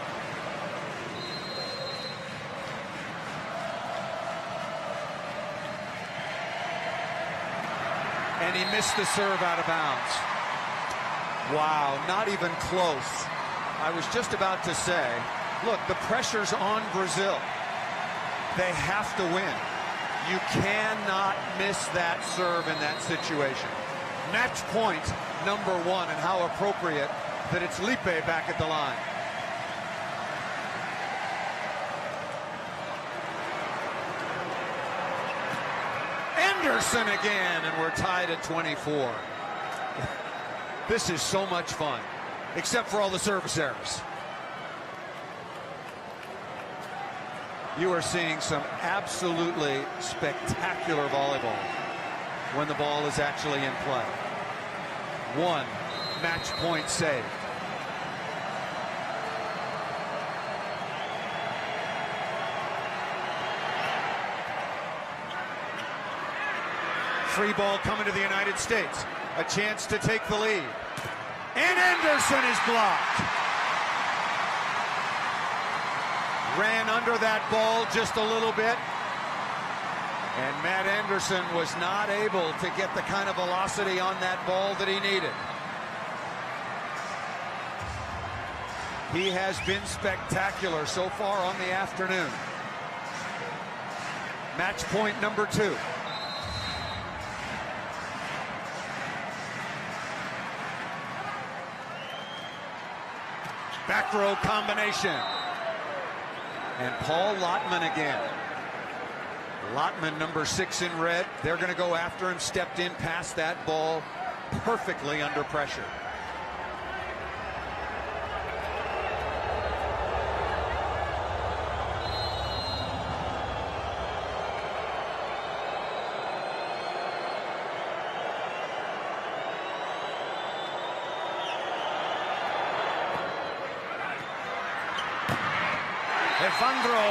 And he missed the serve out of bounds. Wow, not even close. I was just about to say, look, the pressure's on Brazil. They have to win. You cannot miss that serve in that situation. Match point number 1, and how appropriate that it's Lipe back at the line. Anderson again, and we're tied at 24. This is so much fun, except for all the service errors. You are seeing some absolutely spectacular volleyball when the ball is actually in play. 1 match point saved. Free ball coming to the United States. A chance to take the lead. And Anderson is blocked. Ran under that ball just a little bit. And Matt Anderson was not able to get the kind of velocity on that ball that he needed. He has been spectacular so far on the afternoon. Match point number 2. Back row combination. And Paul Lottman again. Lottman, number 6 in red. They're going to go after him. Stepped in past that ball perfectly under pressure. Evandro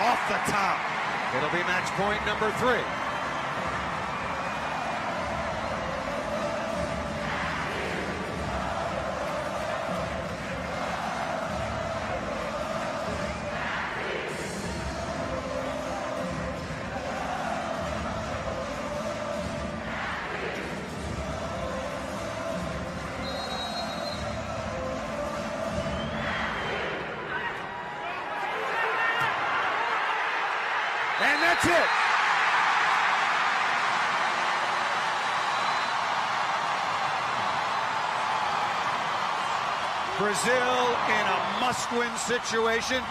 off the top. It'll be match point number 3. And that's it. Brazil in a must-win situation.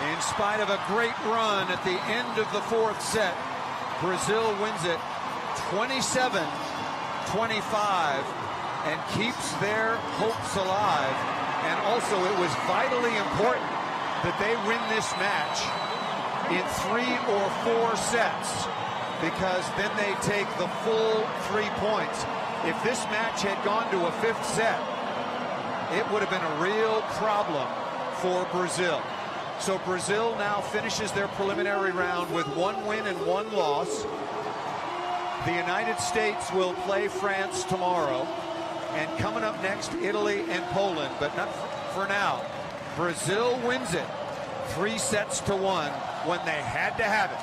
In spite of a great run at the end of the 4th set, Brazil wins it 27-25 and keeps their hopes alive. And also, it was vitally important that they win this match in 3 or 4 sets, because then they take the full 3 points. If this match had gone to a 5th set, it would have been a real problem for Brazil. So Brazil now finishes their preliminary round with 1 win and 1 loss. The United States will play France tomorrow, and coming up next, Italy and Poland. But not for now. Brazil wins it 3-1 when they had to have it.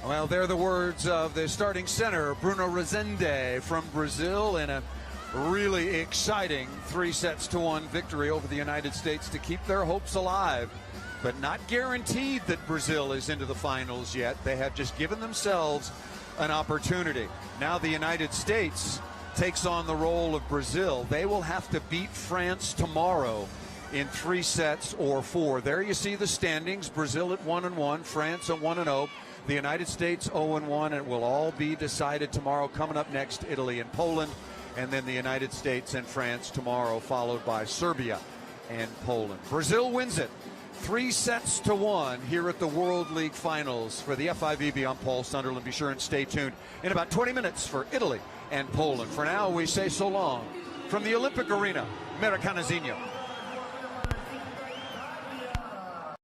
Well, they're the words of the starting center, Bruno Rezende from Brazil, in a really exciting 3-1 victory over the United States to keep their hopes alive. But not guaranteed that Brazil is into the finals yet. They have just given themselves an opportunity. Now the United States takes on the role of Brazil. They will have to beat France tomorrow in 3 sets or 4. There you see the standings. Brazil at 1-1, France at 1-0, the United States 0-1. It will all be decided tomorrow. Coming up next, Italy and Poland, and then the United States and France tomorrow, followed by Serbia and Poland. Brazil wins it 3-1 here at the World League Finals. For the FIVB, I'm Paul Sunderland. Be sure and stay tuned in about 20 minutes for Italy and Poland. For now, we say so long from the Olympic Arena, Americanazinho.